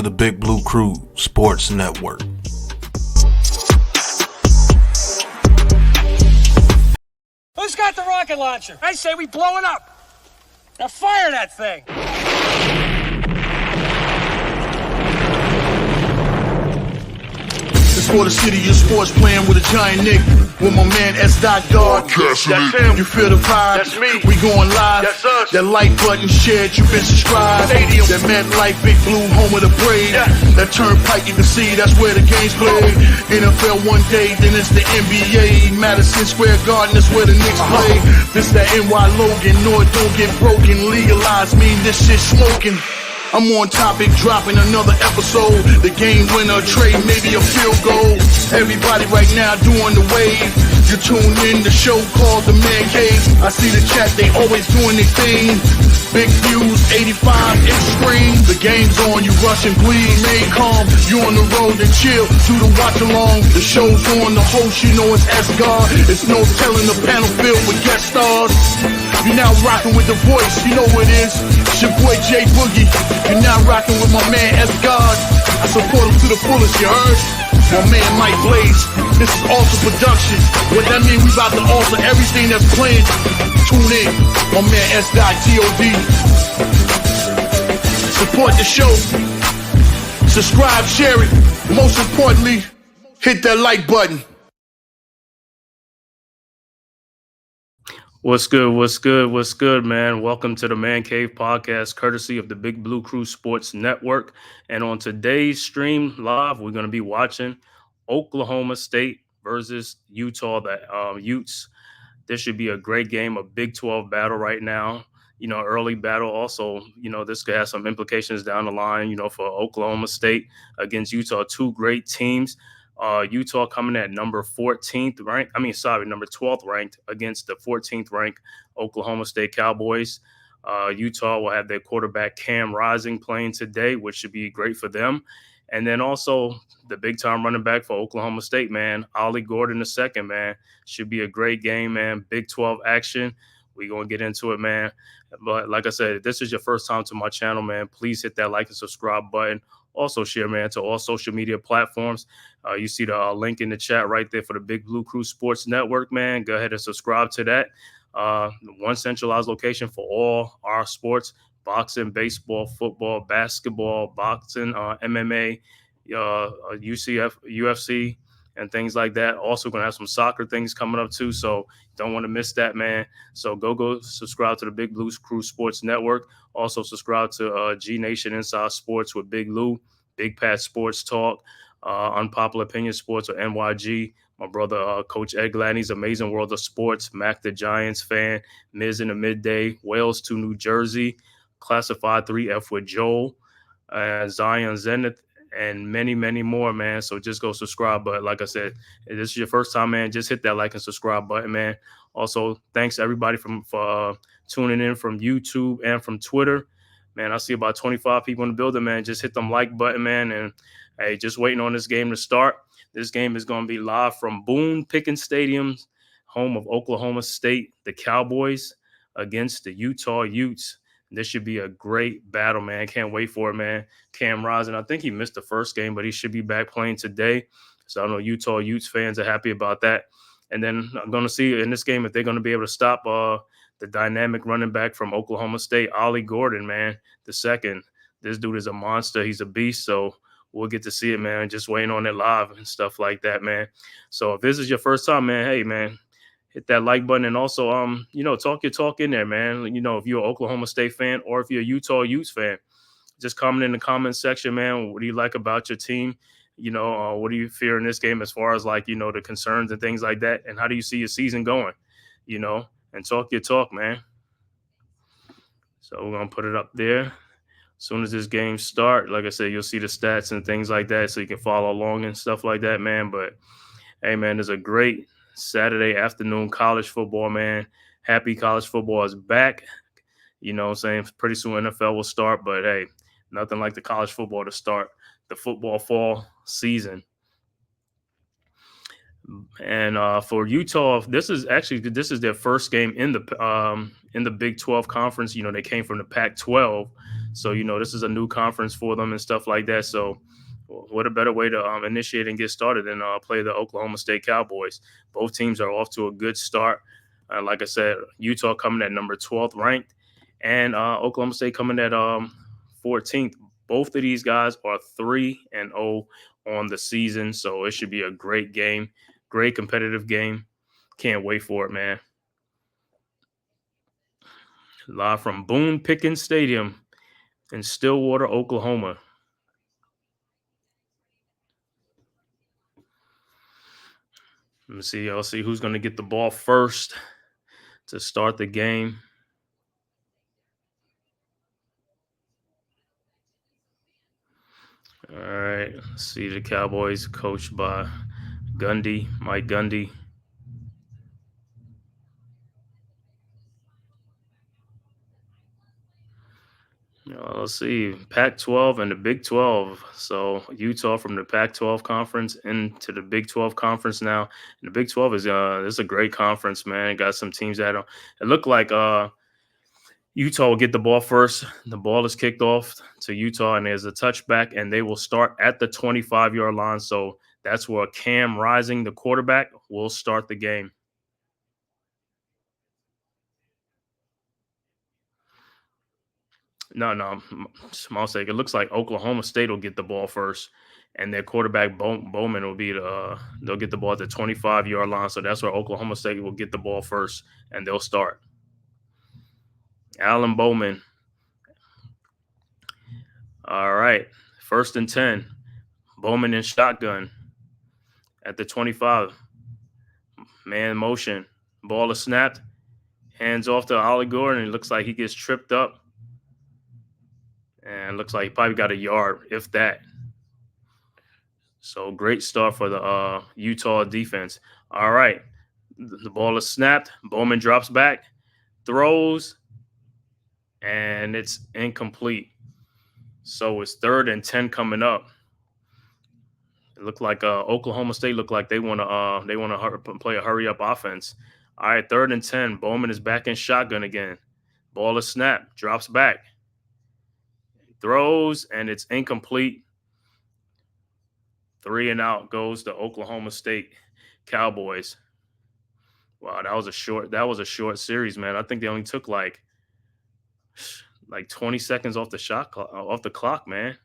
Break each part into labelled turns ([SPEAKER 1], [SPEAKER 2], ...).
[SPEAKER 1] to the Big Blue Crew Sports Network.
[SPEAKER 2] Who's got the rocket launcher? I say we blow it up. Now fire that thing.
[SPEAKER 3] It's for the city of sports, playing with a giant Nick. With my man S. Dot Dog.
[SPEAKER 4] That's him.
[SPEAKER 3] You feel the vibe?
[SPEAKER 4] That's me.
[SPEAKER 3] We going live.
[SPEAKER 4] That's us.
[SPEAKER 3] That like button shared, you been subscribed.
[SPEAKER 4] Stadium.
[SPEAKER 3] That MetLife Big Blue, home of the Braves.
[SPEAKER 4] Yeah.
[SPEAKER 3] That turnpike you can see, that's where the game's played. NFL one day, then it's the NBA. Madison Square Garden, that's where the Knicks play. This that NY Logan, North don't get broken. Legalized mean this shit smoking. I'm on topic, dropping another episode. The game winner, trade, maybe a field goal. Everybody right now doing the wave. You tune in, the show called TheMan-Cave. I see the chat, they always doing their thing. Big views, 85-inch screen. The game's on, you rush and bleed. Stay calm, you on the road and chill. Do the watch along. The show's on, the host, you know it's Asgard. It's no telling, the panel filled with guest stars. You now rocking with the voice, you know what it is. It's your boy J Boogie. You now rocking with my man Asgard. I support him to the fullest, you heard? My man Mike Blaze. This is Alter Production. What that mean? We about to alter everything that's playing. Tune in. My man S.T.O.D. Support the show. Subscribe, share it. Most importantly, hit that like button.
[SPEAKER 5] What's good, man? Welcome to the Man-Cave podcast, courtesy of the Big Blue Crew Sports Network. And on today's stream live, we're going to be watching Oklahoma State versus Utah, the Utes. This should be a great game, a Big 12 battle right now. You know, early battle. Also, you know, this could have some implications down the line, you know, for Oklahoma State against Utah, two great teams. Utah coming at number 12th ranked against the 14th ranked Oklahoma State Cowboys. Utah will have their quarterback Cam Rising playing today, which should be great for them. And then also the big time running back for Oklahoma State, man, Ollie Gordon II, man, should be a great game, man. Big 12 action. We're going to get into it, man. But like I said, if this is your first time to my channel, man, please hit that like and subscribe button. Also share, man, to all social media platforms. You see the link in the chat right there for the Big Blue Crew Sports Network, man. Go ahead and subscribe to that. One centralized location for all our sports: boxing, baseball, football, basketball, boxing, MMA, UFC, and things like that. Also going to have some soccer things coming up too, so don't want to miss that, man. So go subscribe to the Big Blue Crew Sports Network. Also subscribe to G Nation Inside Sports with Big Lou, Big Pat Sports Talk, Unpopular Opinion Sports or NYG. My brother, Coach Ed Gladney's Amazing World of Sports, Mac the Giants fan, Miz in the Midday, Wales to New Jersey, Classified 3F with Joel, Zion Zenith, and many, many more, man. So just go subscribe. But like I said, if this is your first time, man, just hit that like and subscribe button, man. Also, thanks to everybody for tuning in from YouTube and from Twitter. Man, I see about 25 people in the building, man. Just hit them like button, man. And, hey, just waiting on this game to start. This game is going to be live from Boone Pickens Stadium, home of Oklahoma State, the Cowboys, against the Utah Utes. This should be a great battle, man. Can't wait for it, man. Cam Rising, I think he missed the first game, but he should be back playing today. So I know Utah Utes fans are happy about that. And then I'm going to see in this game if they're going to be able to stop the dynamic running back from Oklahoma State, Ollie Gordon, man, the second. This dude is a monster. He's a beast. So we'll get to see it, man. Just waiting on it live and stuff like that, man. So if this is your first time, man, hey, man, hit that like button. And also, you know, talk your talk in there, man. You know, if you're an Oklahoma State fan or if you're a Utah Utes fan, just comment in the comment section, man. What do you like about your team? You know, what do you fear in this game as far as, like, you know, the concerns and things like that? And how do you see your season going, you know? And talk your talk, man. So we're going to put it up there. As soon as this game start, like I said, you'll see the stats and things like that so you can follow along and stuff like that, man. But, hey, man, there's a great Saturday afternoon college football, man. Happy college football is back. You know what I'm saying? Pretty soon NFL will start, but, hey, nothing like the college football to start the football fall season. And for Utah, this is their first game in the Big 12 conference. You know, they came from the Pac-12, So, this is a new conference for them and stuff like that. So, what a better way to initiate and get started than play the Oklahoma State Cowboys. Both teams are off to a good start. Like I said, Utah coming at number 12th ranked, and Oklahoma State coming at 14th. Both of these guys are 3-0 on the season, so it should be a great game, great competitive game. Can't wait for it, man. Live from Boone Pickens Stadium in Stillwater, Oklahoma. Let me see. I'll see who's going to get the ball first to start the game. All right. Let's see the Cowboys coached by Mike Gundy. Let's see, Pac-12 and the Big 12. So Utah from the Pac-12 conference into the Big 12 conference now. And the Big 12 is this is a great conference, man. It got some teams that it looked like Utah will get the ball first. The ball is kicked off to Utah, and there's a touchback, and they will start at the 25-yard line. So that's where Cam Rising, the quarterback, will start the game. No, small mistake. It looks like Oklahoma State will get the ball first, and their quarterback Bowman will be they'll get the ball at the 25-yard line. So that's where Oklahoma State will get the ball first, and they'll start. Alan Bowman. All right, 1st and 10. Bowman in shotgun at the 25. Man motion. Ball is snapped. Hands off to Ollie Gordon. It looks like he gets tripped up. And looks like he probably got a yard, if that. So great start for the Utah defense. All right. The ball is snapped. Bowman drops back, throws, and it's incomplete. So it's 3rd and 10 coming up. It looked like Oklahoma State looked like they want to play a hurry up offense. All right, 3rd and 10. Bowman is back in shotgun again. Ball is snapped, drops back, throws, and it's incomplete. 3 and out goes to Oklahoma State Cowboys. Wow, that was a short series, man. I think they only took like 20 seconds off the clock, man.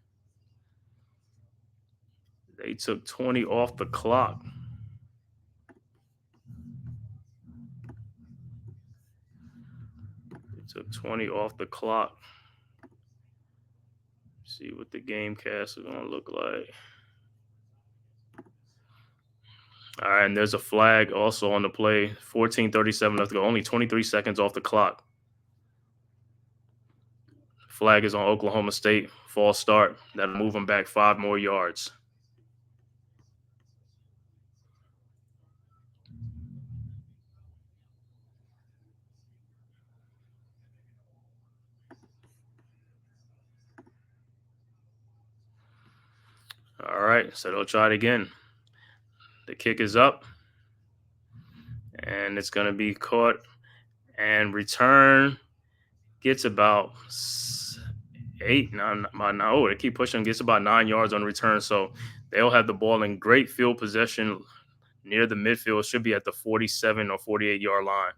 [SPEAKER 5] They took 20 off the clock. They took 20 off the clock. See what the game cast is going to look like. All right, and there's a flag also on the play. 14:37 left to go. Only 23 seconds off the clock. Flag is on Oklahoma State. False start. That'll move them back 5 more yards. All right, so they'll try it again. The kick is up, and it's going to be caught and return. Gets about 8. They keep pushing. Gets about 9 yards on return. So they'll have the ball in great field possession near the midfield. Should be at the 47 or 48-yard line.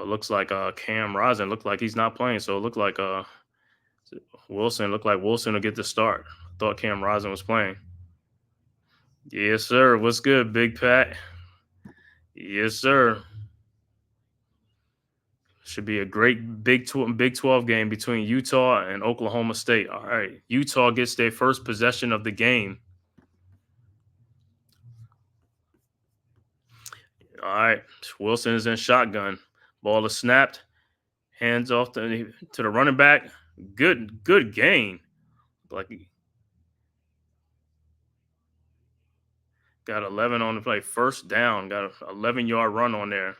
[SPEAKER 5] Looks like Cam Rising looked like he's not playing. So it looked like Wilson will get the start. Thought Cam Rising was playing. Yes, sir. What's good, Big Pat? Yes, sir. Should be a great Big 12 game between Utah and Oklahoma State. All right. Utah gets their first possession of the game. All right. Wilson is in shotgun. Ball is snapped. Hands off to the running back. Good gain. Like got 11 on the play. First down. Got an 11-yard run on there.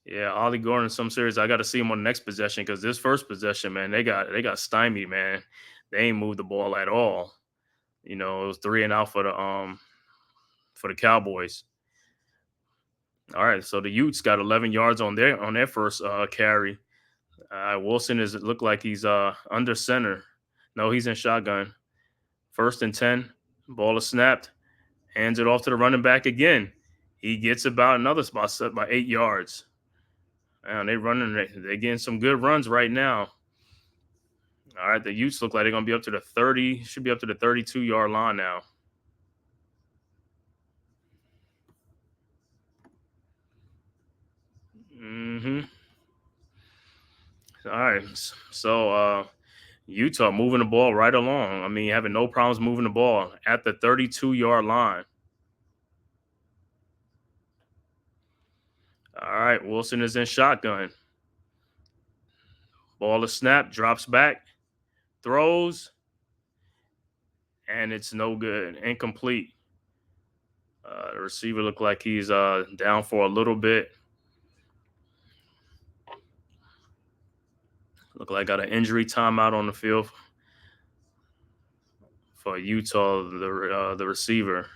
[SPEAKER 5] Yeah, Ollie Gordon in some series. I got to see him on the next possession because this first possession, man, they got stymied, man. They ain't moved the ball at all. It was 3 and out for the Cowboys. All right, so the Utes got 11 yards on their first carry. Wilson is it look like he's under center. No, he's in shotgun. 1st and 10. Ball is snapped. Hands it off to the running back again. He gets about another spot set by 8 yards. And they're getting some good runs right now. All right, the Utes look like they're gonna be up to the 30, should be up to the 32-yard line now. All right, so Utah moving the ball right along. I mean, having no problems moving the ball at the 32-yard line. All right, Wilson is in shotgun. Ball is snapped, drops back, throws, and it's no good. Incomplete. The receiver looked like he's down for a little bit. Look like got an injury timeout on the field for Utah, the receiver.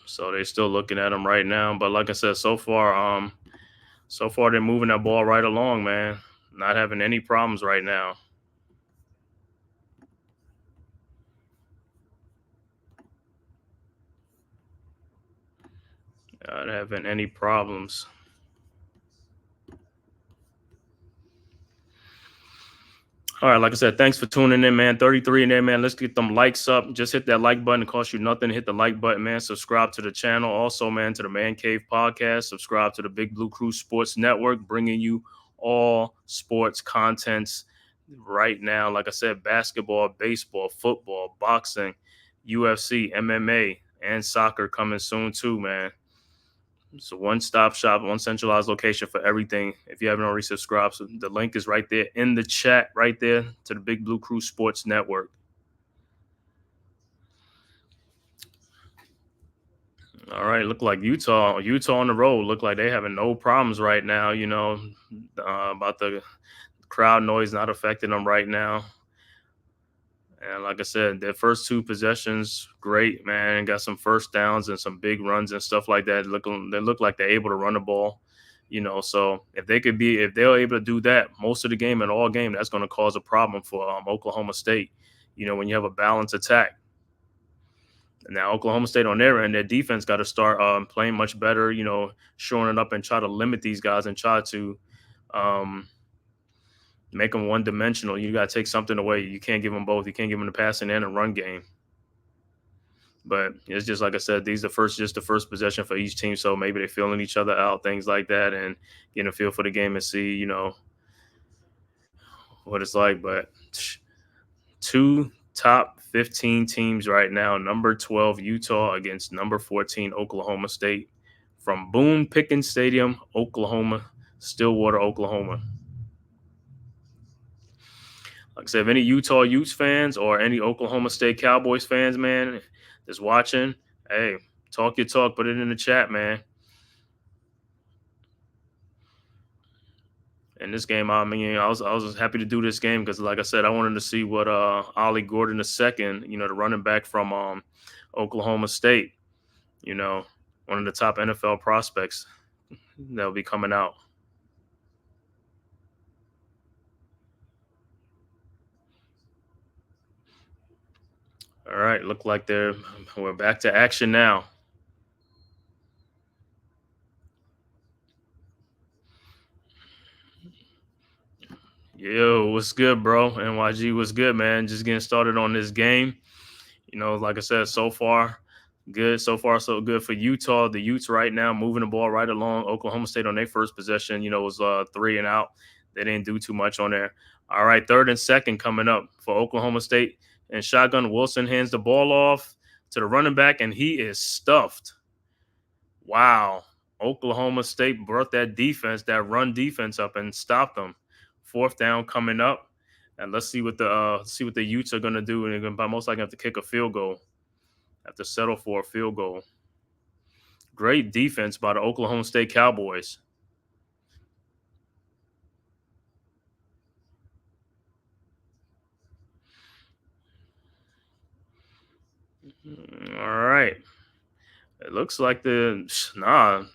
[SPEAKER 5] So they're still looking at him right now, but like I said, so far they're moving that ball right along, man. Not having any problems right now. Not having any problems. All right, like I said, thanks for tuning in, man. 33 in there, man. Let's get them likes up. Just hit that like button. It costs you nothing. Hit the like button, man. Subscribe to the channel. Also, man, to the Man-Cave podcast. Subscribe to the Big Blue Crew Sports Network, bringing you all sports contents right now. Like I said, basketball, baseball, football, boxing, UFC, MMA, and soccer coming soon too, man. It's a one-stop shop, one centralized location for everything. If you haven't already subscribed, so the link is right there in the chat, right there to the Big Blue Crew Sports Network. All right, look like Utah on the road. Look like they having no problems right now. About the crowd noise not affecting them right now. And like I said, their first two possessions, great, man. Got some first downs and some big runs and stuff like that. They look like they're able to run the ball, So if they're able to do that most of the game and all game, that's going to cause a problem for Oklahoma State. When you have a balanced attack. Now Oklahoma State on their end, their defense got to start playing much better. Showing it up and try to limit these guys and try to. Make them one-dimensional. You got to take something away. You can't give them both. You can't give them the passing and a run game. But it's just like I said, these are just the first possession for each team. So maybe they're feeling each other out, things like that, and getting a feel for the game and see, what it's like. But two top 15 teams right now, number 12 Utah against number 14 Oklahoma State from Boone Pickens Stadium, Oklahoma, Stillwater, Oklahoma. Like I said, if any Utah Utes fans or any Oklahoma State Cowboys fans, man, that's watching, hey, talk your talk, put it in the chat, man. And this game, I was happy to do this game because, like I said, I wanted to see what Ollie Gordon II, the running back from Oklahoma State, one of the top NFL prospects that'll be coming out. All right, look like we're back to action now. Yo, what's good, bro? NYG, what's good, man? Just getting started on this game. Like I said, so far, good. So far, so good for Utah. The Utes right now moving the ball right along. Oklahoma State on their first possession, was 3 and out. They didn't do too much on there. All right, 3rd and 2 coming up for Oklahoma State. And shotgun, Wilson hands the ball off to the running back, and he is stuffed. Wow. Oklahoma State brought that run defense up and stopped them. 4th down coming up. And let's see what the Utes are going to do. And they're going to most likely have to kick a field goal. Have to settle for a field goal. Great defense by the Oklahoma State Cowboys. All right. It looks like the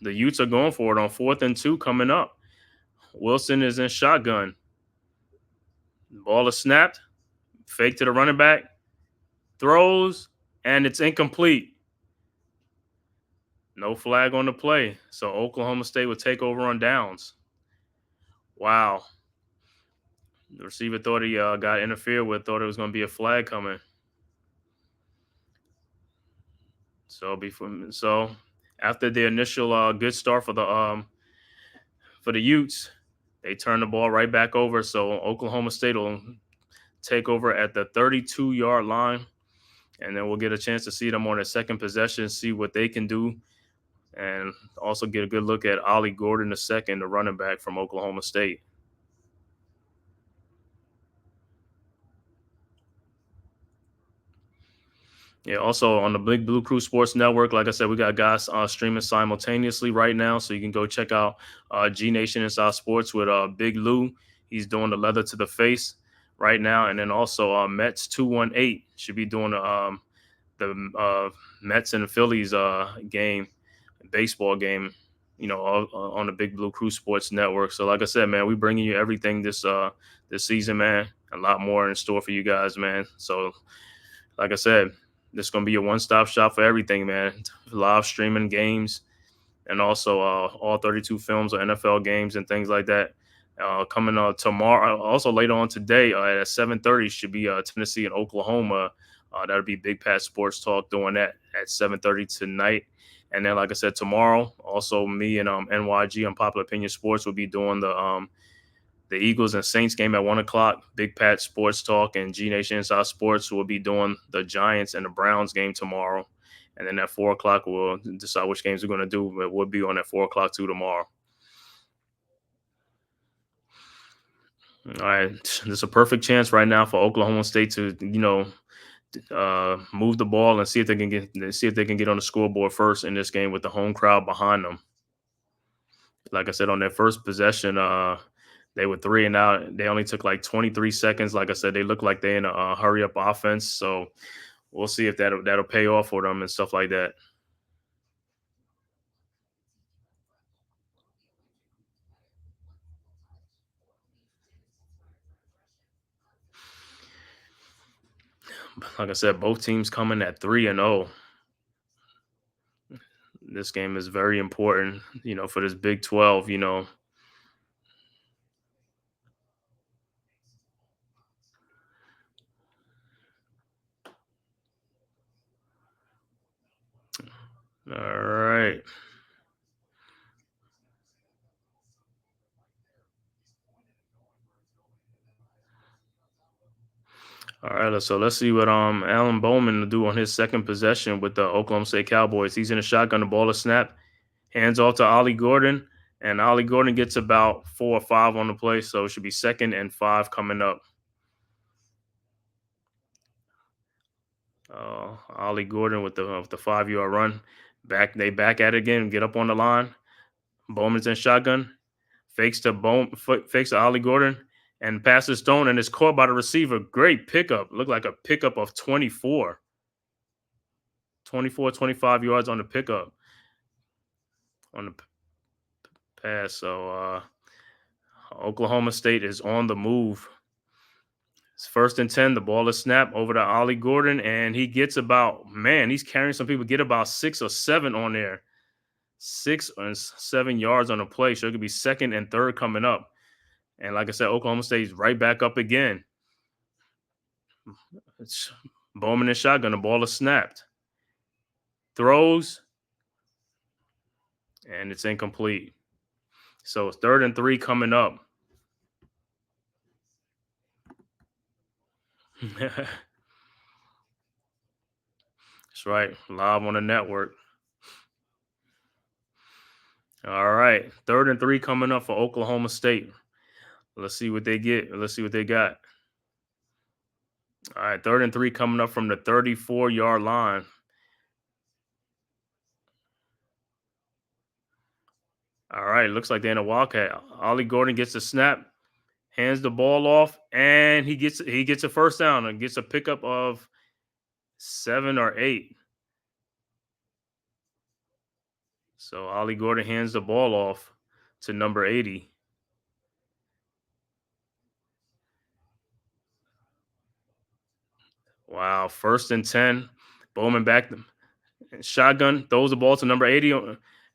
[SPEAKER 5] Utes are going for it on 4th and 2 coming up. Wilson is in shotgun. Ball is snapped. Fake to the running back. Throws, and it's incomplete. No flag on the play. So Oklahoma State will take over on downs. Wow. The receiver thought he got interfered with, thought it was going to be a flag coming. So after the initial good start for the Utes, they turn the ball right back over. So Oklahoma State will take over at the 32-yard line, and then we'll get a chance to see them on their second possession, see what they can do, and also get a good look at Ollie Gordon II, the running back from Oklahoma State. Yeah, also on the Big Blue Crew Sports Network, like I said, we got guys streaming simultaneously right now, so you can go check out G Nation Inside Sports with Big Lou. He's doing the leather to the face right now, and then also Mets 218 should be doing the Mets and the Phillies baseball game, on the Big Blue Crew Sports Network. So, like I said, man, we bringing you everything this season, man. A lot more in store for you guys, man. So, like I said, this is going to be a one-stop shop for everything, man. Live streaming games, and also all 32 films of NFL games and things like that. Coming tomorrow, also later on today at 7:30 should be Tennessee and Oklahoma. That'll be Big Pat Sports Talk doing that at 7:30 tonight. And then, like I said, tomorrow, also me and NYG on Popular Opinion Sports will be doing the Eagles and Saints game at 1 o'clock. Big Pat Sports Talk and G Nation Inside Sports will be doing the Giants and the Browns game tomorrow. And then at 4 o'clock, we'll decide which games we're going to do. But we'll be on at 4 o'clock too tomorrow. All right. There's a perfect chance right now for Oklahoma State to, move the ball and see if they can get on the scoreboard first in this game with the home crowd behind them. Like I said, on their first possession, they were 3 and out. They only took like 23 seconds. Like I said, they look like they're in a hurry up offense. So we'll see if that'll pay off for them and stuff like that. Like I said, both teams coming at 3-0. This game is very important, for this Big 12, All right. All right, so let's see what Alan Bowman will do on his second possession with the Oklahoma State Cowboys. He's in a shotgun, the ball is snapped, hands off to Ollie Gordon, and Ollie Gordon gets about 4 or 5 on the play, so it should be 2nd and 5 coming up. Ollie Gordon with the 5-yard run. They back at it again, get up on the line. Bowman's in shotgun, fakes to Ollie Gordon, and passes thrown, and is caught by the receiver. Great pickup. Looked like a pickup of 25 yards on the pickup on the pass. So Oklahoma State is on the move. It's 1st and 10. The ball is snapped over to Ollie Gordon, and he gets he's carrying some people, get about 6 or 7 on there. 6 or 7 yards on the play. So it could be 2nd and 3rd coming up. And like I said, Oklahoma State's right back up again. It's Bowman in shotgun. The ball is snapped. Throws, and it's incomplete. So it's 3rd and 3 coming up. That's right. Live on the network. All right. 3rd and 3 coming up for Oklahoma State. Let's see what they get. Let's see what they got. All right. 3rd and 3 coming up from the 34-yard line. All right, looks like they're in a wildcat. Ollie Gordon gets a snap, hands the ball off, and he gets a first down and gets a pickup of 7 or 8. So Ollie Gordon hands the ball off to number 80. Wow, 1st and 10. Bowman back shotgun, throws the ball to number 80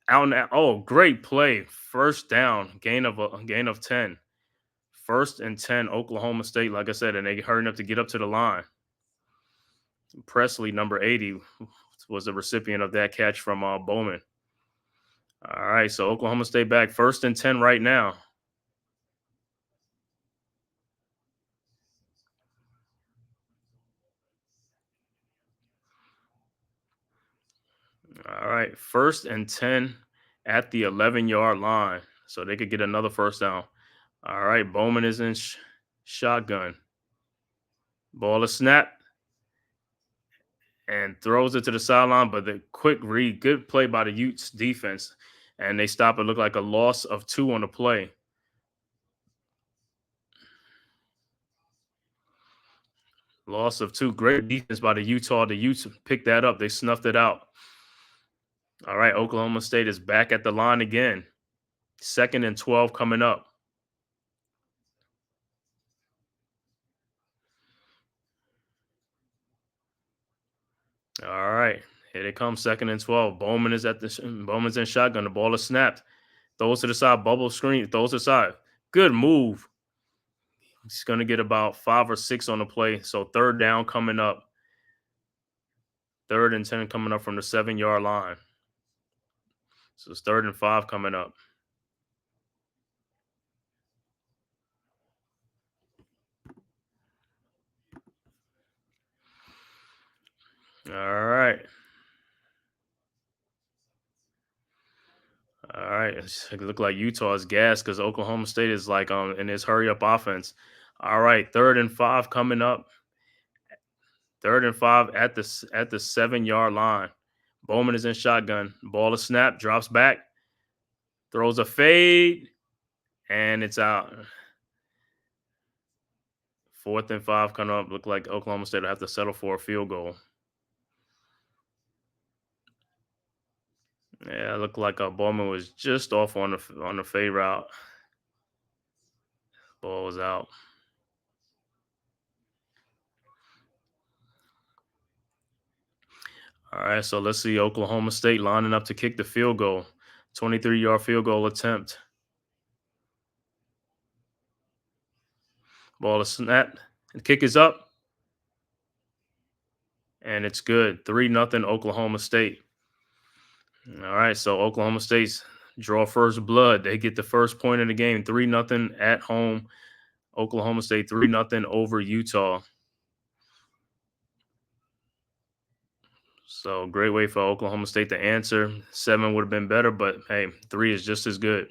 [SPEAKER 5] out and out. Oh, great play. First down, gain of 10. 1st and 10, Oklahoma State, like I said, and they hurrying up to get up to the line. Presley, number 80, was the recipient of that catch from Bowman. All right, so Oklahoma State back 1st and 10 right now. All right, 1st and 10 at the 11-yard line, so they could get another first down. All right, Bowman is in shotgun. Ball is snap and throws it to the sideline, but the quick read, good play by the Utes defense, and they stop it. Look like a loss of 2 on the play. Loss of 2. Great defense by the Utah. The Utes picked that up. They snuffed it out. All right, Oklahoma State is back at the line again. 2nd and 12 coming up. All right, here they come. 2nd and 12. Bowman's in shotgun. The ball is snapped. Throws to the side. Bubble screen. Throws to the side. Good move. He's going to get about 5 or 6 on the play. So 3rd down coming up. 3rd and 10 coming up from the 7-yard line. So it's 3rd and 5 coming up. All right. All right. It look like Utah is gassed because Oklahoma State is like in this hurry up offense. All right. 3rd and 5 coming up. 3rd and 5 at the 7-yard line. Bowman is in shotgun. Ball is snap. Drops back. Throws a fade. And it's out. 4th and 5 coming up. Look like Oklahoma State will have to settle for a field goal. Yeah, it looked like Bowman was just off on the fade route. Ball was out. All right, so let's see Oklahoma State lining up to kick the field goal. 23-yard field goal attempt. Ball is snapped. The kick is up. And it's good. 3-0 Oklahoma State. All right, so Oklahoma State's draw first blood. They get the first point in the game. 3-0 at home. Oklahoma State 3-0 over Utah. So great way for Oklahoma State to answer. 7 would have been better, but hey, 3 is just as good.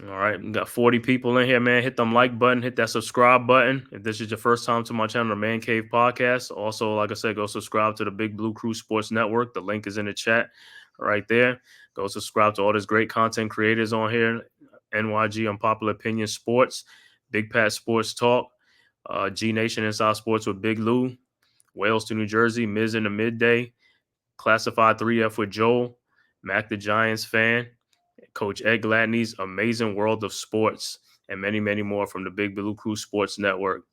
[SPEAKER 5] All right, we got 40 people in here, man. Hit them like button, hit that subscribe button. If this is your first time to my channel, the Man Cave Podcast. Also, like I said, go subscribe to the Big Blue Crew Sports Network. The link is in the chat right there. Go subscribe to all this great content creators on here. NYG Unpopular Opinion Sports, Big Pat Sports Talk, G Nation Inside Sports with Big Lou, Wales to New Jersey, Miz in the Midday, Classified 3F with Joel, Mac the Giants fan, Coach Ed Gladney's Amazing World of Sports, and many, many more from the Big Blue Crew Sports Network.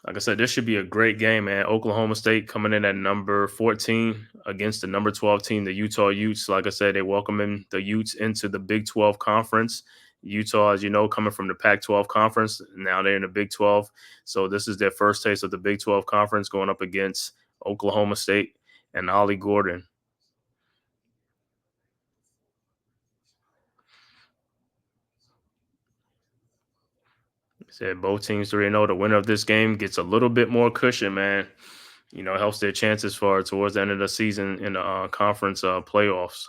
[SPEAKER 5] Like I said, this should be a great game, man. Oklahoma State coming in at number 14 against the number 12 team, the Utah Utes. Like I said, they welcoming the Utes into the Big 12 Conference. Utah, as you know, coming from the Pac-12 Conference. Now they're in the Big 12. So this is their first taste of the Big 12 Conference going up against Oklahoma State and Ollie Gordon. Said both teams 3-0. The winner of this game gets a little bit more cushion, man. You know, helps their chances for towards the end of the season in the conference playoffs.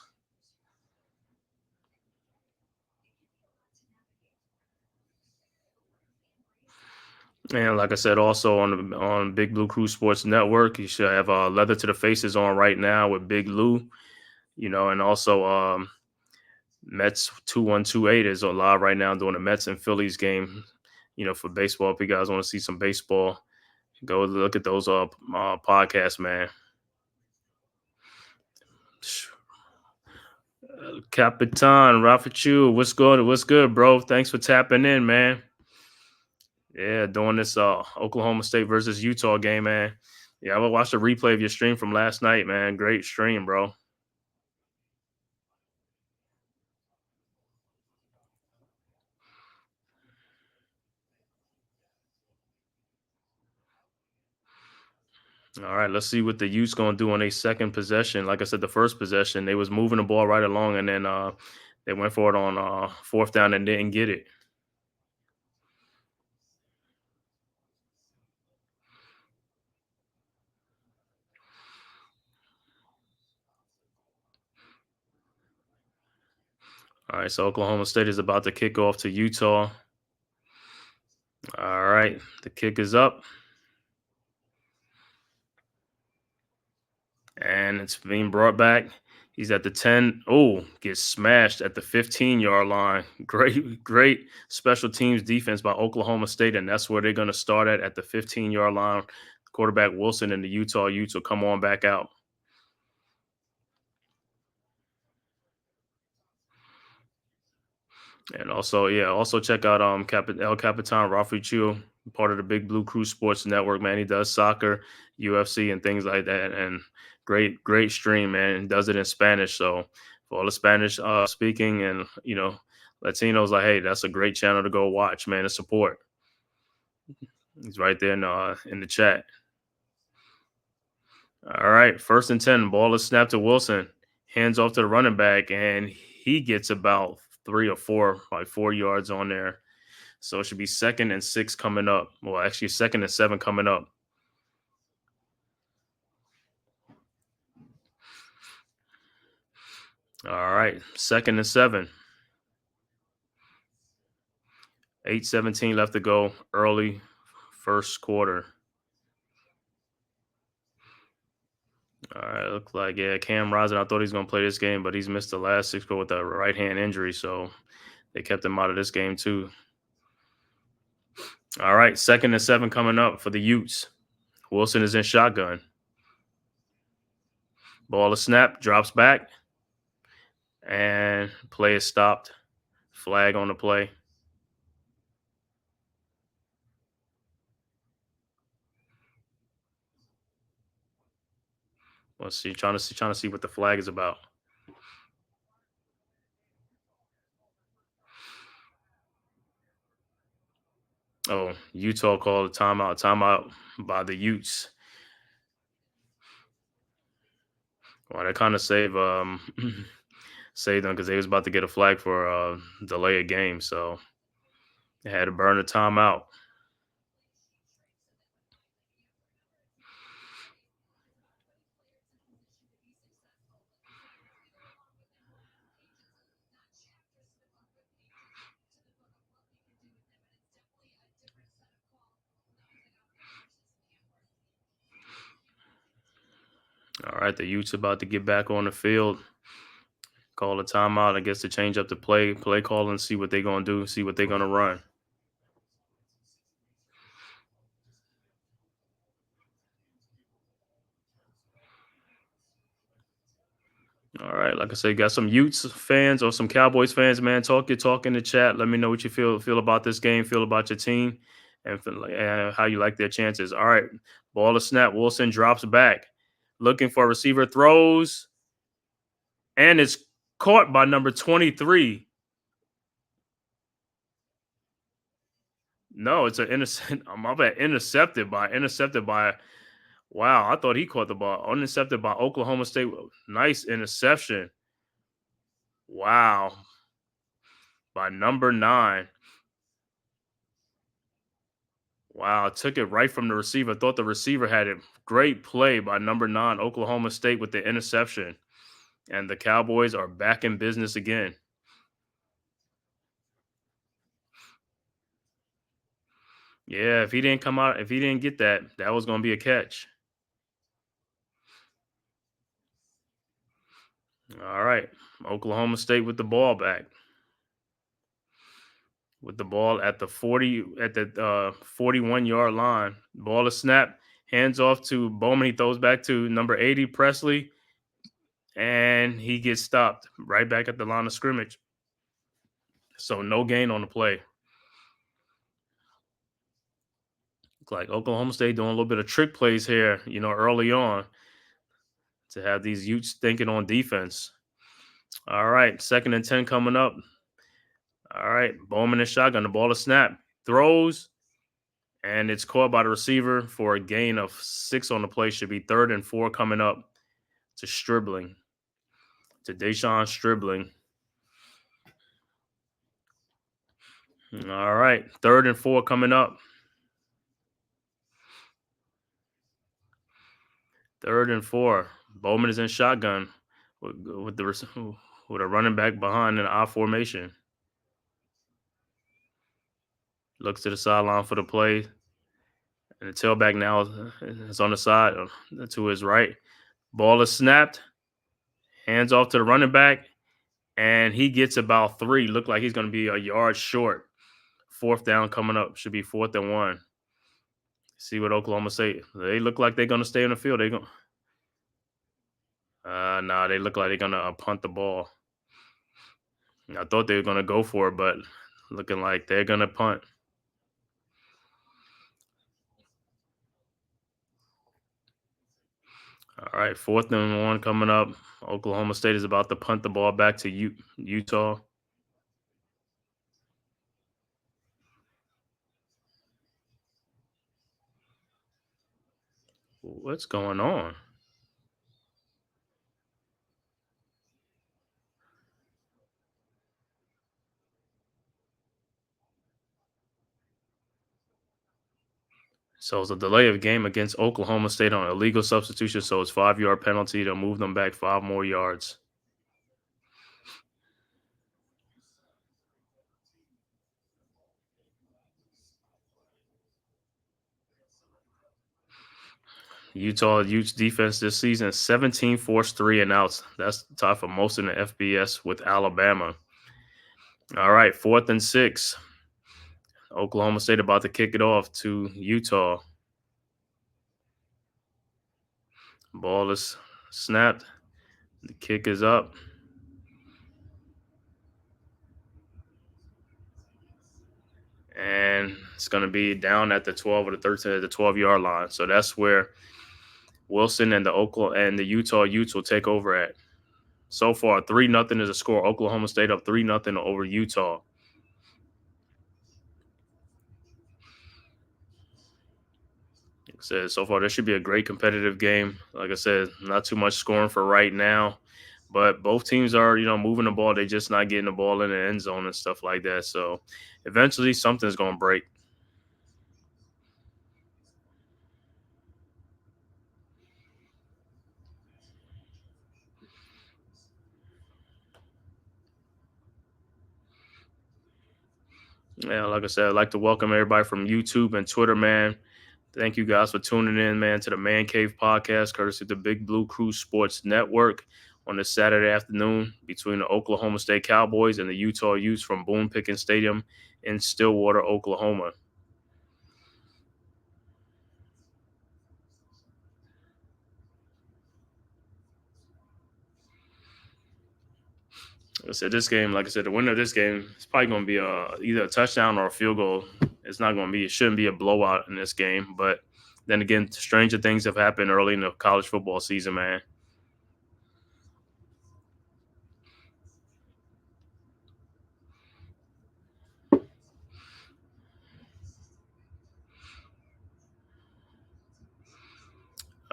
[SPEAKER 5] And like I said, also on Big Blue Crew Sports Network, you should have Leather to the Faces on right now with Big Lou, and also Mets 2128 is on live right now doing the Mets and Phillies game, for baseball. If you guys want to see some baseball, go look at those podcasts, man. Capitan, Rafa Chu, what's good? What's good, bro? Thanks for tapping in, man. Yeah, doing this Oklahoma State versus Utah game, man. Yeah, I will watch the replay of your stream from last night, man. Great stream, bro. All right, let's see what the Utes gonna do on a second possession. Like I said, the first possession, they was moving the ball right along, and then they went for it on fourth down and didn't get it. All right, so Oklahoma State is about to kick off to Utah. All right, the kick is up. And it's being brought back. He's at the 10. Oh, gets smashed at the 15-yard line. Great special teams defense by Oklahoma State, and that's where they're going to start at the 15-yard line. Quarterback Wilson and the Utah Utes will come on back out. And also check out El Capitan Rafi Chu, part of the Big Blue Crew Sports Network, man. He does soccer, UFC, and things like that. And great stream, man. And does it in Spanish. So for all the Spanish speaking and Latinos, like, hey, that's a great channel to go watch, man, and support. He's right there in the chat. All right, 1st and 10. Ball is snapped to Wilson. Hands off to the running back, and he gets about 3 or 4, like 4 yards on there. So it should be 2nd and 6 coming up. Well, actually 2nd and 7 coming up. All right, 2nd and 7. 8:17 left to go. Early first quarter. All right, looks like, Cam Rising, I thought he was going to play this game, but he's missed the last 6 quarters with a right hand injury, so they kept him out of this game too. All right, 2nd and 7 coming up for the Utes. Wilson is in shotgun. Ball is snapped, drops back, and play is stopped. Flag on the play. Let's see, trying to see what the flag is about. Oh, Utah called a timeout. Timeout by the Utes. Well, that kind of saved saved them because they was about to get a flag for delay a game, so they had to burn a timeout. All right, the Utes about to get back on the field. Call a timeout, I guess, to change up the play call and see what they're gonna do, see what they're gonna run. All right, like I said, got some Utes fans or some Cowboys fans, man. Talk in the chat. Let me know what you feel about this game, feel about your team, and how you like their chances. All right, ball to snap. Wilson drops back, looking for a receiver, throws, and it's caught by number 23. No, it's an innocent. My bad. Intercepted by. Wow, I thought he caught the ball. Intercepted by Oklahoma State. Nice interception. Wow. By number 9. Wow, took it right from the receiver. Thought the receiver had it. Great play by number 9, Oklahoma State with the interception. And the Cowboys are back in business again. Yeah, if he didn't come out, if he didn't get that, that was going to be a catch. All right. Oklahoma State with the ball back. With the ball at the 41-yard line. Ball is snapped. Hands off to Bowman. He throws back to number 80, Presley. And he gets stopped right back at the line of scrimmage. So no gain on the play. Looks like Oklahoma State doing a little bit of trick plays here, early on to have these Utes thinking on defense. All right, 2nd and 10 coming up. All right, Bowman and shotgun. The ball is snapped. Throws, and it's caught by the receiver for a gain of 6 on the play. Should be 3rd and 4 coming up to Stribling. To Deshaun Stribling. All right, 3rd and 4 coming up. 3rd and 4. Bowman is in shotgun with a running back behind in an I formation. Looks to the sideline for the play. And the tailback now is on the side to his right. Ball is snapped. Hands off to the running back. And he gets about 3. Look like he's going to be a yard short. 4th down coming up. Should be 4th and 1. See what Oklahoma State. They look like they're going to stay on the field. They're going. Nah, they look like they're going to punt the ball. I thought they were going to go for it, but looking like they're going to punt. All right, 4th and 1 coming up. Oklahoma State is about to punt the ball back to Utah. What's going on? So it's a delay of game against Oklahoma State on illegal substitution. So it's 5-yard penalty to move them back 5 more yards. Utes defense this season 17 forced 3 and outs. That's tied for most in the FBS with Alabama. All right, 4th and 6. Oklahoma State about to kick it off to Utah. Ball is snapped. The kick is up. And it's going to be down at the 12 or the 13 at the 12-yard line. So that's where Wilson and the Utah Utes will take over at. So far, 3-0 is a score. Oklahoma State up 3-0 over Utah. Like I said, so far, this should be a great competitive game. Like I said, not too much scoring for right now. But both teams are, moving the ball. They're just not getting the ball in the end zone and stuff like that. So eventually something's going to break. Yeah, like I said, I'd like to welcome everybody from YouTube and Twitter, man. Thank you guys for tuning in, man, to the Man-Cave podcast, courtesy of the Big Blue Crew Sports Network on this Saturday afternoon between the Oklahoma State Cowboys and the Utah Utes from Boone Pickens Stadium in Stillwater, Oklahoma. Like I said, the winner of this game is probably going to be either a touchdown or a field goal. It shouldn't be a blowout in this game. But then again, stranger things have happened early in the college football season, man.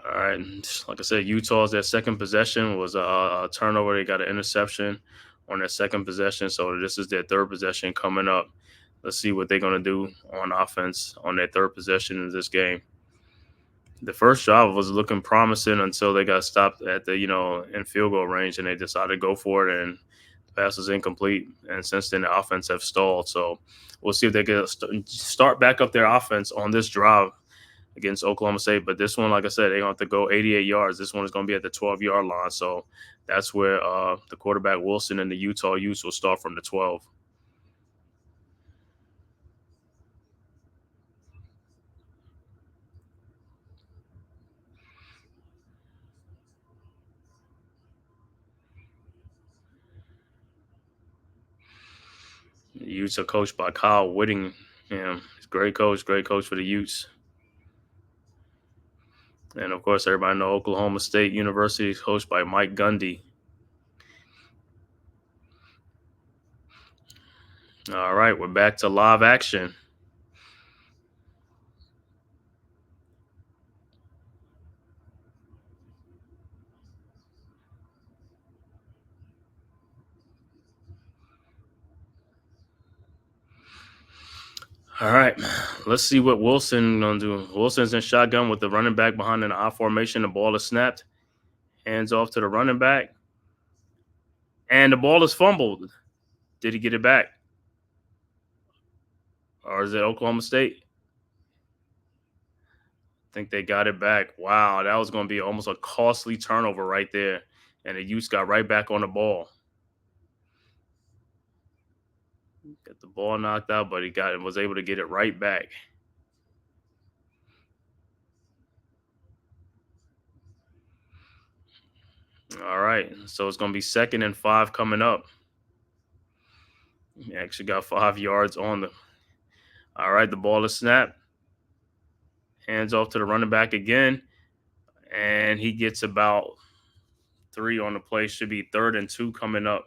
[SPEAKER 5] All right. Like I said, Utah's their second possession was a turnover. They got an interception on their second possession. So this is their third possession coming up. Let's see what they're going to do on offense on their third possession in this game. The first drive was looking promising until they got stopped at the, in field goal range, and they decided to go for it. And pass was incomplete, and since then the offense have stalled. So we'll see if they can start back up their offense on this drive against Oklahoma State. But this one, like I said, they're going to have to go 88 yards. This one is going to be at the 12-yard line. So that's where the quarterback Wilson and the Utah Utes will start from the 12. The Utes are coached by Kyle Whittingham. He's a great coach for the Utes. And, of course, everybody know Oklahoma State University is coached by Mike Gundy. All right, we're back to live action. All right, let's see what Wilson gonna do. Wilson's in shotgun with the running back behind an I formation. The ball is snapped. Hands off to the running back. And the ball is fumbled. Did he get it back? Or is it Oklahoma State? I think they got it back. Wow, that was going to be almost a costly turnover right there. And the Utes got right back on the ball. Got the ball knocked out, but was able to get it right back. All right, so it's going to be 2nd and 5 coming up. He actually got 5 yards on the. All right, the ball is snapped. Hands off to the running back again. And he gets about 3 on the play. Should be 3rd and 2 coming up.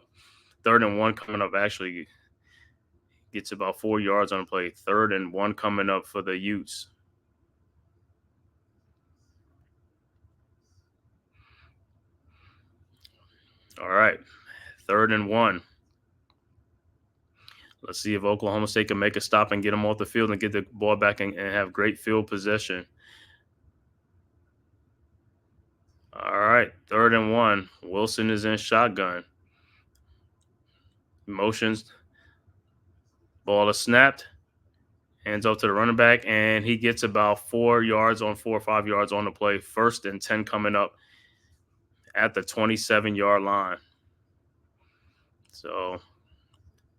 [SPEAKER 5] 3rd and 1 coming up, actually. Gets about 4 yards on the play. 3rd and 1 coming up for the Utes. All right, 3rd and 1. Let's see if Oklahoma State can make a stop and get them off the field and get the ball back and have great field possession. All right, 3rd and 1. Wilson is in shotgun. Motions. Ball is snapped. Hands off to the running back, and he gets about 4 yards on 4 or 5 yards on the play. 1st and 10 coming up at the 27-yard line. So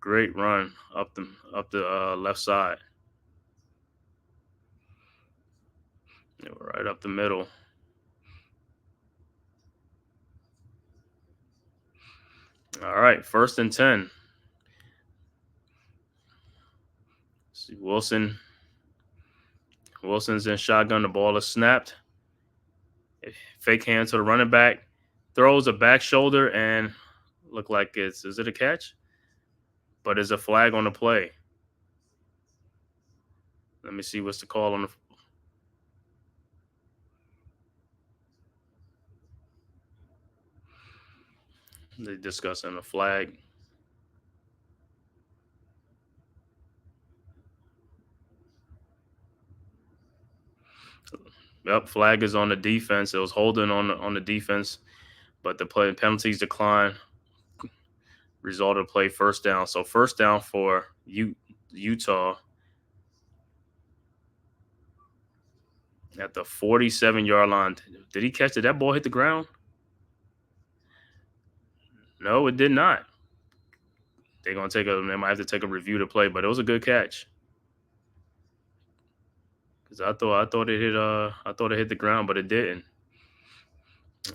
[SPEAKER 5] great run up the left side. Right up the middle. All right, 1st and 10. See Wilson's in shotgun. The ball is snapped. Fake hand to the running back. Throws a back shoulder and look like is it a catch? But there's a flag on the play. Let me see what's the call on the. They're discussing the flag. Yep, flag is on the defense. It was holding on the defense, but the penalties decline. Result of play 1st down. So 1st down for Utah at the 47-yard line. Did he catch it? Did that ball hit the ground? No, it did not. They might have to take a review to play, but it was a good catch. Because I thought it hit the ground, but it didn't.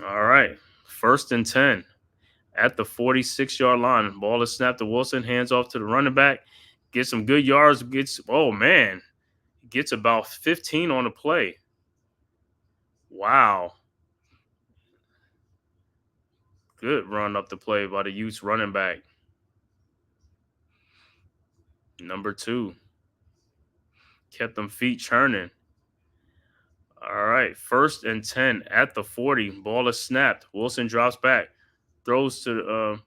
[SPEAKER 5] All right, 1st and 10 at the 46-yard line. Ball is snapped to Wilson. Hands off to the running back. Gets some good yards. Gets about 15 on the play. Wow. Good run up the play by the Utes running back. Number 2. Kept them feet churning. All right, 1st and 10 at the 40. Ball is snapped. Wilson drops back. Throws to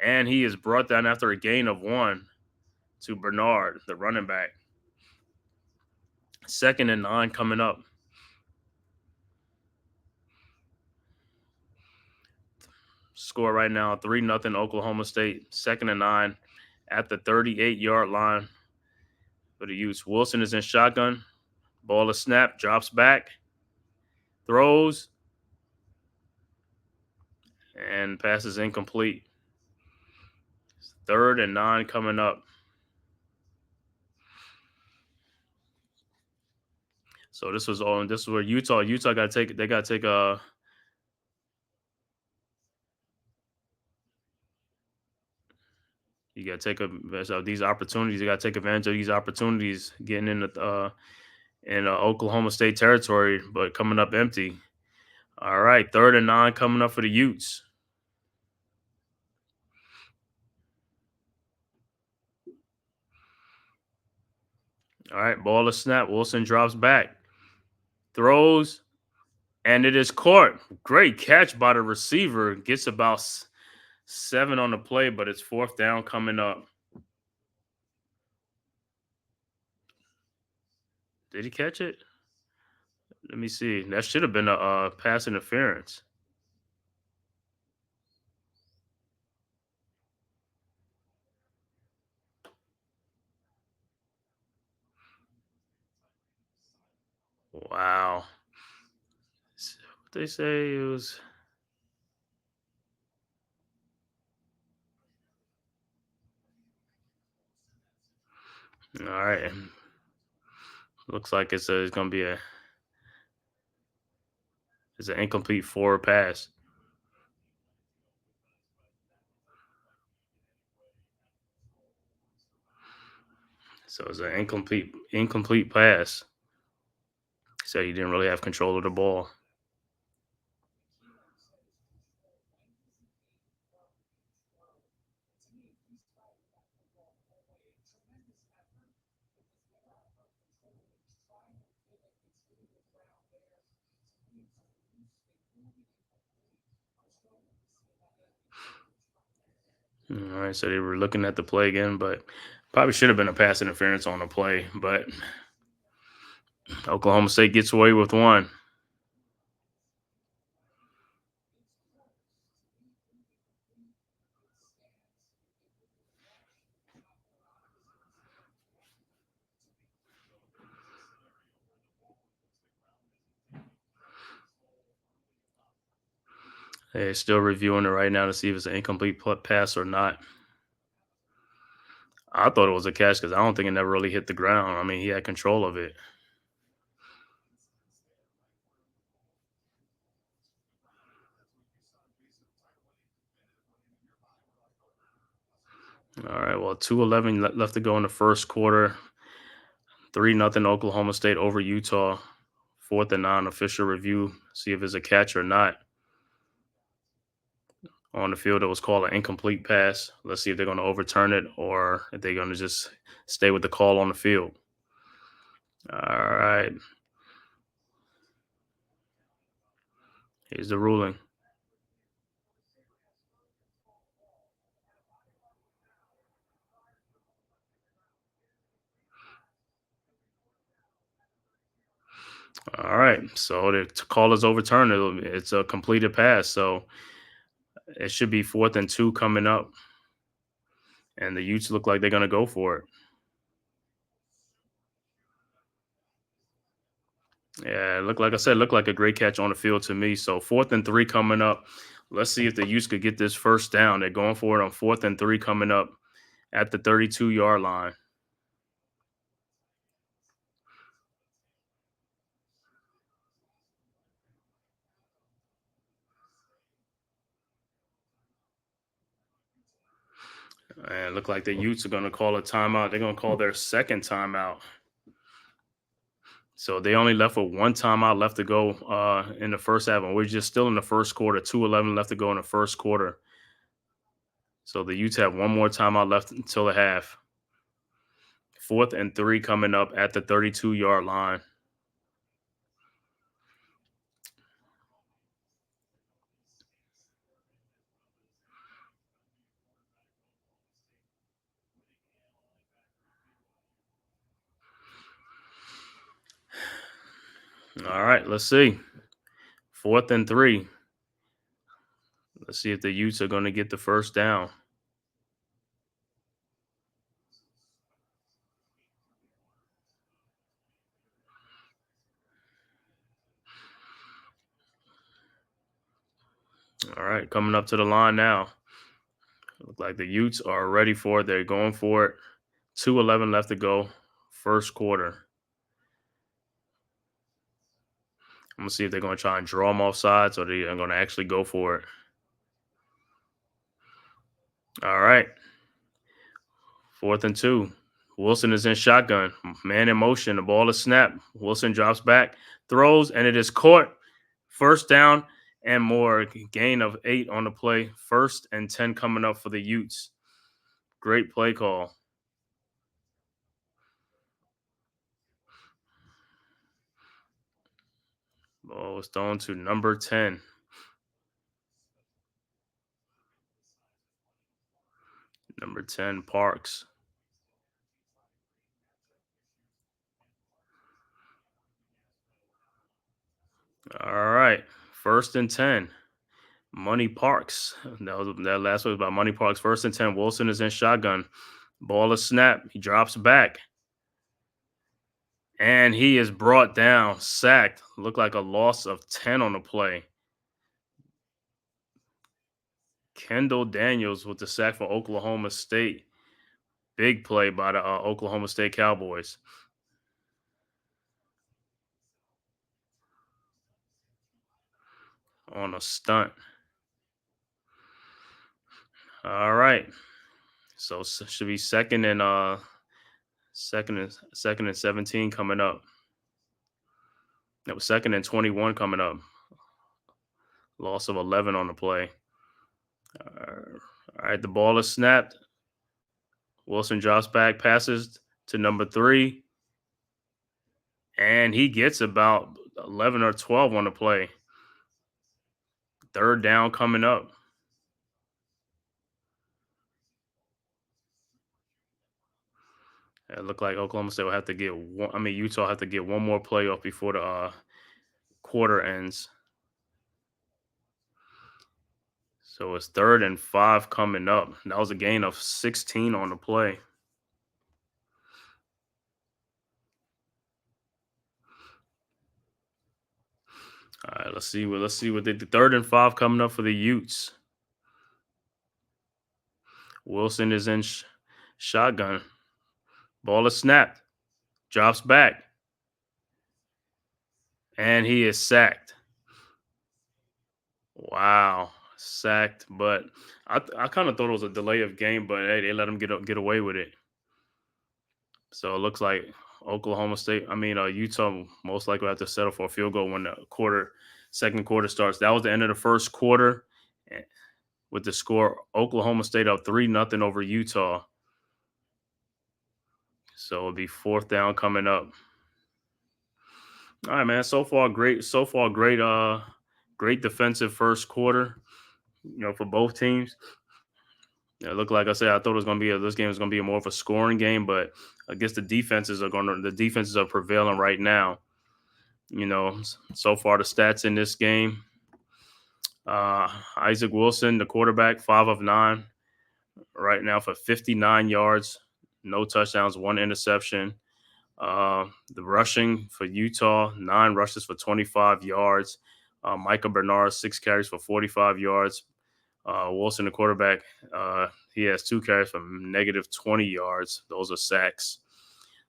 [SPEAKER 5] and he is brought down after a gain of 1 to Bernard, the running back. 2nd and 9 coming up. Score right now 3-0 Oklahoma State. 2nd and 9 at the 38-yard line for the Utes. Wilson is in shotgun. Ball is snapped, drops back, throws, and passes incomplete. 3rd and 9 coming up. So this was on. This is where Utah got to take. They got to take You got to take these opportunities. You got to take advantage of these opportunities getting in Oklahoma State territory, but coming up empty. All right, 3rd and 9 coming up for the Utes. All right, ball is snap. Wilson drops back, throws, and it is caught. Great catch by the receiver. Gets about 7 on the play, but it's 4th down coming up. Did he catch it? Let me see. That should have been a pass interference. Wow. What they say it was. All right. Looks like it's going to be it's an incomplete forward pass. So it's an incomplete pass. So he didn't really have control of the ball. All right, so they were looking at the play again, but probably should have been a pass interference on the play. But Oklahoma State gets away with one. They're still reviewing it right now to see if it's an incomplete pass or not. I thought it was a catch because I don't think it never really hit the ground. I mean, he had control of it. All right, well, 2:11 left to go in the first quarter. 3-0 Oklahoma State over Utah. 4th and 9 official review. See if it's a catch or not. On the field, it was called an incomplete pass. Let's see if they're going to overturn it or if they're going to just stay with the call on the field. All right. Here's the ruling. All right. So the call is overturned. It's a completed pass. So it should be 4th and 2 coming up. And the Utes look like they're going to go for it. Yeah, like I said, looked like a great catch on the field to me. So 4th and 3 coming up. Let's see if the Utes could get this first down. They're going for it on 4th and 3 coming up at the 32-yard line. And look like the Utes are going to call a timeout. They're going to call their second timeout. So they only left with one timeout left to go in the first half. And we're just still in the first quarter. 2:11 left to go in the first quarter. So the Utes have one more timeout left until the half. 4th and 3 coming up at the 32-yard line. All right, let's see. 4th and 3. Let's see if the Utes are going to get the first down. All right, coming up to the line now. Look like the Utes are ready for it. They're going for it. 2:11 left to go, first quarter. I'm going to see if they're going to try and draw them off sides or they're going to actually go for it. All right. 4th and 2. Wilson is in shotgun. Man in motion. The ball is snapped. Wilson drops back, throws, and it is caught. First down and more. Gain of 8 on the play. 1st and 10 coming up for the Utes. Great play call. Ball was thrown to number 10. Number 10, Parks. All right. 1st and 10. Money Parks. That last one was about Money Parks. 1st and 10. Wilson is in shotgun. Ball is snapped. He drops back. And he is brought down, sacked. Looked like a loss of 10 on the play. Kendall Daniels with the sack for Oklahoma State. Big play by the Oklahoma State Cowboys. On a stunt. All right. So should be second and 17 coming up. It was 2nd and 21 coming up. Loss of 11 on the play. All right, the ball is snapped. Wilson drops back, passes to number 3. And he gets about 11 or 12 on the play. 3rd down coming up. It looked like Oklahoma State will have to get Utah have to get one more play off before the quarter ends. So it's 3rd and 5 coming up. That was a gain of 16 on the play. All right, let's see what they did. 3rd and 5 coming up for the Utes. Wilson is in shotgun. Ball is snapped. Drops back. And he is sacked. Wow. Sacked. But I kind of thought it was a delay of game, but hey, they let him get away with it. So it looks like Utah most likely will have to settle for a field goal when the second quarter starts. That was the end of the first quarter with the score Oklahoma State up 3-0 over Utah. So it'll be 4th down coming up. All right, man. So far, great defensive first quarter, for both teams. It looked like I said, I thought this game was gonna be more of a scoring game, but I guess the defenses are prevailing right now. So far the stats in this game. Isaac Wilson, the quarterback, 5 of 9 right now for 59 yards, no touchdowns, 1 interception. The rushing for Utah, 9 rushes for 25 yards. Micah Bernard, 6 carries for 45 yards. Wilson, the quarterback, he has 2 carries for negative 20 yards. Those are sacks.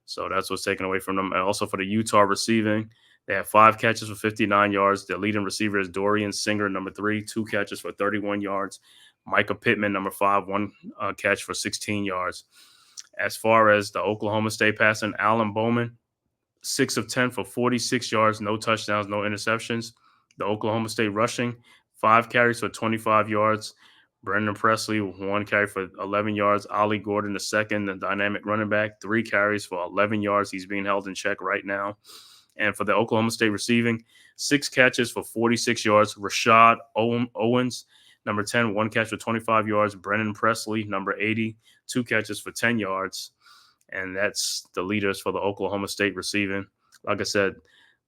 [SPEAKER 5] So that's what's taken away from them. And also for the Utah receiving, they have 5 catches for 59 yards. The leading receiver is Dorian Singer, number 3, 2 catches for 31 yards. Micah Pittman, number 5, 1 catch for 16 yards. As far as the Oklahoma State passing, Alan Bowman, 6 of 10 for 46 yards, no touchdowns, no interceptions. The Oklahoma State rushing, 5 carries for 25 yards. Brendan Presley, 1 carry for 11 yards. Ollie Gordon, the second, the dynamic running back, 3 carries for 11 yards. He's being held in check right now. And for the Oklahoma State receiving, 6 catches for 46 yards. Rashad Owens, number 10, 1 catch for 25 yards. Brendan Presley, number 80, 2 catches for 10 yards. And that's the leaders for the Oklahoma State receiving. Like I said,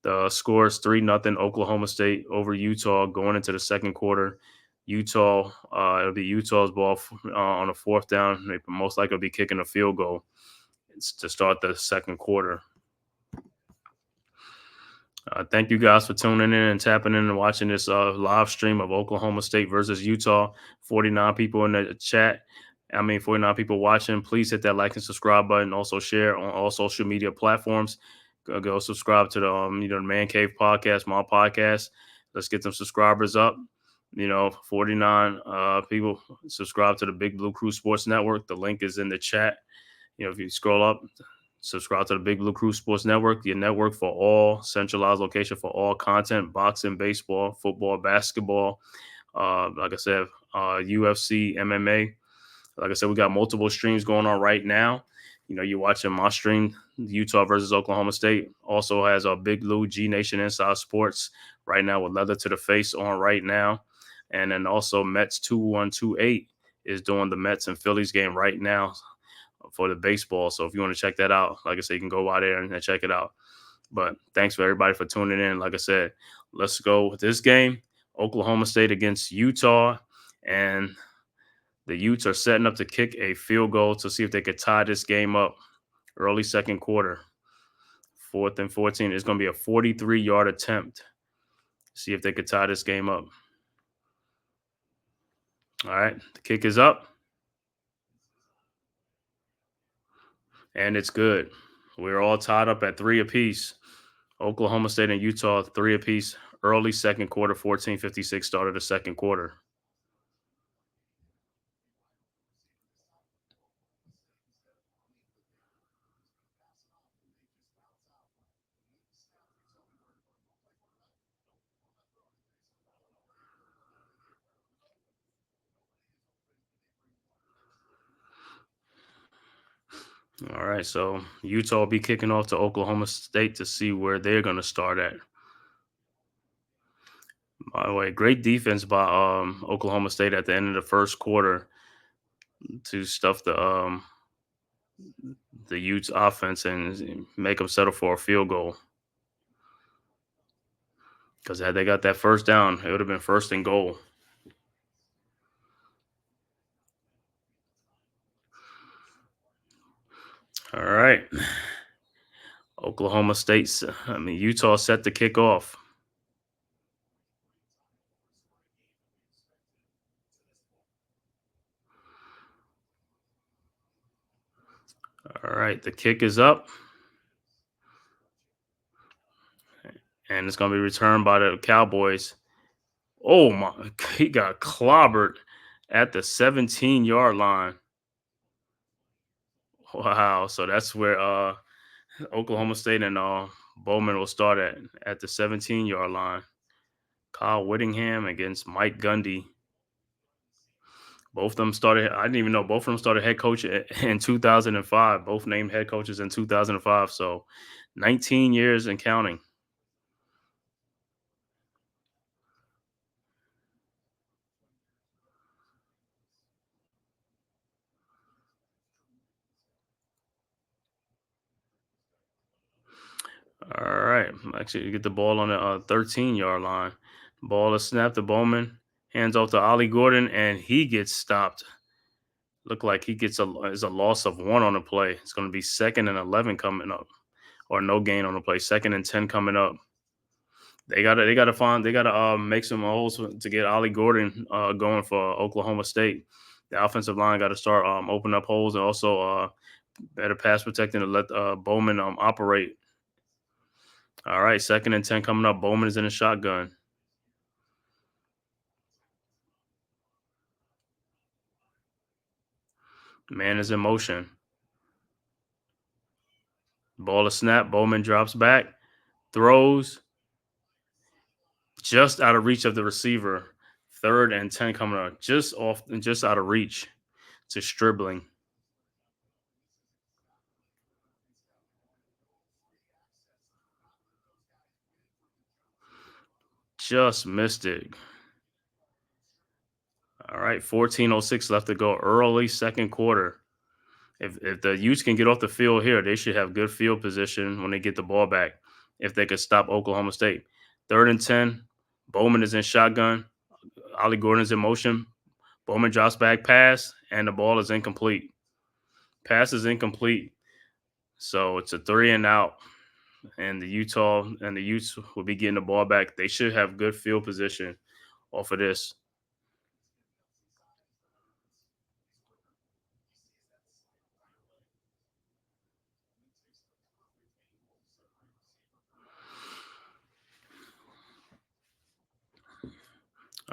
[SPEAKER 5] the score is 3-0 Oklahoma State over Utah going into the second quarter. Utah. It'll be Utah's ball on a fourth down. They most likely will be kicking a field goal to start the second quarter. Thank you guys for tuning in and tapping in and watching this live stream of Oklahoma State versus Utah. 49 people in the chat. 49 people watching. Please hit that like and subscribe button. Also share on all social media platforms. Go subscribe to the the Man-Cave podcast, my podcast. Let's get them subscribers up. 49 people subscribe to the Big Blue Crew Sports Network. The link is in the chat. If you scroll up, subscribe to the Big Blue Crew Sports Network, your network for all centralized location for all content: boxing, baseball, football, basketball. Like I said, UFC, MMA. Like I said, we got multiple streams going on right now. You're watching my stream, Utah versus Oklahoma State. Also has a Big Blue G Nation Inside Sports right now with Leather to the Face on right now. And then also Mets 2128 is doing the Mets and Phillies game right now for the baseball. So if you want to check that out, like I said, you can go out there and check it out. But thanks for everybody for tuning in. Like I said, let's go with this game. Oklahoma State against Utah. And the Utes are setting up to kick a field goal to see if they could tie this game up early second quarter. 4th and 14 is going to be a 43-yard attempt. See if they could tie this game up. All right, the kick is up. And it's good. We're all tied up at 3 apiece. Oklahoma State and Utah, 3 apiece. Early second quarter, 14:56 started the second quarter. All right, so Utah will be kicking off to Oklahoma State to see where they're going to start at. By the way, great defense by Oklahoma State at the end of the first quarter to stuff the Utes offense and make them settle for a field goal. Because had they got that first down, it would have been 1st and goal. All right. Utah set to kick off. All right, the kick is up. And it's going to be returned by the Cowboys. Oh, my. He got clobbered at the 17-yard line. Wow. So that's where Oklahoma State and Bowman will start at the 17-yard line. Kyle Whittingham against Mike Gundy. Both of them started. I didn't even know both of them started head coach in 2005. Both named head coaches in 2005. So 19 years and counting. All right. Actually, you get the ball on the 13-yard line. Ball is snapped to Bowman. Hands off to Ollie Gordon, and he gets stopped. Look like he gets a loss of 1 on the play. It's going to be 2nd and 11 coming up, or no gain on the play. 2nd and 10 coming up. They gotta make some holes to get Ollie Gordon going for Oklahoma State. The offensive line got to start opening up holes and also better pass protecting to let Bowman operate. All right, 2nd and 10 coming up. Bowman is in a shotgun. Man is in motion. Ball is snapped. Bowman drops back, throws just out of reach of the receiver. 3rd and 10 coming up, just out of reach to Stribling. Just missed it. All right, 14:06 left to go. Early second quarter. If the Utes can get off the field here, they should have good field position when they get the ball back. If they could stop Oklahoma State. 3rd and 10. Bowman is in shotgun. Ollie Gordon's in motion. Bowman drops back pass, and the ball is incomplete. Pass is incomplete. So it's a 3-and-out. And the Utes will be getting the ball back. They should have good field position off of this.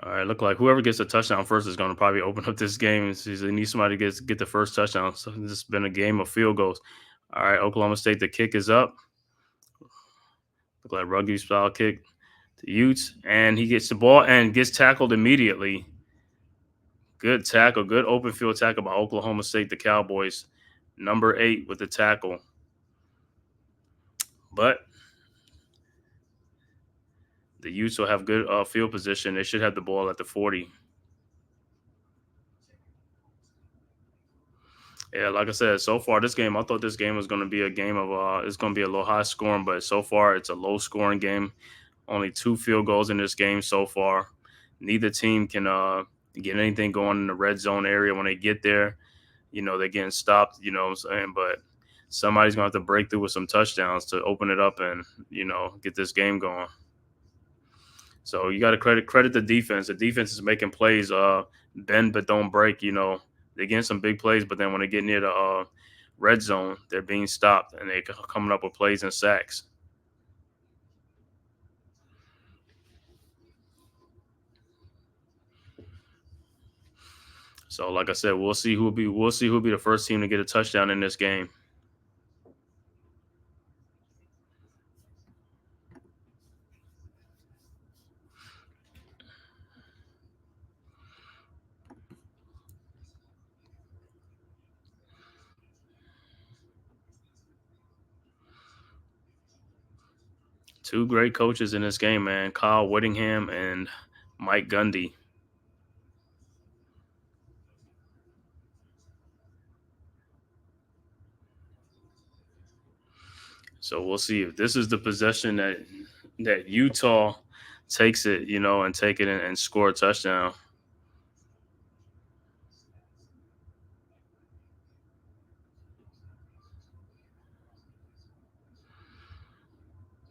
[SPEAKER 5] All right, look like whoever gets a touchdown first is going to probably open up this game. They need somebody to get the first touchdown. So this has been a game of field goals. All right, Oklahoma State, the kick is up. Look like rugby style kick to Utes, and he gets the ball and gets tackled immediately. Good tackle, good open field tackle by Oklahoma State, the Cowboys. Number 8 with the tackle. But the Utes will have good field position. They should have the ball at the 40. Yeah, like I said, so far this game, I thought this game was going to be a game of it's going to be a little high scoring, but so far it's a low scoring game. Only 2 field goals in this game so far. Neither team can get anything going in the red zone area when they get there. They're getting stopped, you know what I'm saying? But somebody's going to have to break through with some touchdowns to open it up and, get this game going. So you got to credit the defense. The defense is making plays, bend but don't break, They're getting some big plays, but then when they get near the red zone, they're being stopped, and they're coming up with plays and sacks. So, like I said, we'll see who'll be the first team to get a touchdown in this game. Two great coaches in this game, man. Kyle Whittingham and Mike Gundy. So we'll see if this is the possession that Utah takes it, and take it and score a touchdown.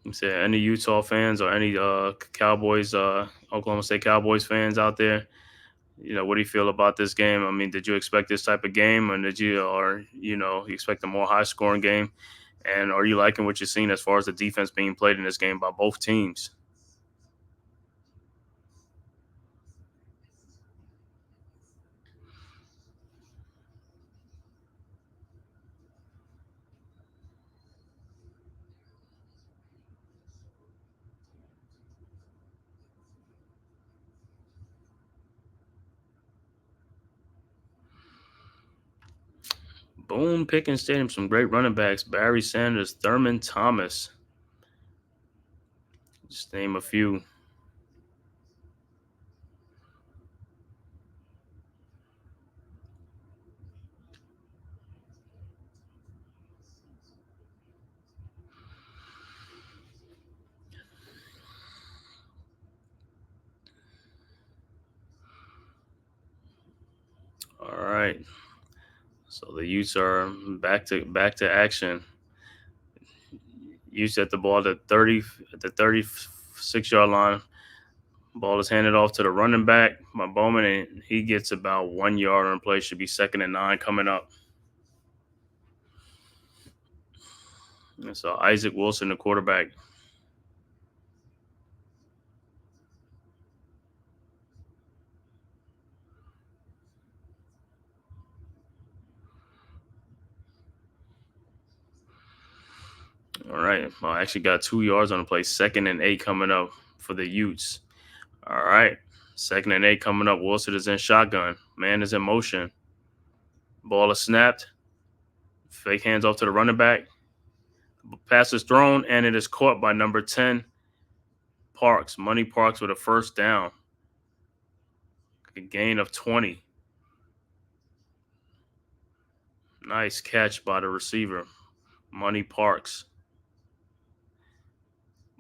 [SPEAKER 5] You say any Utah fans or any Cowboys, Oklahoma State Cowboys fans out there, what do you feel about this game? I mean, did you expect this type of game, and you expect a more high scoring game? And are you liking what you're seeing as far as the defense being played in this game by both teams? Boone Pickens Stadium, some great running backs. Barry Sanders, Thurman Thomas. Just name a few. All right. So the Utes are back to action. Utes at the ball at the 36-yard line. Ball is handed off to the running back by Bowman, and he gets about 1 yard on play. Should be 2nd and 9 coming up. And so Isaac Wilson, the quarterback. All right. Well, I actually got 2 yards on the play. 2nd and 8 coming up for the Utes. All right. 2nd and 8 coming up. Wilson is in shotgun. Man is in motion. Ball is snapped. Fake hands off to the running back. Pass is thrown, and it is caught by number 10, Parks. Money Parks with a first down. A gain of 20. Nice catch by the receiver, Money Parks.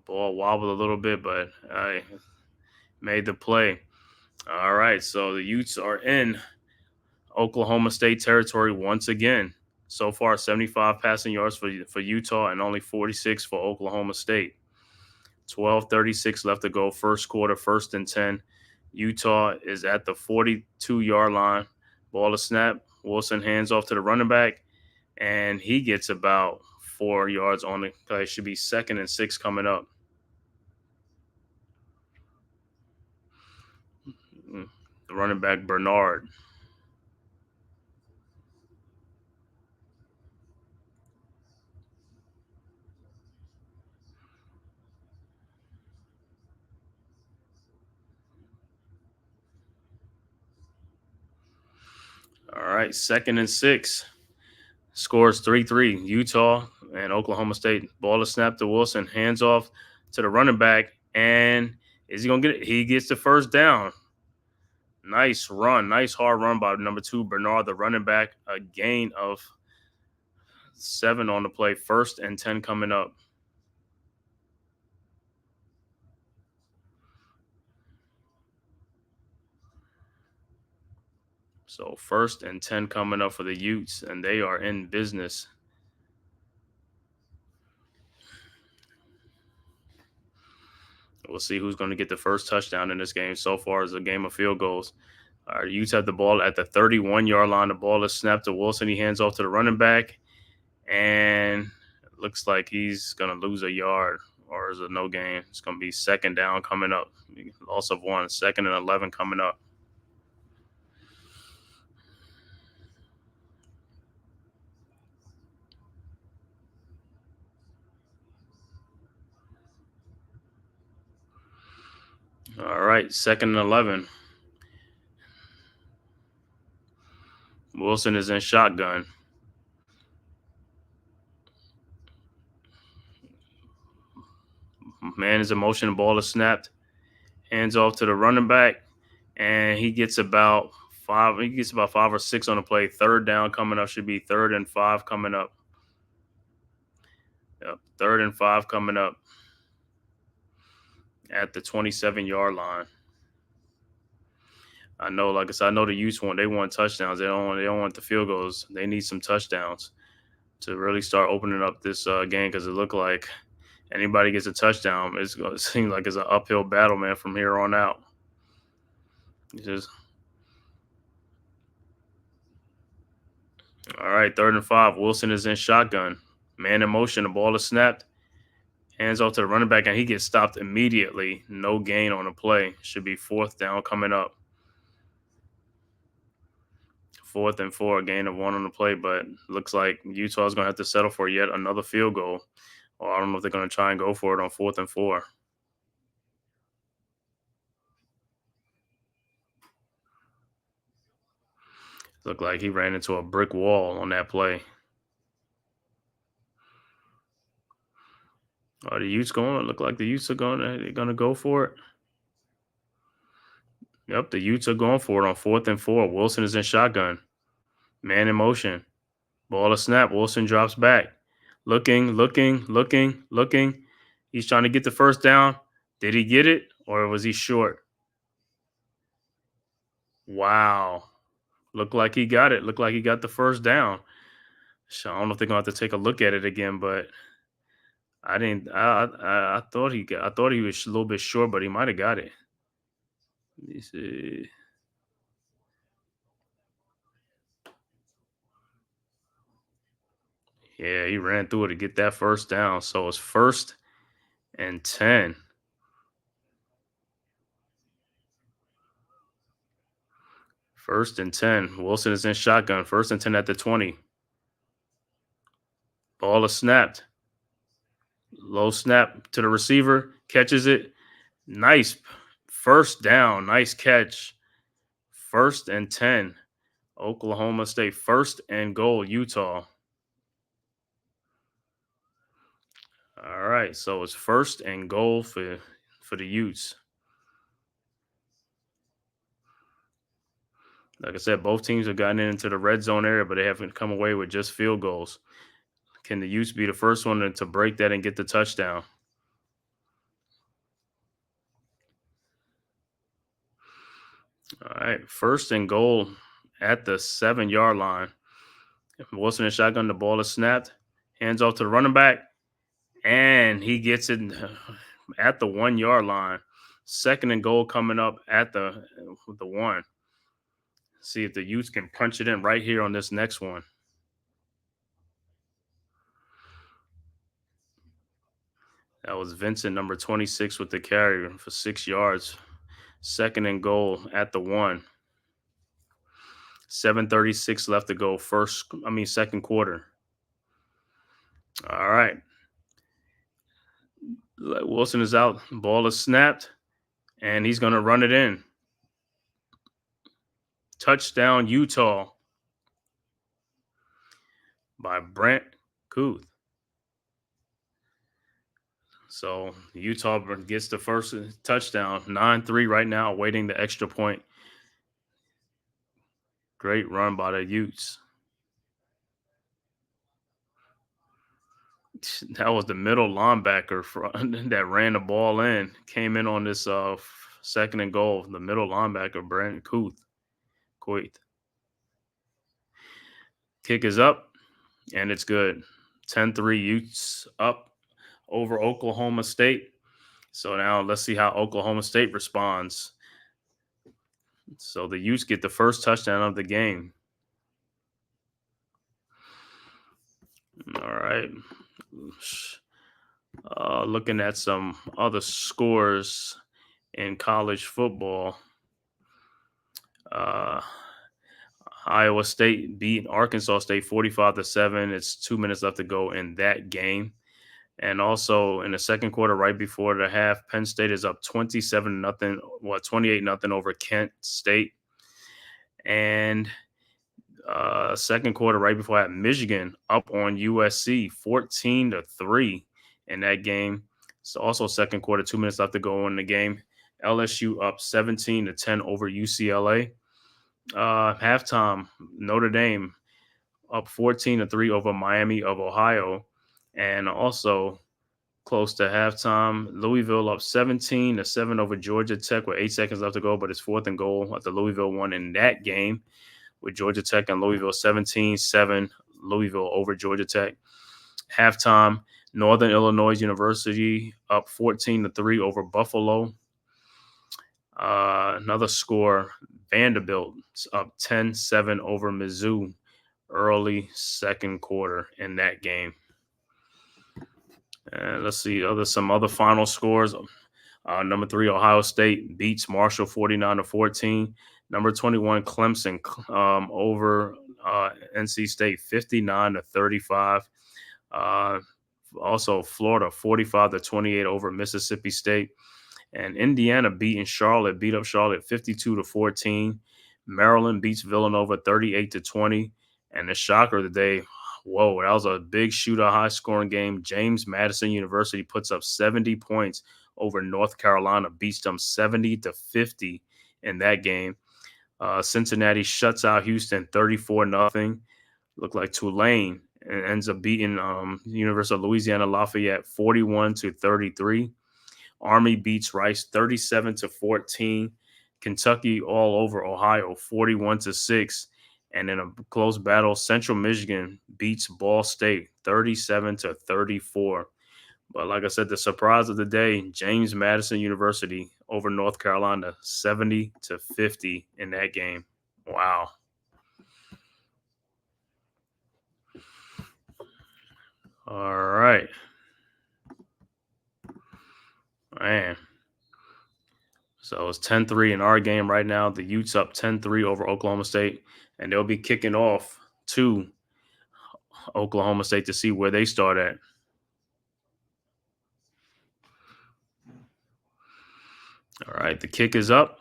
[SPEAKER 5] Ball wobbled a little bit, but I made the play. All right, so the Utes are in Oklahoma State territory once again. So far, 75 passing yards for Utah and only 46 for Oklahoma State. 12:36 left to go, first quarter, 1st and 10. Utah is at the 42-yard line. Ball to snap. Wilson hands off to the running back, and he gets about 4 yards on the play. Should be 2nd and 6 coming up. The running back, Bernard. All right, 2nd and 6. Scores 3-3. Utah and Oklahoma State. Ball to snap to Wilson. Hands off to the running back. And is he going to get it? He gets the first down. Nice run. Nice hard run by number 2, Bernard, the running back. A gain of 7 on the play. 1st and 10 coming up. So 1st and 10 coming up for the Utes, and they are in business. We'll see who's going to get the first touchdown in this game. So far as a game of field goals. All right, Utes have the ball at the 31-yard line. The ball is snapped to Wilson. He hands off to the running back, and it looks like he's going to lose a yard, or is it no gain? It's going to be 2nd down coming up. Loss of 1. 2nd and 11 coming up. All right, 2nd and 11. Wilson is in shotgun. Man is in motion. Ball is snapped. Hands off to the running back, and he gets about 5. He gets about 5 or 6 on the play. 3rd down coming up. Should be 3rd and 5 coming up. Yep, 3rd and 5 coming up at the 27-yard line. I know, like I said, I know the Utes want touchdowns. They don't want the field goals. They need some touchdowns to really start opening up this game, because it looked like anybody gets a touchdown, it's going to seem like it's an uphill battle, man, from here on out. All right, 3rd and 5. Wilson is in shotgun. Man in motion. The ball is snapped. Hands off to the running back, and he gets stopped immediately. No gain on the play. Should be 4th down coming up. 4th and 4, gain of 1 on the play, but looks like Utah is going to have to settle for yet another field goal. Or I don't know if they're going to try and go for it on 4th and 4. Looked like he ran into a brick wall on that play. Are the Utes going? Look like the Utes are they're going to go for it. Yep, the Utes are going for it on 4th and 4. Wilson is in shotgun. Man in motion. Ball to snap. Wilson drops back. Looking. He's trying to get the first down. Did he get it, or was he short? Wow. Looked like he got it. Looked like he got the first down. So I don't know if they're going to have to take a look at it again, but I didn't. I thought he was a little bit short, but he might have got it. Let me see. Yeah, he ran through it to get that first down. So it's 1st and 10. 1st and 10. Wilson is in shotgun. 1st and 10 at the 20. Ball is snapped. Low snap to the receiver. Catches it. Nice first down. Nice catch. 1st and 10. Oklahoma State. 1st-and-goal, Utah. All right, so it's 1st-and-goal for the Utes. Like I said, both teams have gotten into the red zone area, but they haven't come away with just field goals. Can the Utes be the first one to break that and get the touchdown? All right, 1st and goal at the 7-yard line. Wilson in shotgun, the ball is snapped, hands off to the running back, and he gets it at the 1-yard line. 2nd and goal coming up at the 1. See if the Utes can punch it in right here on this next one. That was Vincent, number 26, with the carry for 6 yards. 2nd and goal at the 1. 7:36 left to go. 2nd quarter. All right. Wilson is out. Ball is snapped, and he's going to run it in. Touchdown, Utah, by Brent Kuth. So Utah gets the first touchdown. 9-3 right now, awaiting the extra point. Great run by the Utes. That was the middle linebacker that ran the ball in. Came in on this 2nd and goal. The middle linebacker, Brent Kuth. Kick is up, and it's good. 10-3 Utes up over Oklahoma State. So now let's see how Oklahoma State responds. So the Utes get the first touchdown of the game. All right. Looking at some other scores in college football. Iowa State beat Arkansas State 45-7. It's 2 minutes left to go in that game. And also in the 2nd quarter, right before the half, Penn State is up 28-0 over Kent State. And 2nd quarter, right before that, Michigan up on USC 14-3 in that game. So also 2nd quarter, 2 minutes left to go in the game. LSU up 17-10 over UCLA. Halftime, Notre Dame up 14-3 over Miami of Ohio. And also close to halftime, Louisville up 17-7 over Georgia Tech with 8 seconds left to go, but it's 4th and goal at the Louisville one in that game with Georgia Tech and Louisville 17-7, Louisville over Georgia Tech. Halftime, Northern Illinois University up 14-3 over Buffalo. Another score, Vanderbilt up 10-7 over Mizzou early 2nd quarter in that game. And let's see some other final scores. Number 3, Ohio State beats Marshall 49-14. Number 21, Clemson over NC State 59-35. Also, Florida 45-28 over Mississippi State. And Indiana beat up Charlotte 52-14. Maryland beats Villanova 38-20. And the shocker of the day, whoa, that was a big shootout, high-scoring game. James Madison University puts up 70 points over North Carolina, beats them 70-50 in that game. Cincinnati shuts out Houston 34-0. Looked like Tulane ends up beating University of Louisiana Lafayette 41-33. Army beats Rice 37-14. Kentucky all over Ohio 41-6. And in a close battle, Central Michigan beats Ball State 37-34. But like I said, the surprise of the day, James Madison University over North Carolina 70-50 in that game. Wow. All right. Man. So it's 10-3 in our game right now. The Utes up 10-3 over Oklahoma State. And they'll be kicking off to Oklahoma State to see where they start at. All right, the kick is up.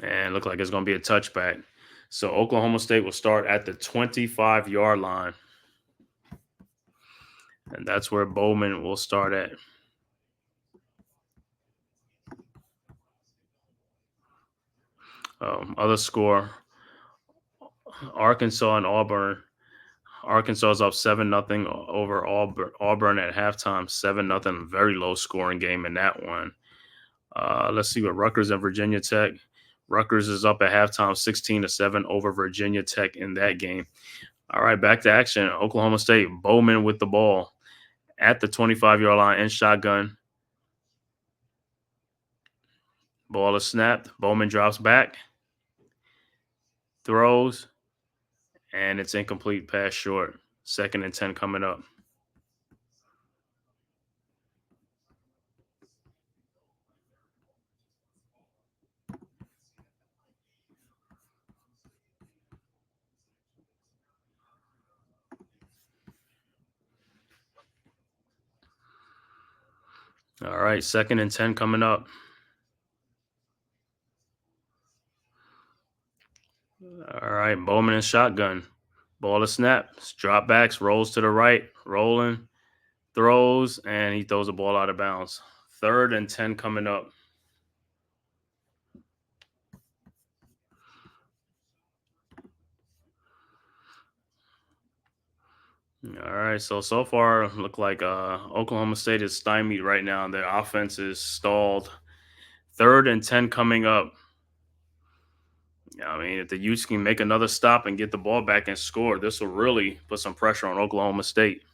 [SPEAKER 5] And look like it's going to be a touchback. So Oklahoma State will start at the 25-yard line. And that's where Bowman will start at. Other score, Arkansas and Auburn. Arkansas is up 7-0 over Auburn at halftime, 7-0. Very low scoring game in that one. Let's see what Rutgers and Virginia Tech. Rutgers is up at halftime 16-7 over Virginia Tech in that game. All right, back to action. Oklahoma State, Bowman with the ball at the 25-yard line in shotgun. Ball is snapped. Bowman drops back, throws, and it's incomplete, pass short. 2nd and 10 coming up. All right, 2nd and 10 coming up. All right, Bowman and shotgun. Ball is snapped. Drop backs, rolls to the right, rolling, throws, and he throws the ball out of bounds. 3rd and 10 coming up. All right, so far, look like Oklahoma State is stymied right now. Their offense is stalled. 3rd and 10 coming up. I mean, if the Utes can make another stop and get the ball back and score, this will really put some pressure on Oklahoma State.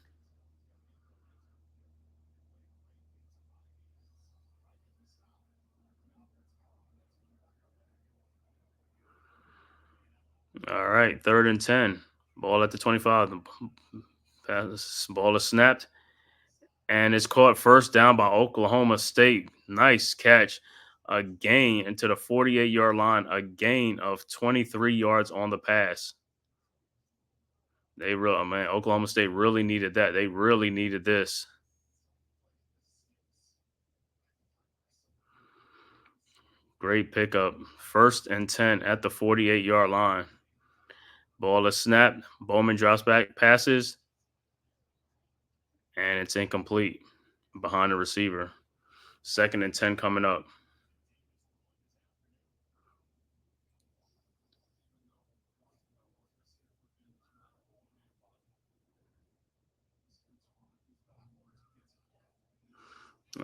[SPEAKER 5] All right, 3rd and 10. Ball at the 25. The ball is snapped, and it's caught first down by Oklahoma State. Nice catch. A gain into the 48-yard line, a gain of 23 yards on the pass. Oklahoma State really needed that. They really needed this. Great pickup. 1st and 10 at the 48-yard line. Ball is snapped. Bowman drops back, passes, and it's incomplete behind the receiver. 2nd and 10 coming up.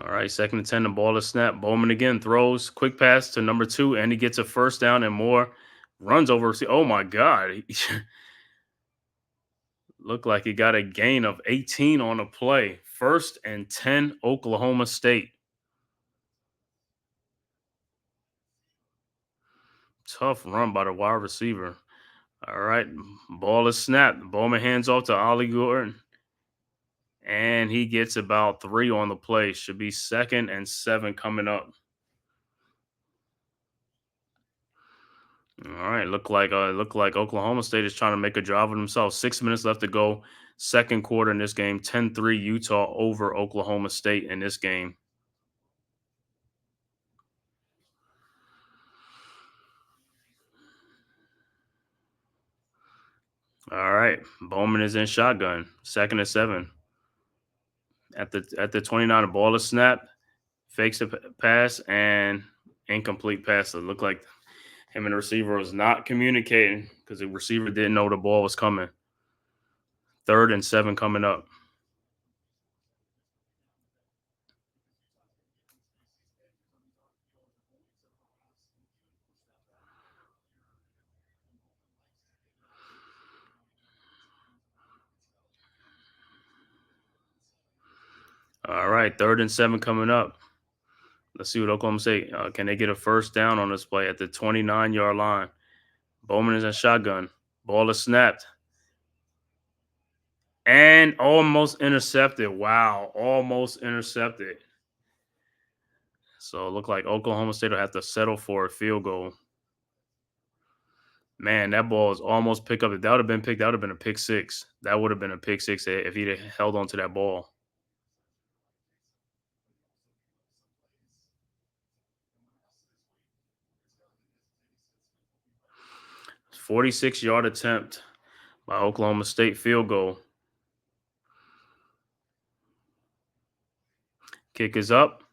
[SPEAKER 5] All right, 2nd and 10, the ball is snapped. Bowman again throws, quick pass to number 2, and he gets a first down and more. Runs over. Oh, my God. Looked like he got a gain of 18 on the play. 1st and 10, Oklahoma State. Tough run by the wide receiver. All right, ball is snapped. Bowman hands off to Ollie Gordon, and he gets about 3 on the play. Should be 2nd and 7 coming up. All right, look like Oklahoma State is trying to make a drive of themselves. 6 minutes left to go. 2nd quarter in this game. 10-3 Utah over Oklahoma State in this game. All right, Bowman is in shotgun. 2nd and 7. At the 29, the ball is snapped. Fakes a pass and incomplete pass. It looked like him and the receiver was not communicating because the receiver didn't know the ball was coming. 3rd and 7 coming up. All right, 3rd and 7 coming up. Let's see what Oklahoma State can they get a first down on this play at the 29-yard line. Bowman is in shotgun. Ball is snapped. And almost intercepted. Wow, almost intercepted. So it looked like Oklahoma State will have to settle for a field goal. Man, that ball is almost picked up. If that would have been picked, that would have been a pick 6. That would have been a pick 6 if he'd held on to that ball. 46-yard attempt by Oklahoma State, field goal. Kick is up.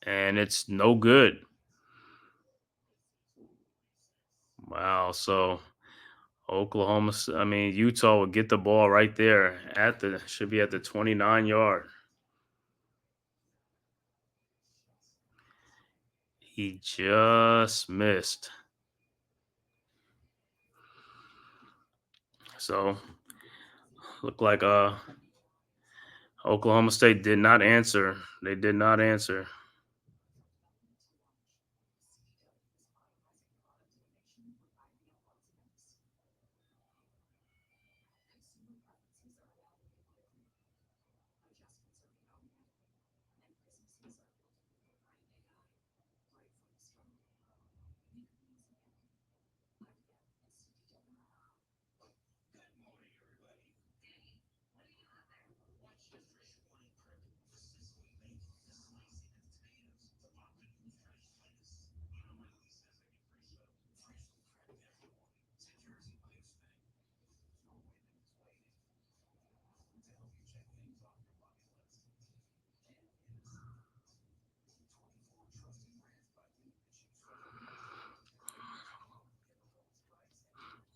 [SPEAKER 5] And it's no good. Wow. So Utah will get the ball right there should be at the 29-yard. He just missed. So look like Oklahoma State did not answer. They did not answer.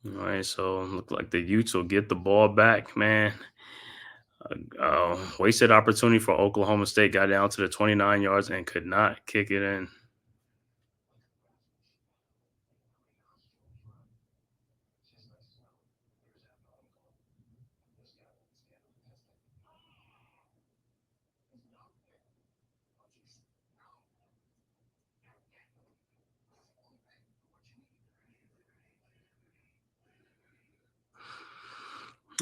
[SPEAKER 5] All right, so look like the Utes will get the ball back, man. Wasted opportunity for Oklahoma State. Got down to the 29 yards and could not kick it in.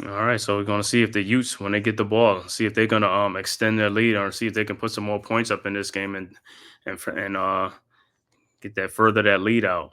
[SPEAKER 5] All right, so we're going to see if the Utes, when they get the ball, see if they're going to extend their lead or see if they can put some more points up in this game and get that lead out.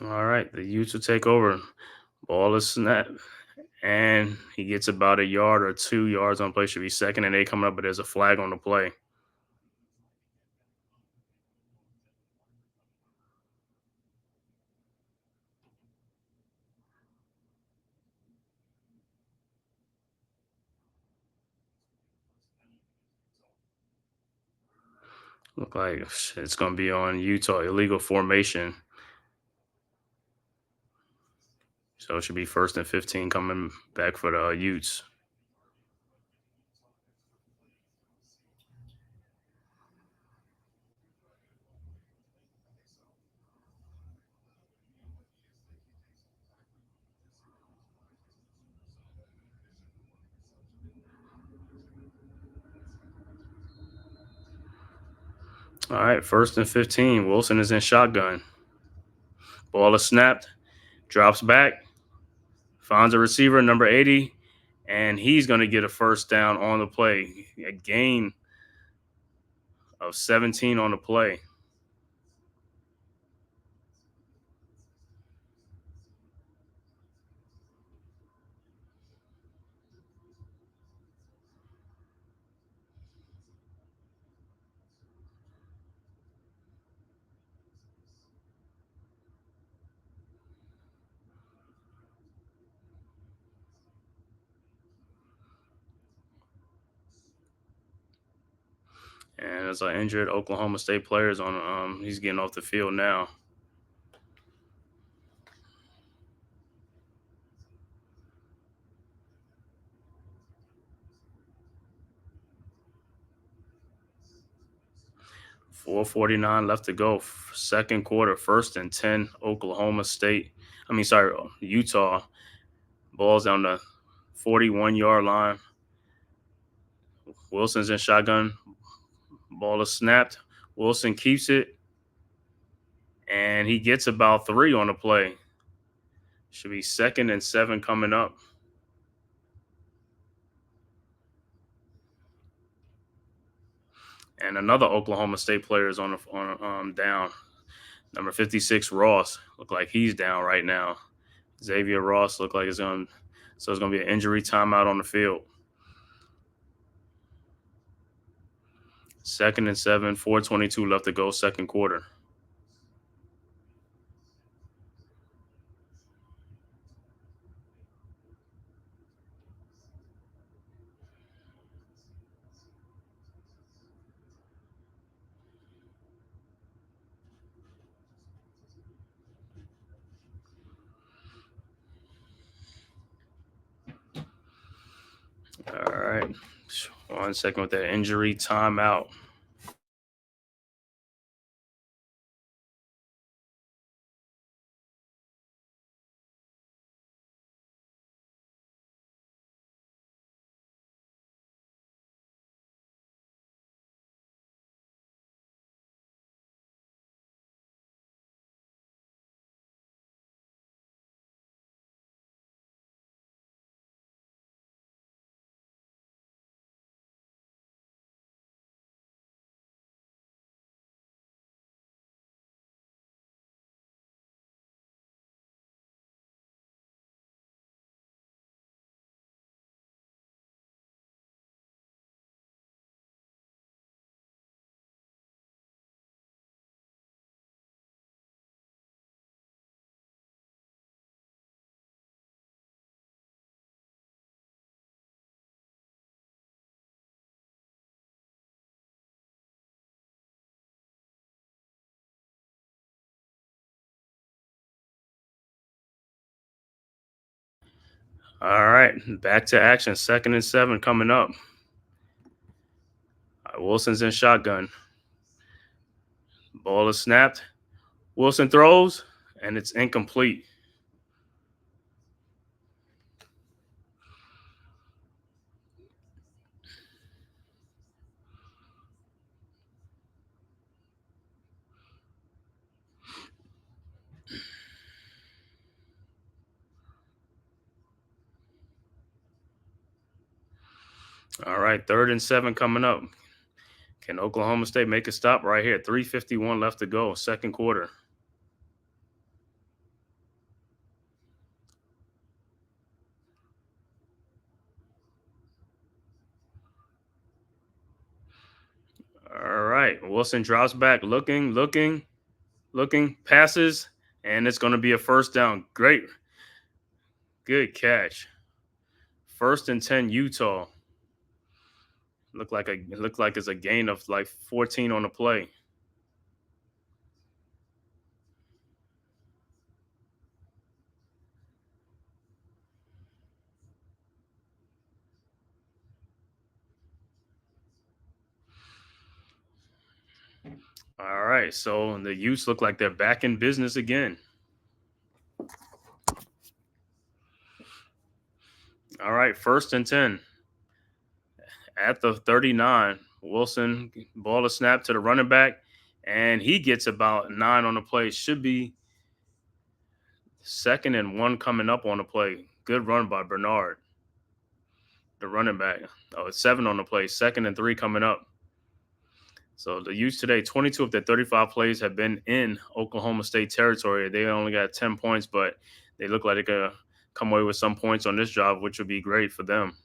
[SPEAKER 5] All right, the Utes will take over. Ball is snapped, and he gets about a yard or 2 yards on play. Should be second and 8 coming up, but there's a flag on the play. Look like it's going to be on Utah illegal formation. So it should be 1st and 15 coming back for the Utes. All right, 1st and 15. Wilson is in shotgun. Ball is snapped, drops back, finds a receiver, number 80, and he's going to get a first down on the play. A gain of 17 on the play. And as I injured Oklahoma State players on, he's getting off the field now. .449 left to go. Second quarter, 1st and 10. Utah. Ball's on the 41-yard line Wilson's in shotgun. Ball is snapped. Wilson keeps it, and he gets about 3 on the play. Should be 2nd and 7 coming up. And another Oklahoma State player is on down. Number 56, Ross. Look like he's down right now. Xavier Ross look like it's going to be an injury timeout on the field. 2nd and 7, 4:22 left to go, second quarter. All right. 1 second with that injury timeout. All right, back to action. 2nd and 7 coming up. All right, Wilson's in shotgun. Ball is snapped. Wilson throws, and it's incomplete. All right, 3rd and 7 coming up. Can Oklahoma State make a stop right here? 3:51 left to go, second quarter. All right, Wilson drops back, looking, passes, and it's going to be a first down. Great. Good catch. 1st and 10, Utah. Looked like it's a gain of like 14 on the play. All right, so the Utes look like they're back in business again. All right, 1st and 10 at the 39. Wilson, ball is snapped to the running back, and he gets about 9 on the play. Should be 2nd and 1 coming up on the play. Good run by Bernard, the running back. Oh, it's 7 on the play. 2nd and 3 coming up. So the Utes today, 22 of their 35 plays have been in Oklahoma State territory. They only got 10 points, but they look like they could come away with some points on this drive, which would be great for them.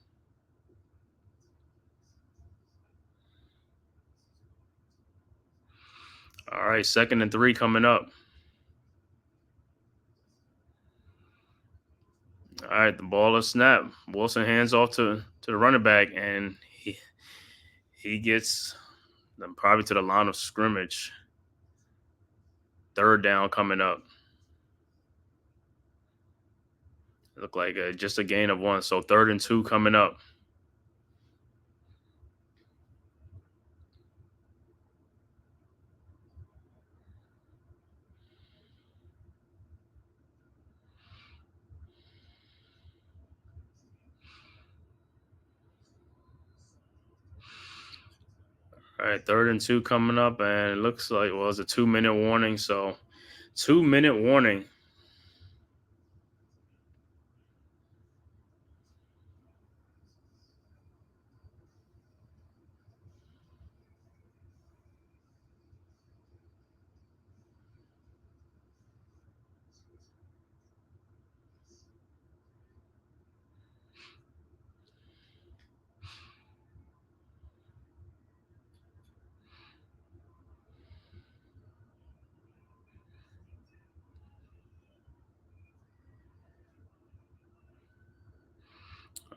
[SPEAKER 5] All right, 2nd and 3 coming up. All right, the ball is snapped. Wilson hands off to the running back, and he gets them probably to the line of scrimmage. 3rd down coming up. Look like just a gain of 1. So 3rd and 2 coming up. right, 3rd and 2 coming up, and it looks like, well, it's a 2-minute warning. So 2-minute warning.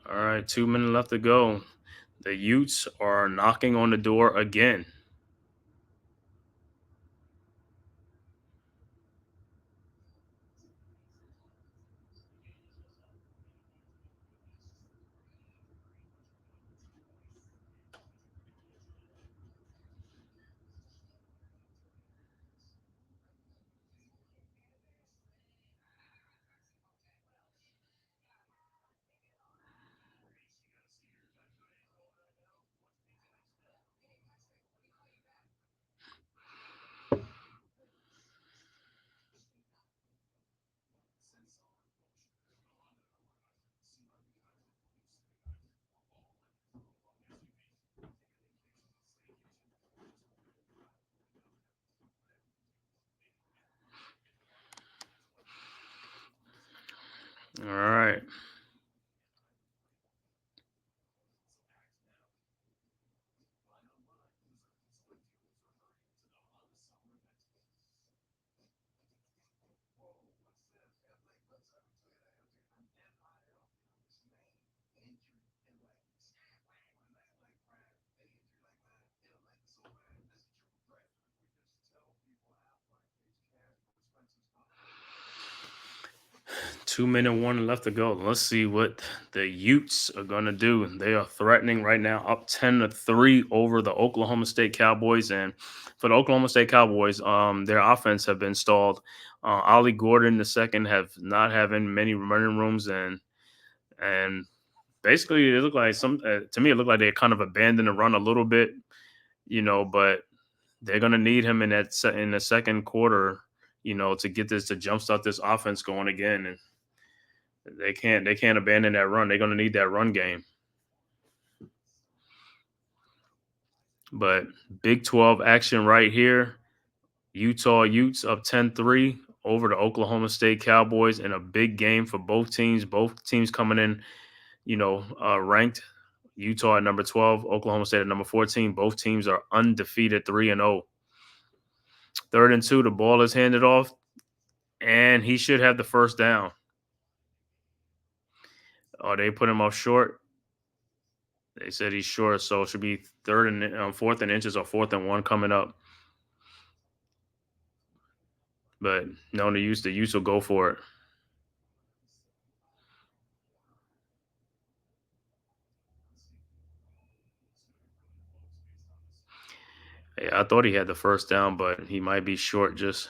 [SPEAKER 5] All right, 2 minutes left to go. The Utes are knocking on the door again. All right. Two-minute warning left to go. Let's see what the Utes are gonna do. They are threatening right now, up 10-3 over the Oklahoma State Cowboys. And for the Oklahoma State Cowboys, their offense have been stalled. Ollie Gordon the second have not having many running rooms, and basically it looked like to me it looked like they kind of abandoned the run a little bit, but they're gonna need him in in the second quarter, to get this to jumpstart this offense going again. And they can't abandon that run. They're going to need that run game. But Big 12 action right here. Utah Utes up 10-3 over the Oklahoma State Cowboys in a big game for both teams. Both teams coming in, ranked. Utah at number 12, Oklahoma State at number 14. Both teams are undefeated 3-0. 3rd and 2, the ball is handed off, and he should have the first down. Oh, they put him off short. They said he's short, so it should be 4th and inches or 4th and 1 coming up. But no, the use will go for it. Yeah, I thought he had the first down, but he might be short just.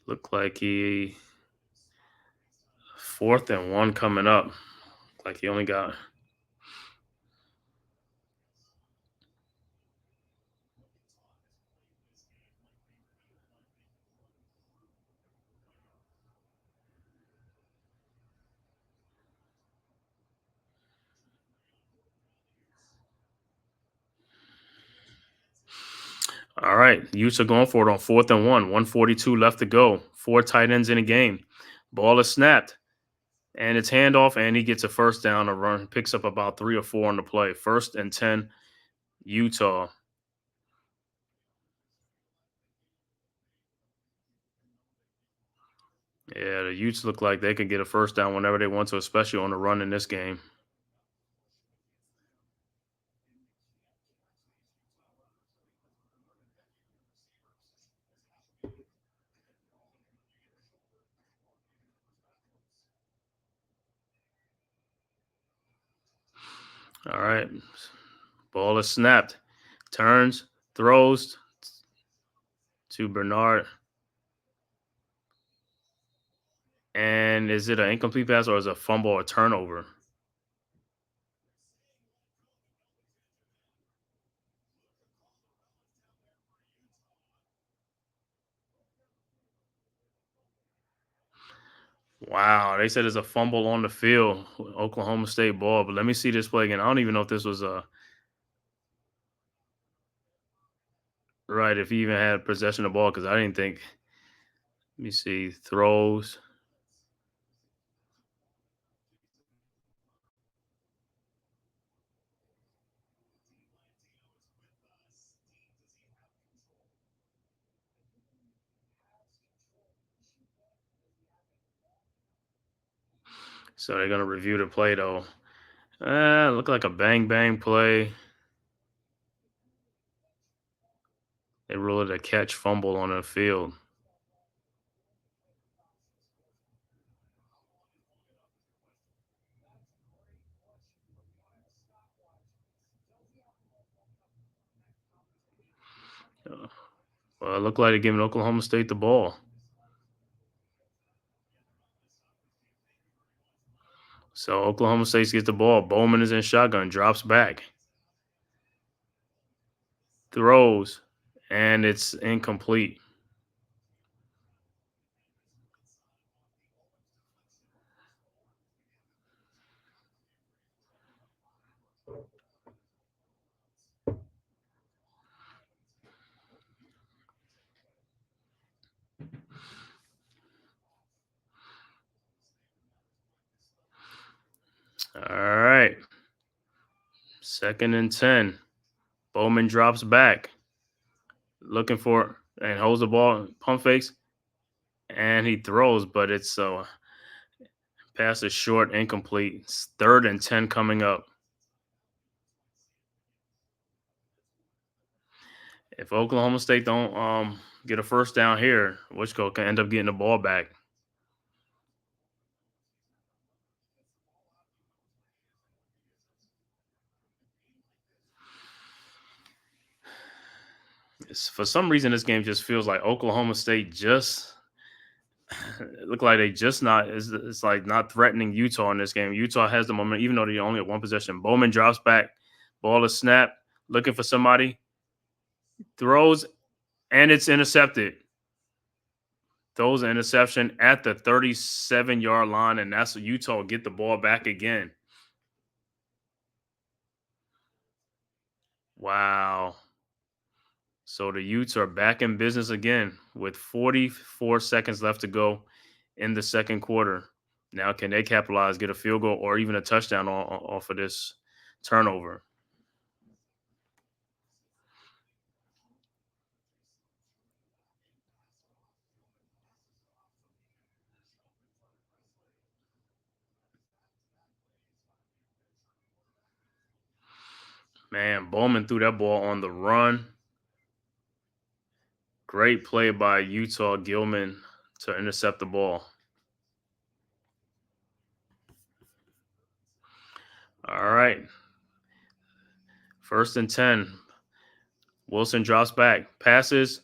[SPEAKER 5] Look like 4th and 1 coming up. Like he only got. All right, Utes are going for it on 4th and 1. 142 left to go. 4 tight ends in a game. Ball is snapped, and it's handoff, and he gets a first down. A run picks up about 3 or 4 on the play. 1st and 10, Utah. Yeah, the Utes look like they can get a first down whenever they want to, especially on the run in this game. All right. Ball is snapped. Turns, throws to Bernard. And is it an incomplete pass or is it a fumble or turnover? Wow, they said it's a fumble on the field with Oklahoma State ball. But let me see this play again. I don't even know if this was a right, if he even had possession of the ball, because I didn't think. Let me see. Throws. So they're gonna review the play though. Look like a bang bang play. They ruled it a catch fumble on the field. Well, it looked like they're giving Oklahoma State the ball. So Oklahoma State gets the ball. Bowman is in shotgun, drops back, throws, and it's incomplete. All right. 2nd and 10. Bowman drops back, looking for and holds the ball, pump fakes, and he throws, but it's pass is short, incomplete. It's 3rd and 10 coming up. If Oklahoma State don't get a first down here, Wichita can end up getting the ball back. For some reason, this game just feels like Oklahoma State just look like they just not. It's like not threatening Utah in this game. Utah has the moment, even though they only have one possession. Bowman drops back, ball is snapped, looking for somebody, throws, and it's intercepted. Throws an interception at the 37-yard line, and that's Utah get the ball back again. Wow. So the Utes are back in business again with 44 seconds left to go in the second quarter. Now, can they capitalize, get a field goal, or even a touchdown off of this turnover? Man, Bowman threw that ball on the run. Great play by Utah Gilman to intercept the ball. All right. 1st and 10. Wilson drops back, passes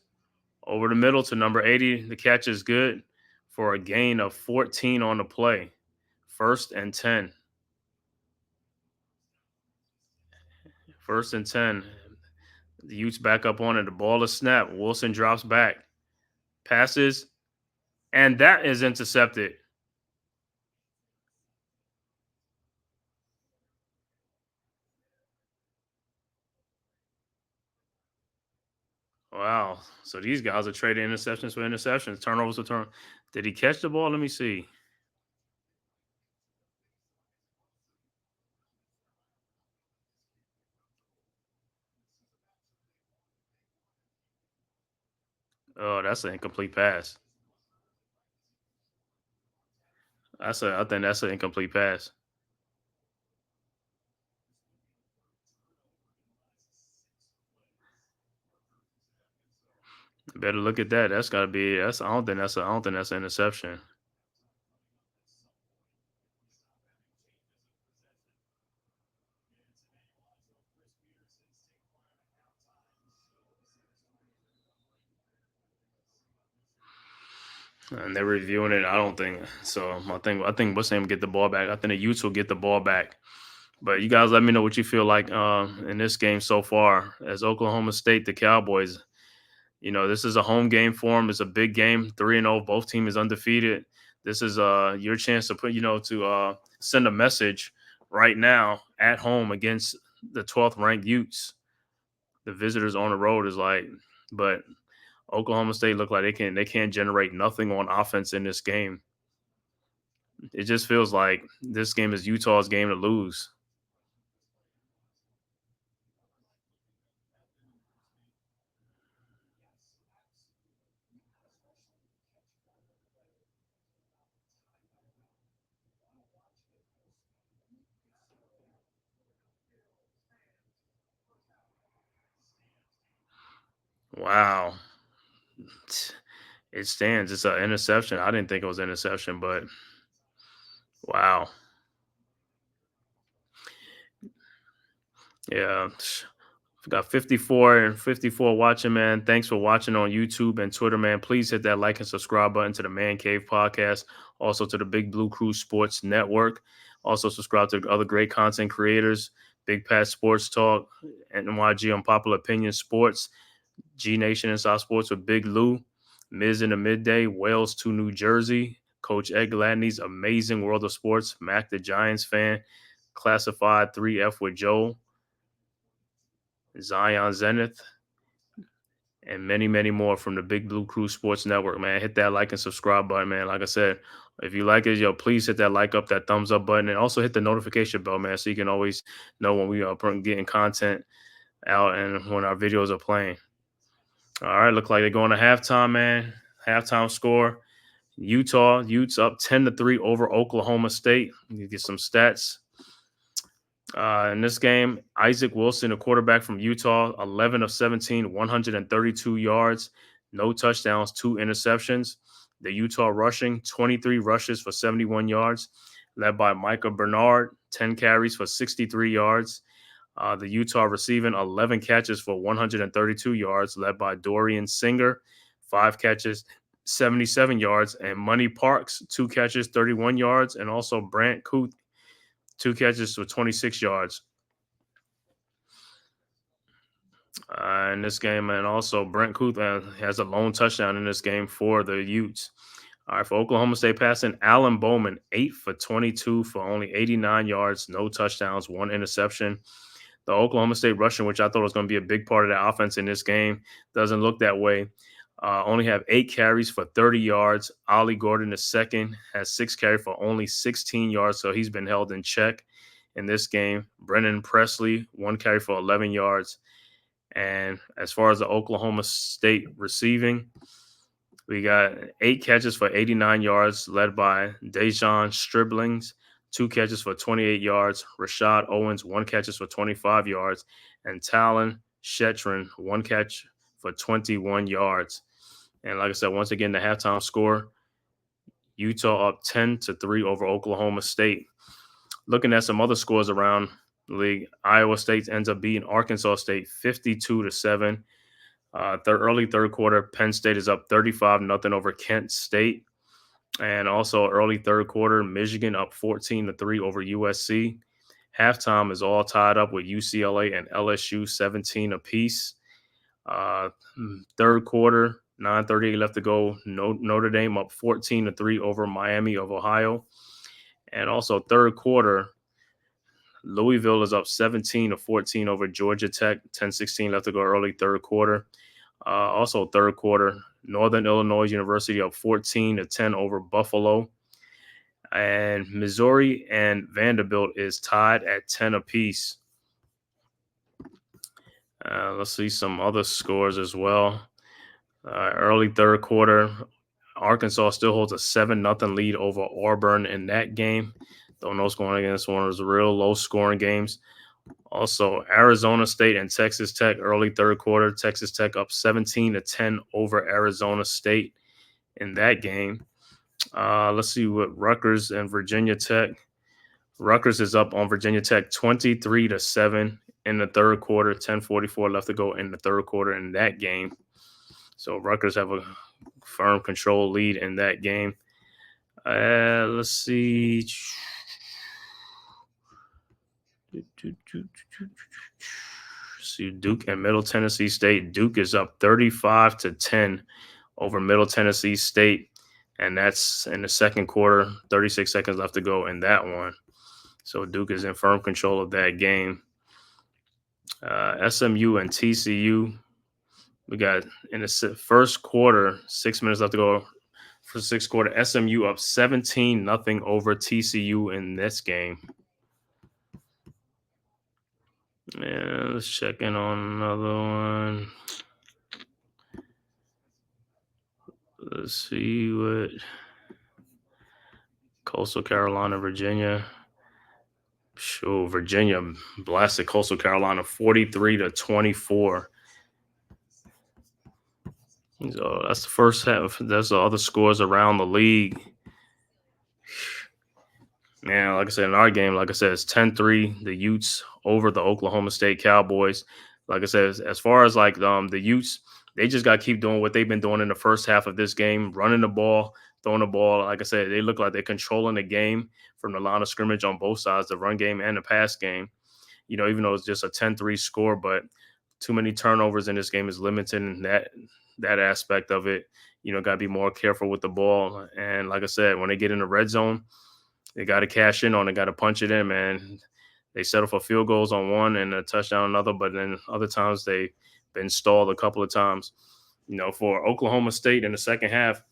[SPEAKER 5] over the middle to number 80. The catch is good for a gain of 14 on the play. 1st and 10. 1st and 10. The Utes back up on it. The ball is snapped. Wilson drops back, passes, and that is intercepted. Wow. So these guys are trading interceptions for interceptions, turnovers for turn. Did he catch the ball? Let me see. Oh, that's an incomplete pass. I think that's an incomplete pass. Better look at that. That's gotta be I don't think that's an interception. And they're reviewing it. I don't think so. I think what's name will get the ball back. I think the Utes will get the ball back. But you guys, let me know what you feel like in this game so far. As Oklahoma State, the Cowboys, this is a home game for them. It's a big game, 3-0. Both teams is undefeated. This is your chance to send a message right now at home against the 12th ranked Utes. The visitors on the road is but Oklahoma State look like they can't generate nothing on offense in this game. It just feels like this game is Utah's game to lose. Wow. It stands. It's an interception. I didn't think it was an interception, but wow. Yeah. We got 54 and 54 watching, man. Thanks for watching on YouTube and Twitter, man. Please hit that like and subscribe button to the Man Cave podcast, also to the Big Blue Crew Sports Network. Also subscribe to other great content creators, Big Pat Sports Talk, NYG Unpopular Opinion Sports, G Nation Inside Sports with Big Lou, Miz in the Midday, Wales to New Jersey, Coach Ed Gladney's Amazing World of Sports, Mac the Giants fan, Classified 3F with Joel, Zion Zenith, and many, many more from the Big Blue Crew Sports Network, man. Hit that like and subscribe button, man. Like I said, if you like it, please hit that like up, that thumbs up button, and also hit the notification bell, man, so you can always know when we are getting content out and when our videos are playing. All right, look like they're going to halftime, man. Halftime score. Utes up 10-3 over Oklahoma State. You get some stats. In this game, Isaac Wilson, a quarterback from Utah, 11 of 17, 132 yards, no touchdowns, 2 interceptions. The Utah rushing, 23 rushes for 71 yards, led by Micah Bernard, 10 carries for 63 yards. The Utah receiving 11 catches for 132 yards, led by Dorian Singer, 5 catches, 77 yards, and Money Parks, 2 catches, 31 yards, and also Brant Kuth, 2 catches for 26 yards. In this game, and also Brent Kuth has a lone touchdown in this game for the Utes. All right, for Oklahoma State passing, Alan Bowman, 8 for 22 for only 89 yards, no touchdowns, 1 interception. The Oklahoma State rushing, which I thought was going to be a big part of the offense in this game, doesn't look that way. Only have 8 carries for 30 yards. Ollie Gordon, the second, has 6 carries for only 16 yards, so he's been held in check in this game. Brennan Presley, 1 carry for 11 yards. And as far as the Oklahoma State receiving, we got 8 catches for 89 yards, led by Dejon Striblings, 2 catches for 28 yards. Rashad Owens, 1 catches for 25 yards. And Talon Shetron, 1 catch for 21 yards. And like I said, once again, the halftime score, Utah up 10-3 over Oklahoma State. Looking at some other scores around the league, Iowa State ends up beating Arkansas State 52-7. Early third quarter, Penn State is up 35-0 over Kent State. And also early third quarter, Michigan up 14-3 over USC. Halftime is all tied up with UCLA and LSU 17 apiece. Third quarter, 9:38 left to go. Notre Dame up 14-3 over Miami of Ohio. And also third quarter, Louisville is up 17-14 over Georgia Tech. 10:16 left to go early third quarter. Also third quarter, Northern Illinois University up 14-10 over Buffalo. And Missouri and Vanderbilt is tied at 10 apiece. Let's see some other scores as well. Early third quarter, Arkansas still holds a 7-0 lead over Auburn in that game. Don't know what's going against one of those real low-scoring games. Also, Arizona State and Texas Tech, early third quarter. Texas Tech up 17-10 over Arizona State in that game. Let's see what Rutgers and Virginia Tech. Rutgers is up on Virginia Tech 23-7 in the third quarter. 10:44 left to go in the third quarter in that game. So Rutgers have a firm control lead in that game. Let's see. See Duke and Middle Tennessee State. Duke is up 35-10 over Middle Tennessee State, and that's in the second quarter. 36 seconds left to go in that one. So Duke is in firm control of that game. SMU and TCU. We got in the first quarter, 6 minutes left to go for the sixth quarter. SMU up 17-0 over TCU in this game. Yeah, let's check in on another one. Let's see what Coastal Carolina, Virginia. Sure, Virginia blasted Coastal Carolina 43-24. So that's the first half. That's the other scores around the league. Man, like I said, in our game, like I said, it's 10-3, the Utes over the Oklahoma State Cowboys. Like I said, as far as like the Utes, they just got to keep doing what they've been doing in the first half of this game, running the ball, throwing the ball. Like I said, they look like they're controlling the game from the line of scrimmage on both sides, the run game and the pass game. You know, even though it's just a 10-3 score, but too many turnovers in this game is limiting that aspect of it. You know, got to be more careful with the ball. And like I said, when they get in the red zone, they got to cash in on it, got to punch it in, man. They settle for field goals on one and a touchdown on another, but then other times they've been stalled a couple of times. You know, for Oklahoma State in the second half,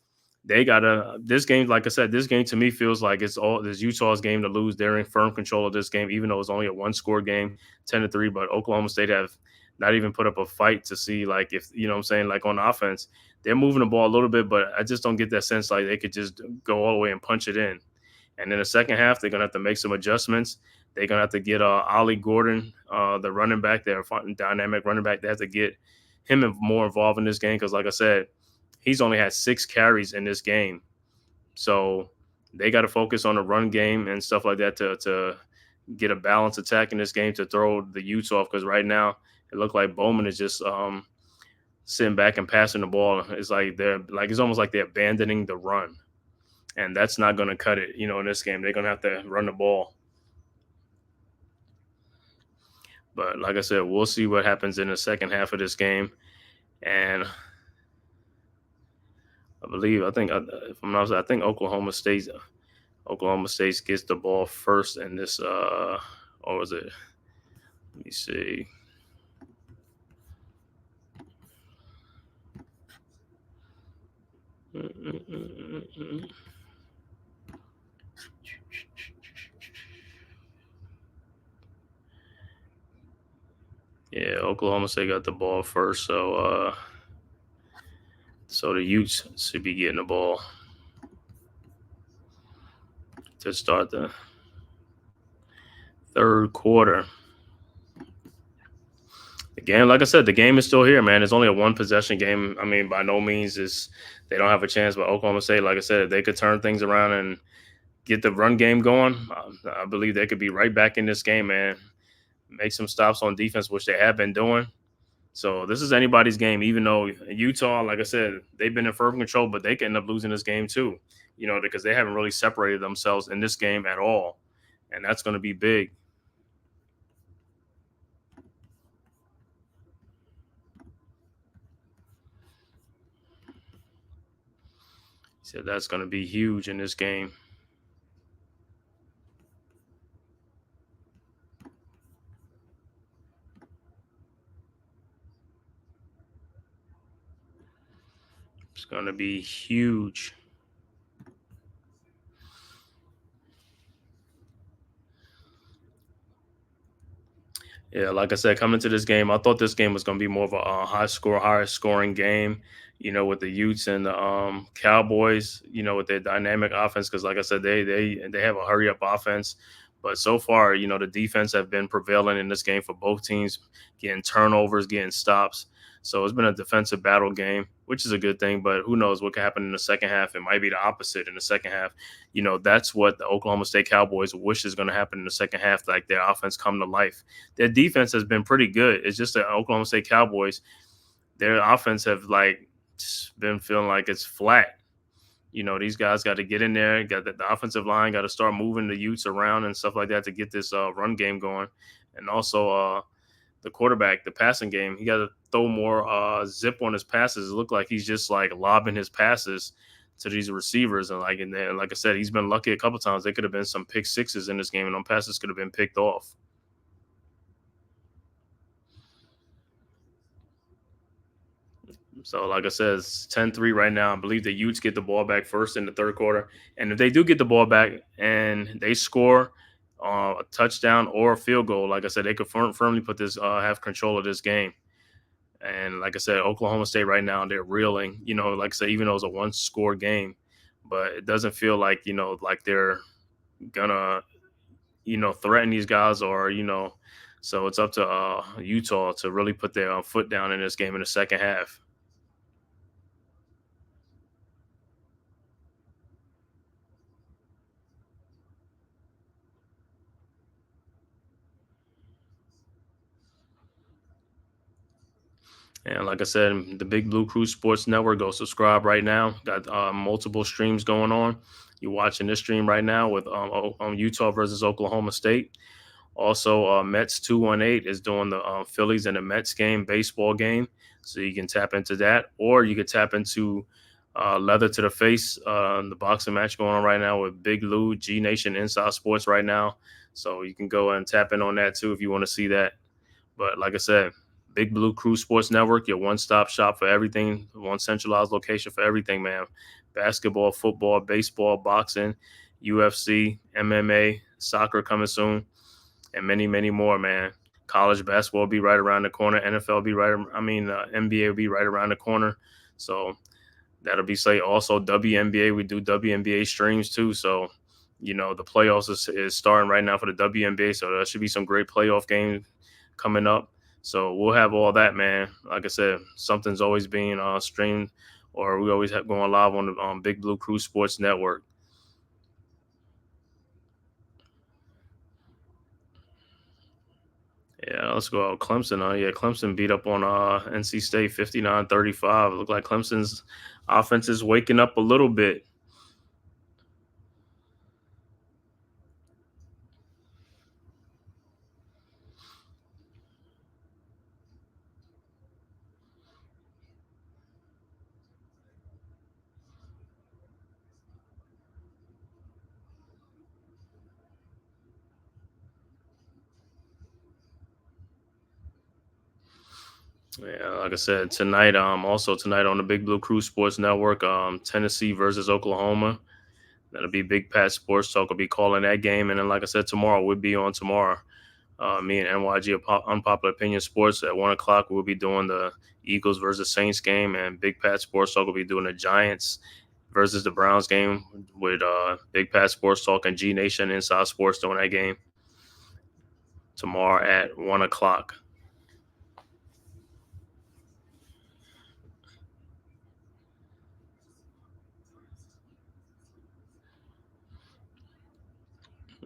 [SPEAKER 5] they got this game, like I said, this game to me feels like it's all this Utah's game to lose. They're in firm control of this game, even though it's only a one-score game, 10-3, but Oklahoma State have not even put up a fight to see, like, if, you know what I'm saying, like on offense, they're moving the ball a little bit, but I just don't get that sense like they could just go all the way and punch it in. And in the second half, they're going to have to make some adjustments. They're going to have to get Ollie Gordon, the running back, their dynamic running back. They have to get him more involved in this game because, like I said, he's only had 6 carries in this game. So they got to focus on the run game and stuff like that to get a balanced attack in this game to throw the Utes off because right now it looked like Bowman is just sitting back and passing the ball. It's like it's almost like they're abandoning the run. And that's not going to cut it, you know, in this game. They're going to have to run the ball. But like I said, we'll see what happens in the second half of this game. And I think Oklahoma State gets the ball first in this, or was it? Let me see. Yeah, Oklahoma State got the ball first, so the Utes should be getting the ball to start the third quarter. Again, like I said, the game is still here, man. It's only a one-possession game. I mean, by no means they don't have a chance. But Oklahoma State, like I said, if they could turn things around and get the run game going, I believe they could be right back in this game, man. Make some stops on defense, which they have been doing. So this is anybody's game, even though Utah, like I said, they've been in firm control, but they can end up losing this game too, you know, because they haven't really separated themselves in this game at all. And that's going to be big. So that's going to be huge in this game. It's going to be huge. Yeah, like I said, coming to this game, I thought this game was going to be more of a higher scoring game, you know, with the Utes and the Cowboys, you know, with their dynamic offense. Because, like I said, they have a hurry up offense. But so far, you know, the defense have been prevailing in this game for both teams, getting turnovers, getting stops. So it's been a defensive battle game, which is a good thing. But who knows what could happen in the second half? It might be the opposite in the second half. You know, that's what the Oklahoma State Cowboys wish is going to happen in the second half, like their offense come to life. Their defense has been pretty good. It's just the Oklahoma State Cowboys, their offense have, like, it's been feeling like it's flat. These guys got to get in there. Got the offensive line got to start moving the Utes around and stuff like that to get this run game going, and also the quarterback, the passing game, he got to throw more zip on his passes. It looked like he's just like lobbing his passes to these receivers, and then, like I said, he's been lucky a couple times. There could have been some pick sixes in this game, and them passes could have been picked off. So, like I said, it's 10-3 right now. I believe the Utes get the ball back first in the third quarter. And if they do get the ball back and they score a touchdown or a field goal, like I said, they could firmly put this have control of this game. And like I said, Oklahoma State right now, they're reeling. Like I said, even though it's a one-score game, but it doesn't feel like like they're gonna threaten these guys or. So it's up to Utah to really put their foot down in this game in the second half. And like I said, the Big Blue Crew Sports Network, go subscribe right now. Got multiple streams going on. You're watching this stream right now with Utah versus Oklahoma State. Also, Mets 218 is doing the Phillies and the Mets game, baseball game. So you can tap into that, or you could tap into Leather to the Face, the boxing match going on right now with Big Lou, G Nation Inside Sports right now. So you can go and tap in on that too if you want to see that. But like I said, Big Blue Crew Sports Network, your one-stop shop for everything, one centralized location for everything, man. Basketball, football, baseball, boxing, UFC, MMA, soccer coming soon, and many, many more, man. College basketball will be right around the corner. NFL will be NBA will be right around the corner. So that'll be say also WNBA. We do WNBA streams too. So, the playoffs is starting right now for the WNBA. So there should be some great playoff games coming up. So we'll have all that, man. Like I said, something's always being streamed, or we always have going live on the Big Blue Crew Sports Network. Yeah, let's go out. Clemson. Yeah, Clemson beat up on NC State 59-35. Look like Clemson's offense is waking up a little bit. Yeah, like I said, tonight, also tonight on the Big Blue Crew Sports Network, Tennessee versus Oklahoma. That'll be Big Pat Sports Talk will be calling that game. And then, like I said, tomorrow we'll be on tomorrow. Me and NYG Unpopular Opinion Sports at 1 o'clock. We'll be doing the Eagles versus Saints game, and Big Pat Sports Talk will be doing the Giants versus the Browns game with Big Pat Sports Talk and G Nation Inside Sports doing that game tomorrow at 1 o'clock.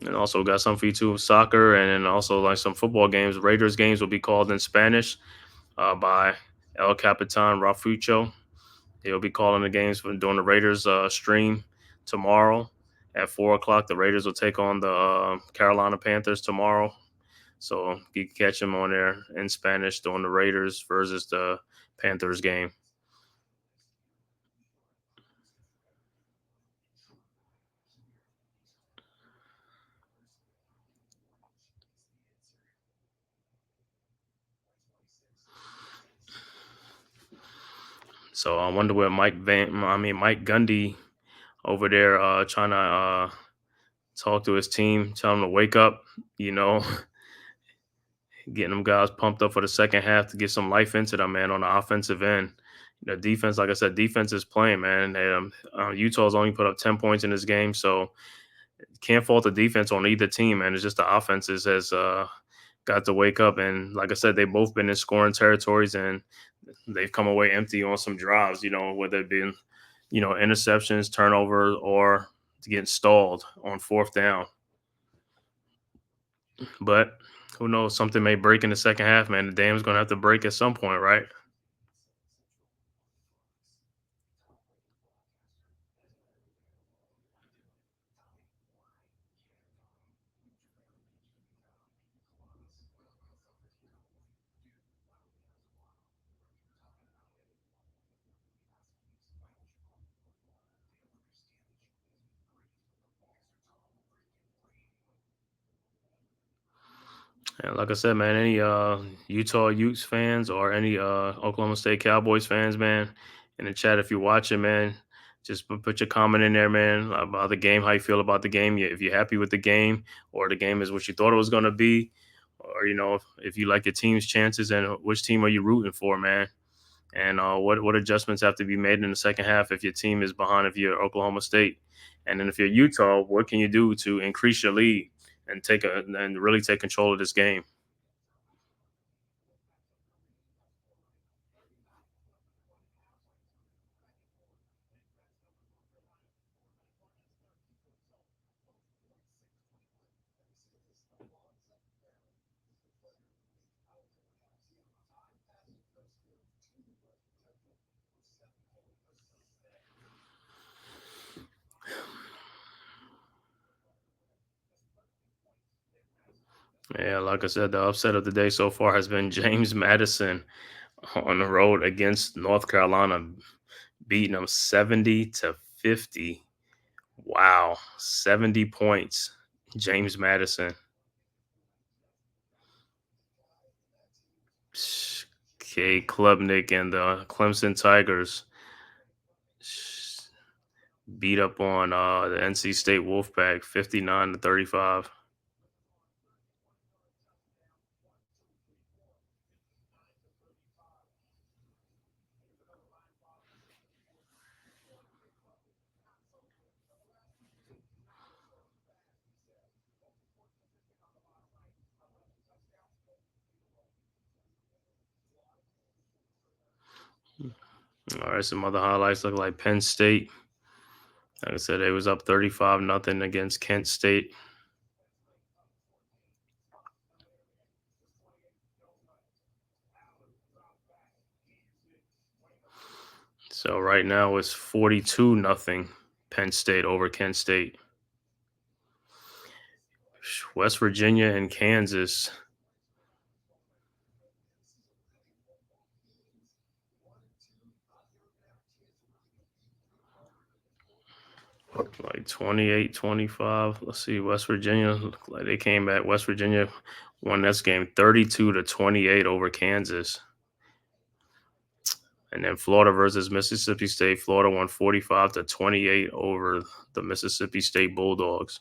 [SPEAKER 5] And also got some for you too, soccer, and then also like some football games. Raiders games will be called in Spanish by El Capitan Rafucho. He'll be calling the games for doing the Raiders stream tomorrow at 4 o'clock. The Raiders will take on the Carolina Panthers tomorrow. So you can catch him on there in Spanish doing the Raiders versus the Panthers game. So I wonder where Mike Gundy over there trying to talk to his team, tell them to wake up, you know, getting them guys pumped up for the second half to get some life into them, man, on the offensive end. The defense, like I said, defense is playing, man. Utah's only put up 10 points in this game, so can't fault the defense on either team, man. It's just the offenses has got to wake up. And like I said, they've both been in scoring territories, and they've come away empty on some drives, whether it be, interceptions, turnovers, or getting stalled on fourth down. But who knows? Something may break in the second half, man. The dam's going to have to break at some point, right? And like I said, man, any Utah Utes fans or any Oklahoma State Cowboys fans, man, in the chat if you're watching, man, just put your comment in there, man, about the game, how you feel about the game, if you're happy with the game, or the game is what you thought it was going to be, or if you like your team's chances, and which team are you rooting for, man, and what adjustments have to be made in the second half if your team is behind, if you're Oklahoma State, and then if you're Utah, what can you do to increase your lead and really take control of this game? Yeah, like I said, the upset of the day so far has been James Madison on the road against North Carolina, beating them 70-50. Wow, 70 points. James Madison. K. Klubnik and the Clemson Tigers beat up on the NC State Wolfpack 59-35. All right, some other highlights look like Penn State. Like I said, they was up 35-0 against Kent State. So right now it's 42-0 Penn State over Kent State. West Virginia and Kansas. Like 28-25. Let's see. West Virginia, look like they came back. West Virginia won this game 32-28 over Kansas. And then Florida versus Mississippi State. Florida won 45-28 over the Mississippi State Bulldogs.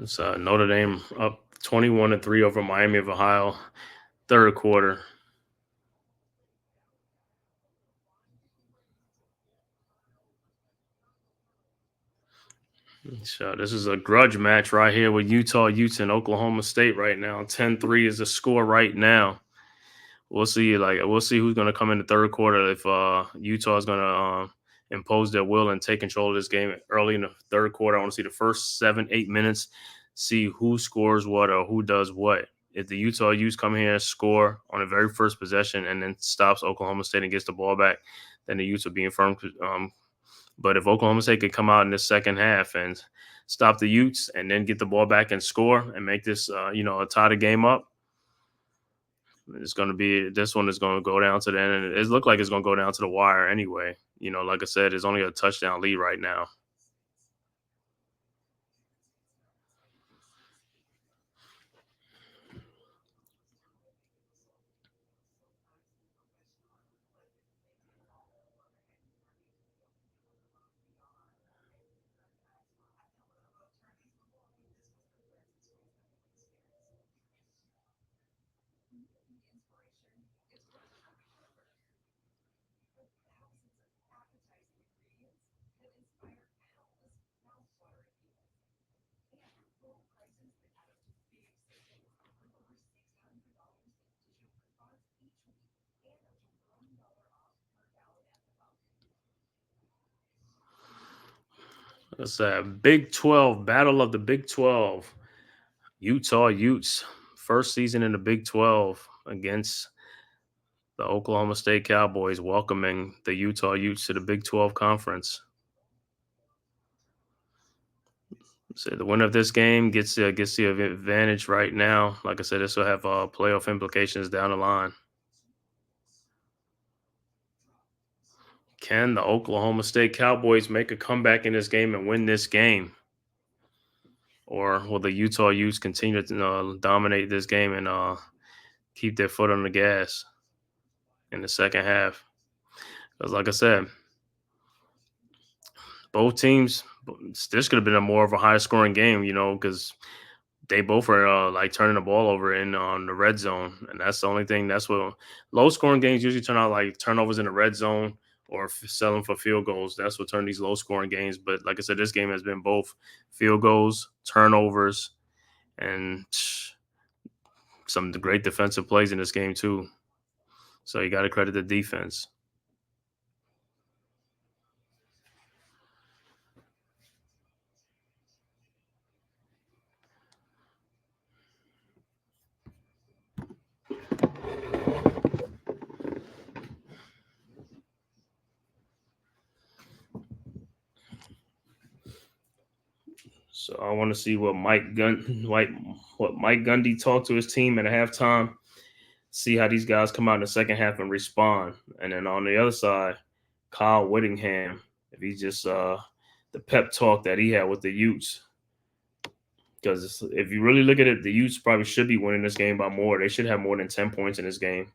[SPEAKER 5] It's Notre Dame up 21-3 over Miami of Ohio, third quarter. So this is a grudge match right here with Utah Utes and Oklahoma State right now. 10-3 is the score right now. We'll see. We'll see who's going to come in the third quarter. If Utah is going to impose their will and take control of this game early in the third quarter, I want to see the first 7-8 minutes, see who scores what or who does what. If the Utah Utes come here and score on the very first possession and then stops Oklahoma State and gets the ball back, then the Utes will be in firm. But if Oklahoma State could come out in the second half and stop the Utes and then get the ball back and score and make this, tie the game up, this one is going to go down to the end. And it looked like it's going to go down to the wire anyway. Like I said, it's only a touchdown lead right now. It's a Big 12, Battle of the Big 12. Utah Utes, first season in the Big 12 against The Oklahoma State Cowboys welcoming the Utah Utes to the Big 12 Conference. So the winner of this game gets the advantage right now. Like I said, this will have playoff implications down the line. Can the Oklahoma State Cowboys make a comeback in this game and win this game? Or will the Utah Utes continue to dominate this game and keep their foot on the gas in the second half? Because like I said, both teams, this could have been a more of a high scoring game, because they both are like turning the ball over in on the red zone, and that's the only thing. That's what low scoring games usually turn out like turnovers in the red zone or selling for field goals. That's what turn these low scoring games. But like I said, this game has been both field goals, turnovers, and some great defensive plays in this game too. So you got to credit the defense. So I want to see what Mike Gundy talked to his team at halftime. See how these guys come out in the second half and respond. And then on the other side, Kyle Whittingham, if he just the pep talk that he had with the Utes. Because if you really look at it, the Utes probably should be winning this game by more. They should have more than 10 points in this game.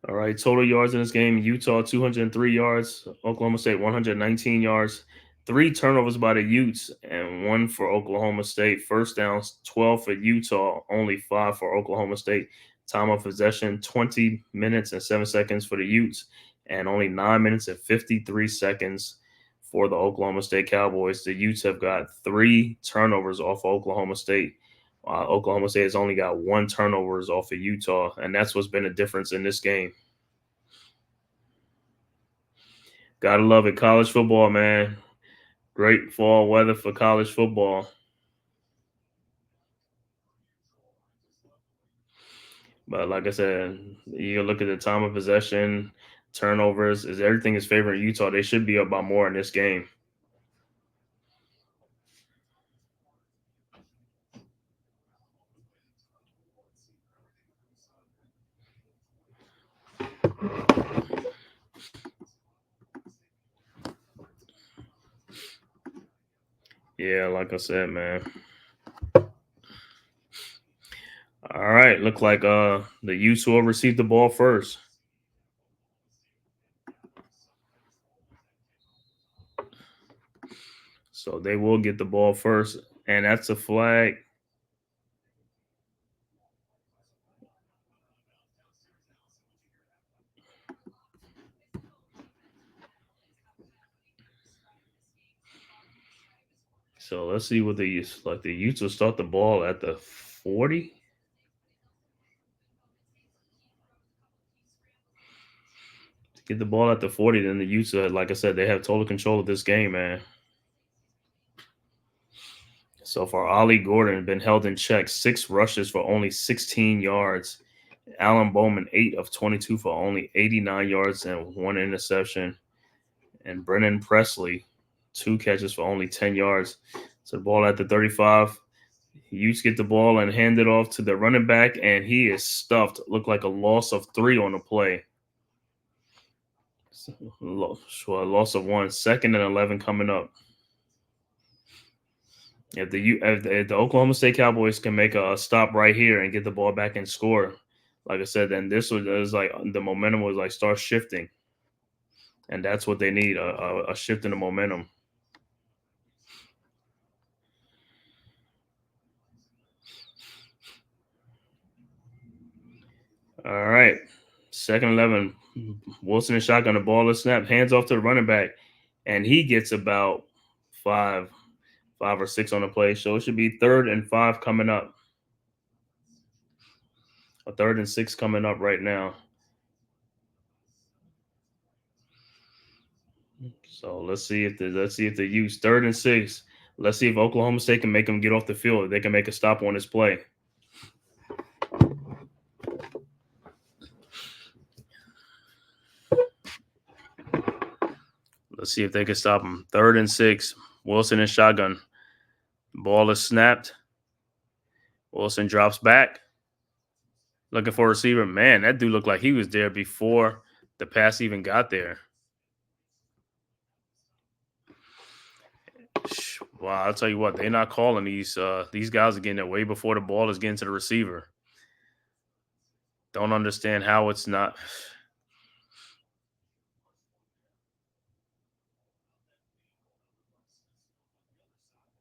[SPEAKER 5] All right, total yards in this game, Utah 203 yards, Oklahoma State 119 yards, 3 turnovers by the Utes and 1 for Oklahoma State. First downs, 12 for Utah, only 5 for Oklahoma State. Time of possession, 20 minutes and 7 seconds for the Utes and only 9 minutes and 53 seconds for the Oklahoma State Cowboys. The Utes have got 3 turnovers off of Oklahoma State. Oklahoma State has only got 1 turnovers off of Utah, and that's what's been a difference in this game. Gotta love it. College football, man. Great fall weather for college football. But like I said, you look at the time of possession, turnovers, is everything is favoring Utah. They should be up by more in this game. Yeah, like I said, man. All right, look like the Utes will receive the ball first. So they will get the ball first, and that's a flag. So let's see what the Utes will start the ball at the 40. Get the ball at the 40, then the Utes, like I said, they have total control of this game, man. So far, Ollie Gordon has been held in check, 6 rushes for only 16 yards. Alan Bowman, 8 of 22 for only 89 yards and 1 interception. And Brennan Presley, 2 catches for only 10 yards. So the ball at the 35. Utes get the ball and hand it off to the running back, and he is stuffed. Looked like a loss of 3 on the play. So a loss of 1. 2nd and 11 coming up. If the Oklahoma State Cowboys can make a stop right here and get the ball back and score, like I said, then this was like the momentum was like start shifting, and that's what they need, a shift in the momentum. All right, 2nd 11. Wilson and shotgun, the ball is snapped, hands off to the running back, and he gets about 5 or 6 on the play. So it should be 3rd and 5 coming up. A 3rd and 6 coming up right now. So let's see if the Utes 3rd and 6. Let's see if Oklahoma State can make them get off the field. They can make a stop on this play. Let's see if they can stop them. 3rd and 6. Wilson in shotgun. Ball is snapped. Wilson drops back. Looking for a receiver. Man, that dude looked like he was there before the pass even got there. Wow, I'll tell you what, they're not calling these guys are getting there way before the ball is getting to the receiver. Don't understand how it's not.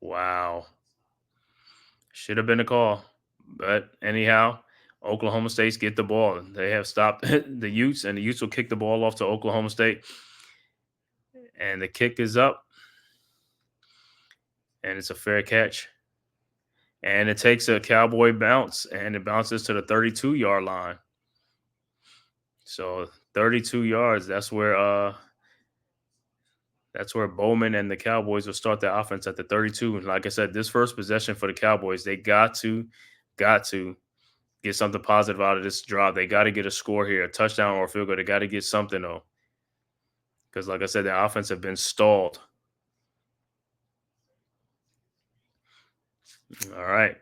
[SPEAKER 5] Wow. Should have been a call. But anyhow, Oklahoma State's get the ball. They have stopped the Utes, and the Utes will kick the ball off to Oklahoma State. And the kick is up. And it's a fair catch. And it takes a Cowboy bounce, and it bounces to the 32-yard line. So 32 yards, that's where Bowman and the Cowboys will start their offense at the 32. And like I said, this first possession for the Cowboys, they got to get something positive out of this drive. They got to get a score here, a touchdown or a field goal. They got to get something, though. Because like I said, the offense have been stalled. All right.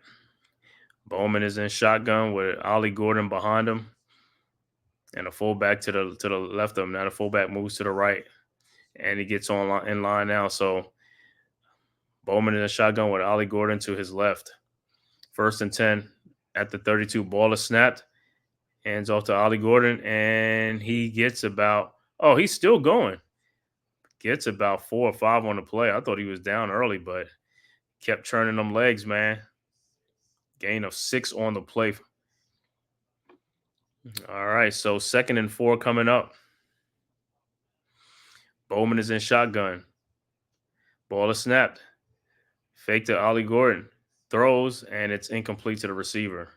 [SPEAKER 5] Bowman is in shotgun with Ollie Gordon behind him. And a fullback to the left of him. Now the fullback moves to the right. And he gets in line now. So Bowman in a shotgun with Ollie Gordon to his left. 1st and 10 at the 32. Ball is snapped. Hands off to Ollie Gordon. And he gets he's still going. Gets about 4 or 5 on the play. I thought he was down early, but kept churning them legs, man. Gain of 6 on the play. All right, so 2nd and 4 coming up. Bowman is in shotgun. Ball is snapped. Fake to Ollie Gordon. Throws, and it's incomplete to the receiver.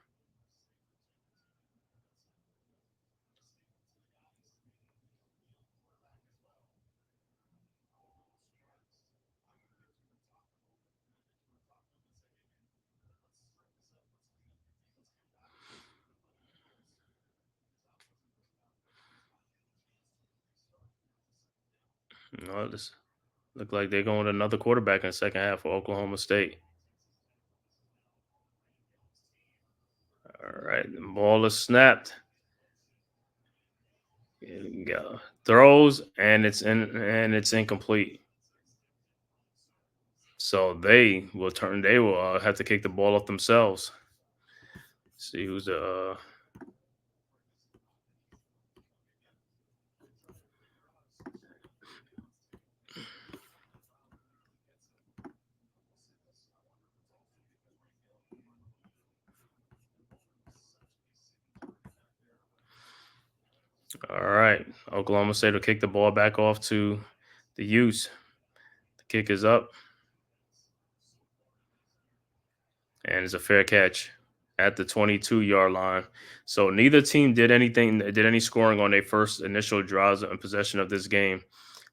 [SPEAKER 5] No, this look like they're going with another quarterback in the second half for Oklahoma State. All right, the ball is snapped. Go. Throws, and it's incomplete. So they will have to kick the ball off themselves. See who's the All right. Oklahoma State will kick the ball back off to the Utes. The kick is up. And it's a fair catch at the 22-yard line. So neither team did any scoring on their first initial drives and possession of this game.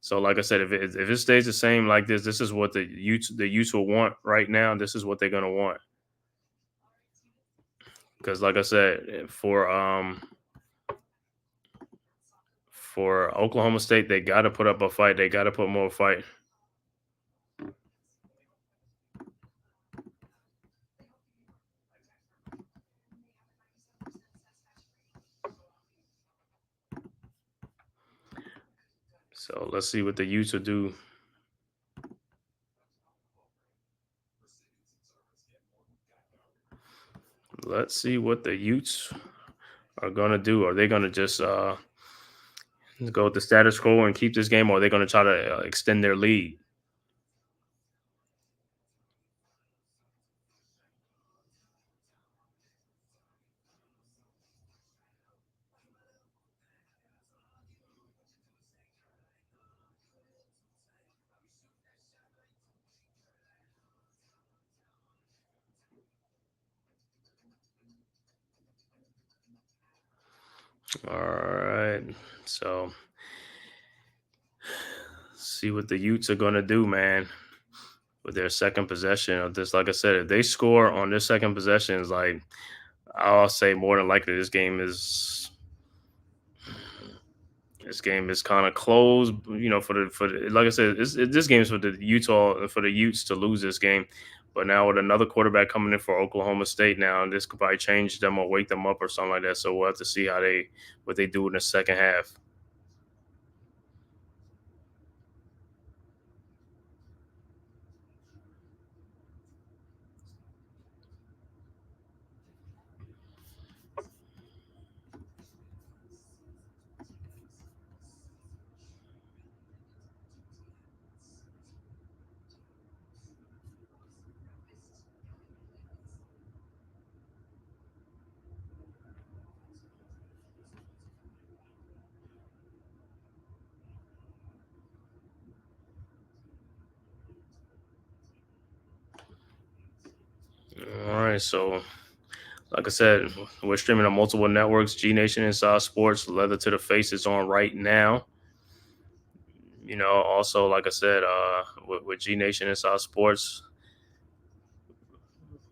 [SPEAKER 5] So like I said, if it stays the same like this is what the Utes will want right now. This is what they're going to want. Because like I said, for Oklahoma State, they got to put up a fight. They got to put more fight. So let's see what the Utes will do. Let's see what the Utes are going to do. Are they going to just go with the status quo and keep this game, or are they going to try to extend their lead? All right. So see what the Utes are going to do, man, with their second possession of this. Like I said, if they score on their second possession, it's like I'll say more than likely this game is kind of closed. For the like I said, this game is for the Utes to lose this game. But now with another quarterback coming in for Oklahoma State now, this could probably change them or wake them up or something like that. So we'll have to see what they do in the second half. All right, so like I said, we're streaming on multiple networks. G Nation Inside Sports, Leather to the Face is on right now. Also, like I said, with G Nation Inside Sports,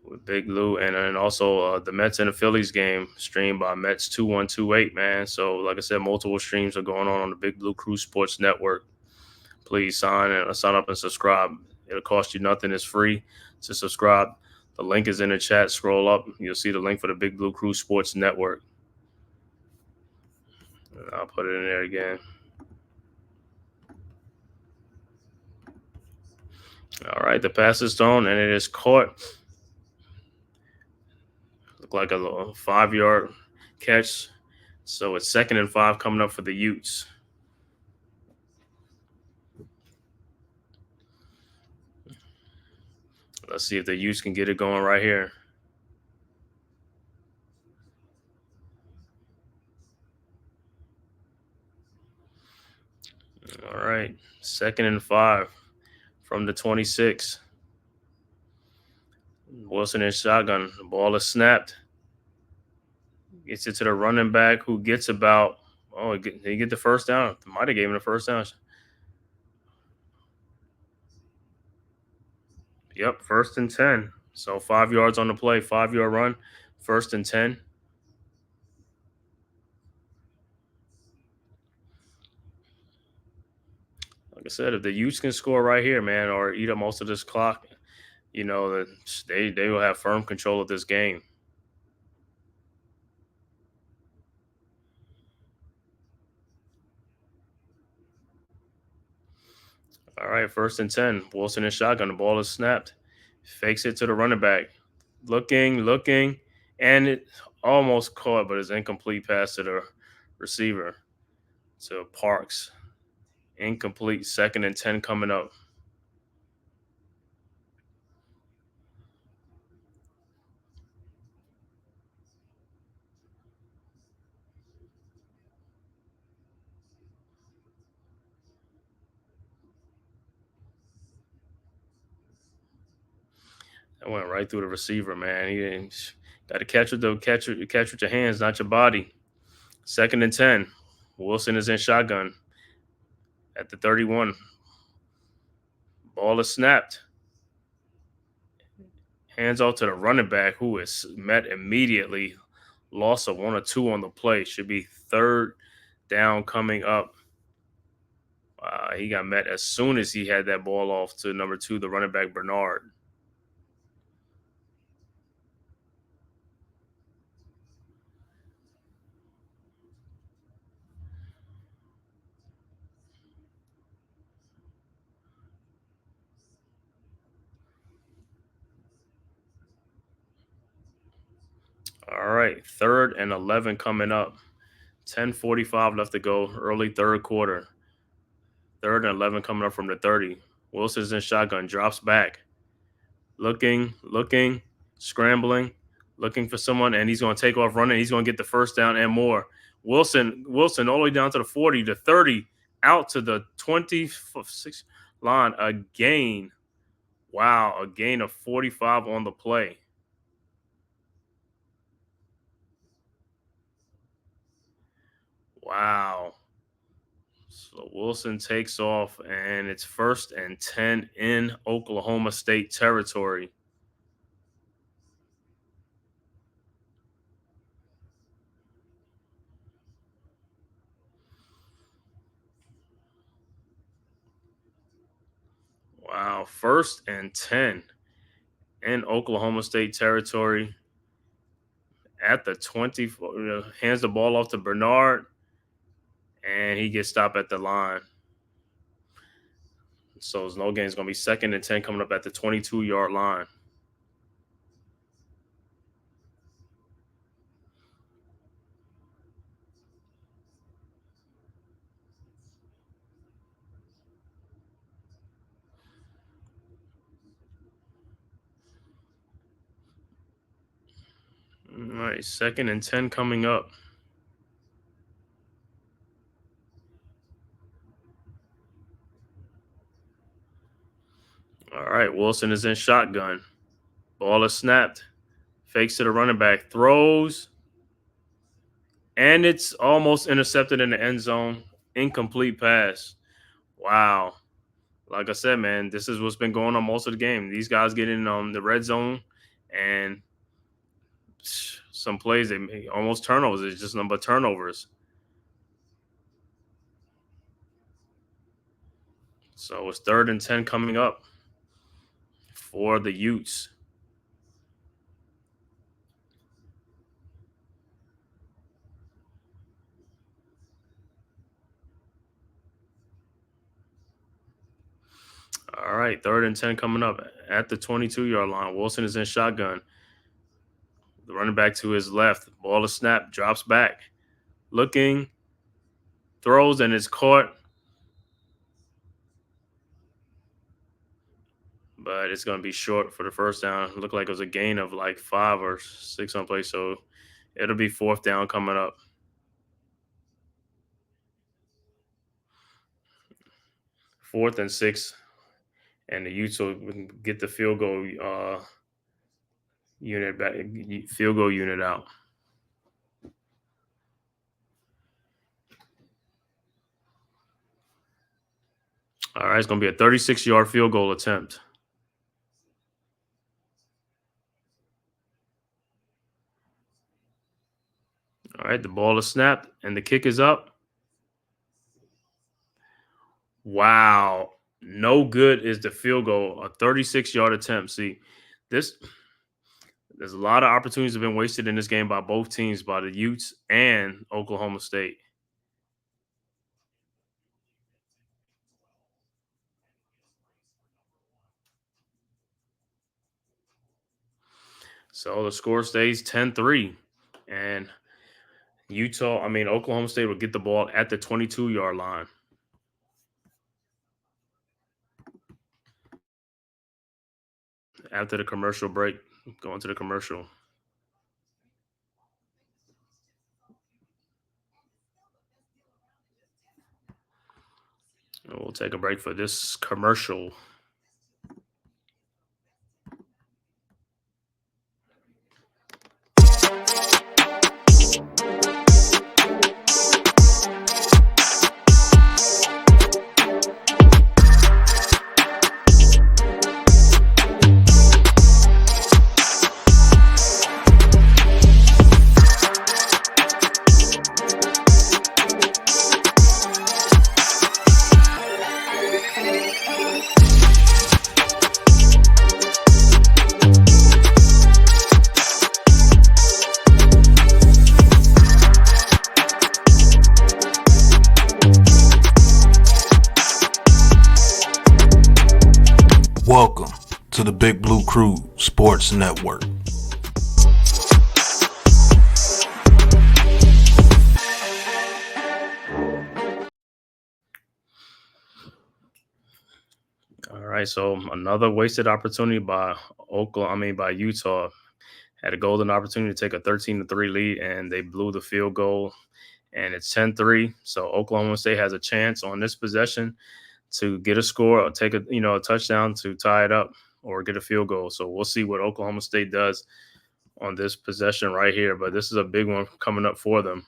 [SPEAKER 5] with Big Lou, and then also the Mets and the Phillies game streamed by Mets 2128, man. So, like I said, multiple streams are going on the Big Blue Crew Sports Network. Please sign up and subscribe. It'll cost you nothing. It's free to subscribe. The link is in the chat. Scroll up. You'll see the link for the Big Blue Crew Sports Network. I'll put it in there again. All right, the pass is thrown, and it is caught. Look like a 5-yard catch. So it's 2nd and 5 coming up for the Utes. Let's see if the Utes can get it going right here. All right, 2nd and 5 from the 26. Wilson in shotgun. The ball is snapped. Gets it to the running back who gets about, did he get the first down? Might have gave him the first down. Yep, 1st and 10. So 5 yards on the play, 5-yard run, 1st and 10. Like I said, if the Utes can score right here, man, or eat up most of this clock, they will have firm control of this game. All right, 1st and 10. Wilson in shotgun. The ball is snapped. Fakes it to the running back. Looking, and it almost caught, but it's incomplete pass to the receiver, to Parks. Incomplete. 2nd and 10 coming up. That went right through the receiver, man. He didn't got to catch with your hands, not your body. 2nd and 10. Wilson is in shotgun at the 31. Ball is snapped. Hands off to the running back, who is met immediately. Loss of 1 or 2 on the play. Should be 3rd down coming up. He got met as soon as he had that ball off to number 2, the running back, Bernard. All right, 3rd and 11 coming up. 10:45 left to go, early 3rd quarter. 3rd and 11 coming up from the 30. Wilson's in shotgun, drops back. Looking, scrambling, looking for someone, and he's going to take off running. He's going to get the 1st down and more. Wilson all the way down to the 40, to 30, out to the 26 line. A gain. Wow, a gain of 45 on the play. Wow. So Wilson takes off, and it's 1st and 10 in Oklahoma State territory. Wow, 1st and 10 in Oklahoma State territory at the 20. Hands the ball off to Bernard, and he gets stopped at the line. So no gain is going to be 2nd and 10 coming up at the 22-yard line. All right, 2nd and 10 coming up. All right, Wilson is in shotgun. Ball is snapped. Fakes to the running back. Throws. And it's almost intercepted in the end zone. Incomplete pass. Wow. Like I said, man, this is what's been going on most of the game. These guys get in the red zone, and some plays, they make almost turnovers. It's just number turnovers. So it's 3rd and 10 coming up for the Utes. All right, 3rd and 10 coming up at the 22-yard line. Wilson is in shotgun. The running back to his left. Ball is snapped, drops back. Looking, throws, and it's caught. But it's going to be short for the first down. It looked like it was a gain of like 5 or 6 on play. So it'll be 4th down coming up. 4th and 6. And the Utes will get the field goal unit back, field goal unit out. All right, it's going to be a 36-yard field goal attempt. All right, the ball is snapped, and the kick is up. Wow. No good is the field goal, a 36-yard attempt. See, there's a lot of opportunities have been wasted in this game by both teams, by the Utes and Oklahoma State. So the score stays 10-3. And Oklahoma State will get the ball at the 22-yard line. After the commercial break, going to the commercial. And we'll take a break for this commercial.
[SPEAKER 1] Welcome to the Big Blue Crew Sports Network.
[SPEAKER 5] All right, so another wasted opportunity by Utah. Had a golden opportunity to take a 13-3 lead, and they blew the field goal, and it's 10-3. So Oklahoma State has a chance on this possession to get a score or take a touchdown to tie it up or get a field goal. So we'll see what Oklahoma State does on this possession right here. But this is a big one coming up for them.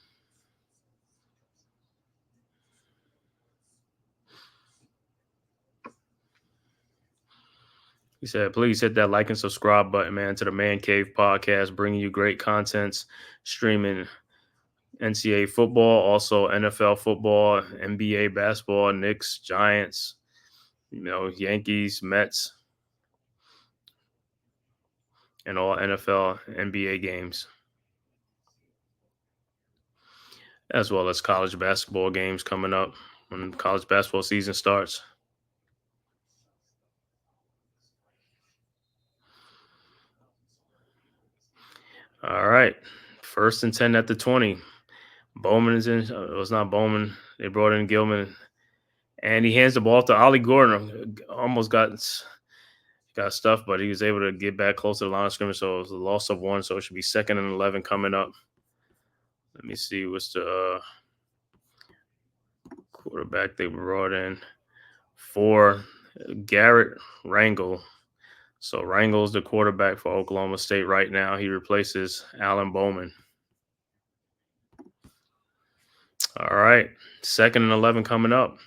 [SPEAKER 5] He said, please hit that like and subscribe button, man, to the Man Cave podcast, bringing you great contents, streaming NCAA football, also NFL football, NBA basketball, Knicks, Giants, Yankees, Mets, and all NFL, NBA games, as well as college basketball games coming up when college basketball season starts. All right. 1st and 10 at the 20. Bowman is in. It was not Bowman. They brought in Gilman. And he hands the ball to Ollie Gordon. Almost got stuffed, but he was able to get back close to the line of scrimmage. So it was a loss of 1. So it should be 2nd and 11 coming up. Let me see what's the quarterback they brought in for Garrett Rangel. So Rangel's the quarterback for Oklahoma State right now. He replaces Alan Bowman. All right. 2nd and 11 coming up.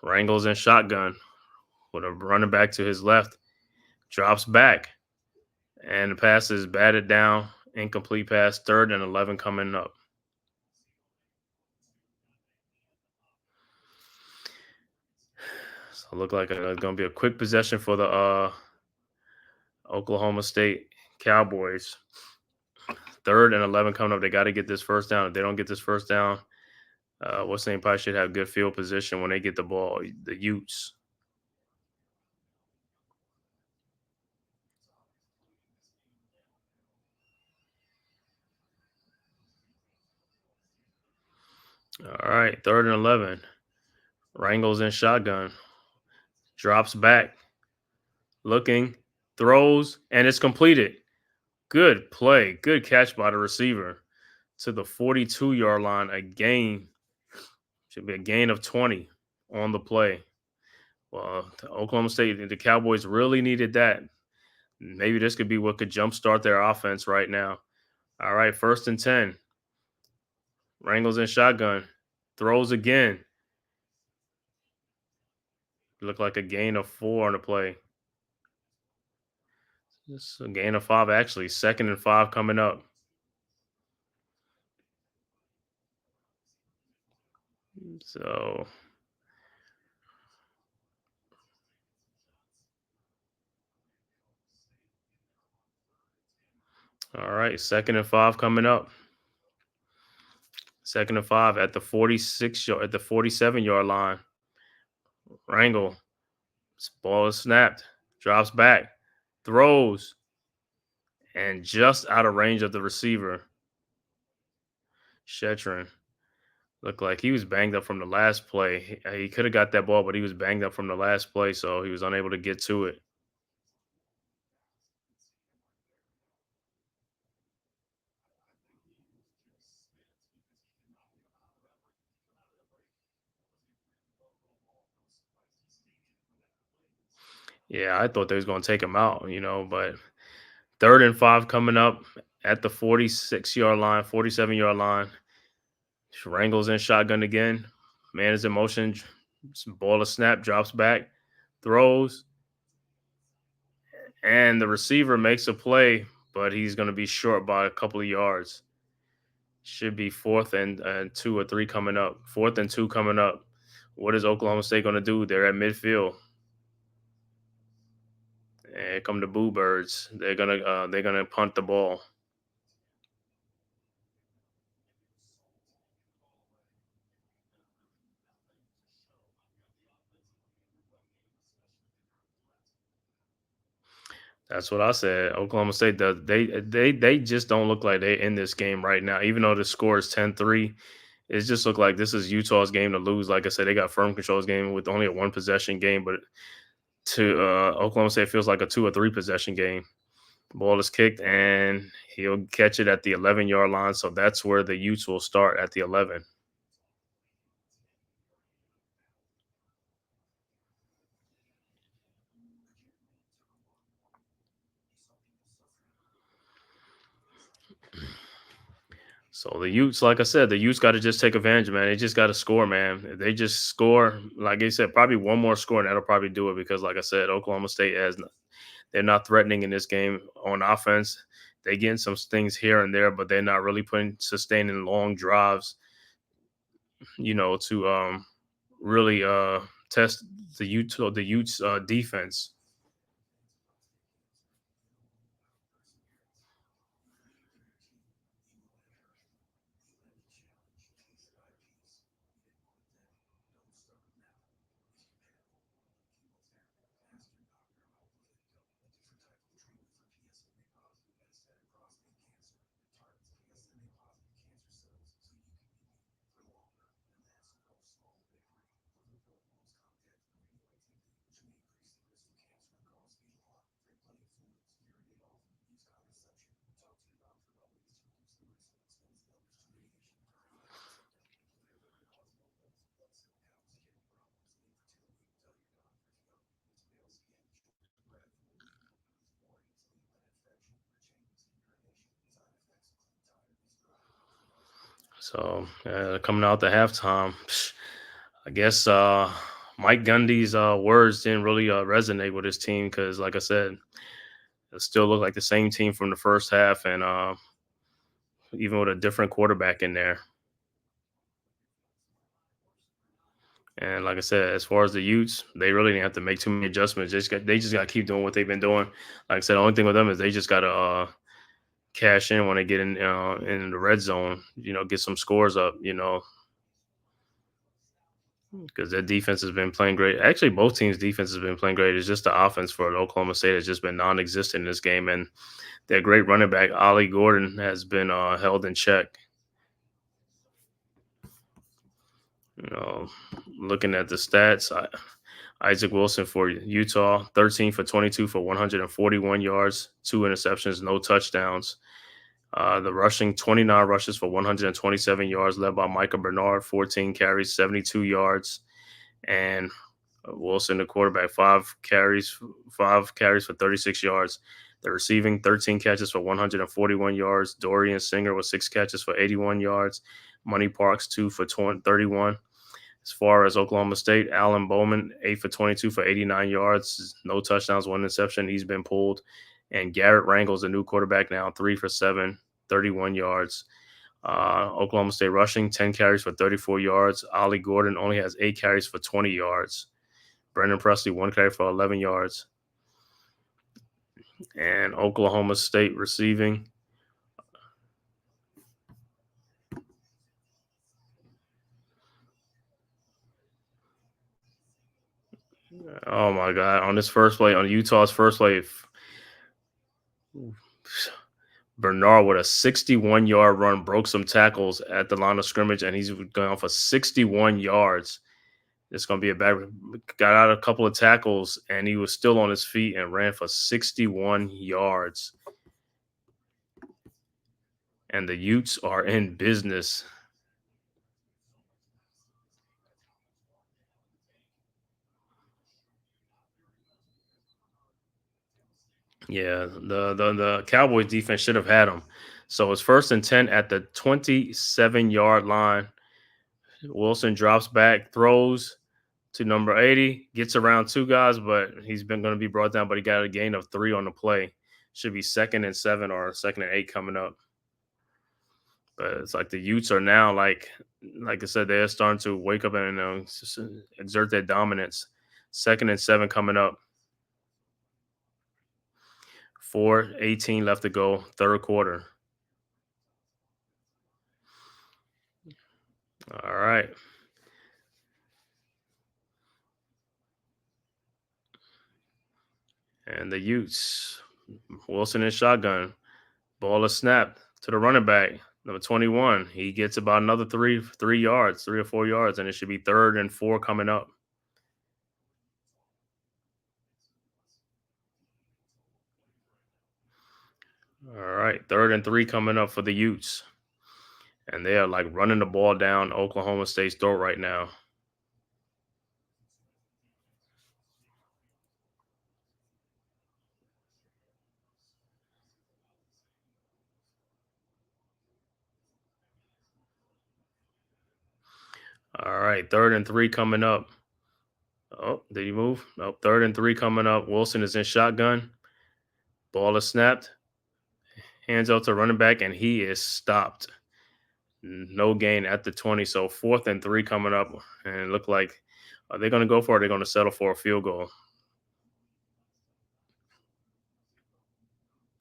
[SPEAKER 5] Rangel's in shotgun with a running back to his left. Drops back. And the pass is batted down. Incomplete pass. 3rd and 11 coming up. So it look like it's going to be a quick possession for the Oklahoma State Cowboys. 3rd and 11 coming up. They got to get this first down. If they don't get this first down, what's the name probably should have good field position when they get the ball. The Utes. All right, 3rd and 11. Rangel's in shotgun. Drops back. Looking. Throws. And it's completed. Good play. Good catch by the receiver. To the 42-yard line. A gain. Should be a gain of 20 on the play. Well, Oklahoma State, the Cowboys really needed that. Maybe this could be what could jumpstart their offense right now. All right, 1st and 10. Rangel's in shotgun. Throws again. Look like a gain of 4 on the play. It's a gain of 5, actually. 2nd and 5 coming up. So, all right, 2nd and 5 coming up. 2nd and 5 at the 47-yard line. Rangel. Ball is snapped. Drops back. Throws. And just out of range of the receiver. Shetron. Looked like he was banged up from the last play. He could have got that ball, but he was banged up from the last play, so he was unable to get to it. Yeah, I thought they was going to take him out, but 3rd and 5 coming up at the 46-yard line, 47-yard line. Rangel's in shotgun again. Man is in motion. Ball is snap, drops back, throws. And the receiver makes a play, but he's going to be short by a couple of yards. Should be 4th and 2 or 3 coming up. 4th and 2 coming up. What is Oklahoma State going to do? They're at midfield. And here come the Boo Birds. They're gonna punt the ball. That's what I said. Oklahoma State does. They just don't look like they're in this game right now. Even though the score is 10-3, it just looked like this is Utah's game to lose. Like I said, they got firm control of this game with only a 1-possession game, but to Oklahoma State feels like a 2 or 3 possession game. Ball is kicked, and he'll catch it at the 11-yard line. So that's where the Utes will start, at the 11. So the Utes, like I said, the Utes got to just take advantage, man. They just got to score, man. If they just score, like I said, probably one more score, and that'll probably do it. Because, like I said, Oklahoma State they're not threatening in this game on offense. They getting some things here and there, but they're not really sustaining long drives, to really test the Utes defense. So coming out the halftime, I guess Mike Gundy's words didn't really resonate with his team because, like I said, it still looked like the same team from the first half, and even with a different quarterback in there. And like I said, as far as the Utes, they really didn't have to make too many adjustments. They just got to keep doing what they've been doing. Like I said, the only thing with them is they just got to cash in when they get in the red zone. Get some scores up. Because their defense has been playing great. Actually, both teams' defense has been playing great. It's just the offense for Oklahoma State has just been non-existent in this game, and their great running back Ollie Gordon has been held in check. Looking at the stats, Isaac Wilson for Utah, 13 for 22 for 141 yards, 2 interceptions, no touchdowns. The rushing, 29 rushes for 127 yards, led by Micah Bernard, 14 carries, 72 yards. And Wilson, the quarterback, five carries for 36 yards. The receiving, 13 catches for 141 yards. Dorian Singer with 6 catches for 81 yards. Money Parks, 2 for 31. As far as Oklahoma State, Alan Bowman, 8 for 22 for 89 yards. No touchdowns, 1 interception. He's been pulled. And Garrett Rangle's the new quarterback now, 3 for 7, 31 yards. Oklahoma State rushing, 10 carries for 34 yards. Ollie Gordon only has 8 carries for 20 yards. Brendan Presley, 1 carry for 11 yards. And Oklahoma State receiving, oh my God, on this first play, on Utah's first play, Bernard with a 61-yard run broke some tackles at the line of scrimmage, and he's going for 61 yards. It's going to be a bad. Got out a couple of tackles, and he was still on his feet and ran for 61 yards. And the Utes are in business. Yeah, the Cowboys defense should have had him. So it's 1st and 10 at the 27-yard line. Wilson drops back, throws to number 80, gets around 2 guys, but he's been going to be brought down, but he got a gain of 3 on the play. Should be 2nd and 7 or 2nd and 8 coming up. But it's like the Utes are now, like I said, they're starting to wake up and exert their dominance. 2nd and 7 coming up. 4:18 left to go, 3rd quarter. All right. And the Utes, Wilson in shotgun. Ball is snapped to the running back, number 21. He gets about another 3 yards, 3 or 4 yards, and it should be 3rd and 4 coming up. All right, 3rd and 3 coming up for the Utes. And they are like running the ball down Oklahoma State's throat right now. All right, 3rd and 3 coming up. Oh, did he move? Nope. 3rd and 3 coming up. Wilson is in shotgun. Ball is snapped. Hands out to running back, and he is stopped. No gain at the 20. So 4th and 3 coming up. And it look like, are they going to go for it? Or are they going to settle for a field goal?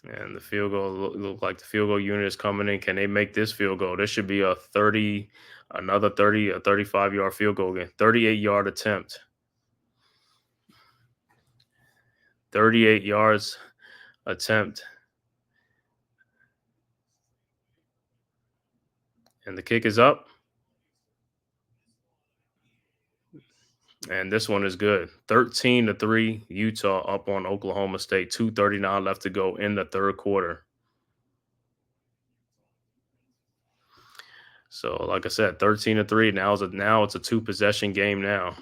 [SPEAKER 5] And the field goal look like the field goal unit is coming in. Can they make this field goal? This should be a 30, another 30, a 35-yard field goal again. 38-yard attempt. 38 yards attempt. And the kick is up. And this one is good. 13-3, Utah up on Oklahoma State. 2:39 left to go in the 3rd quarter. So, like I said, 13-3. Now it's a 2-possession game now.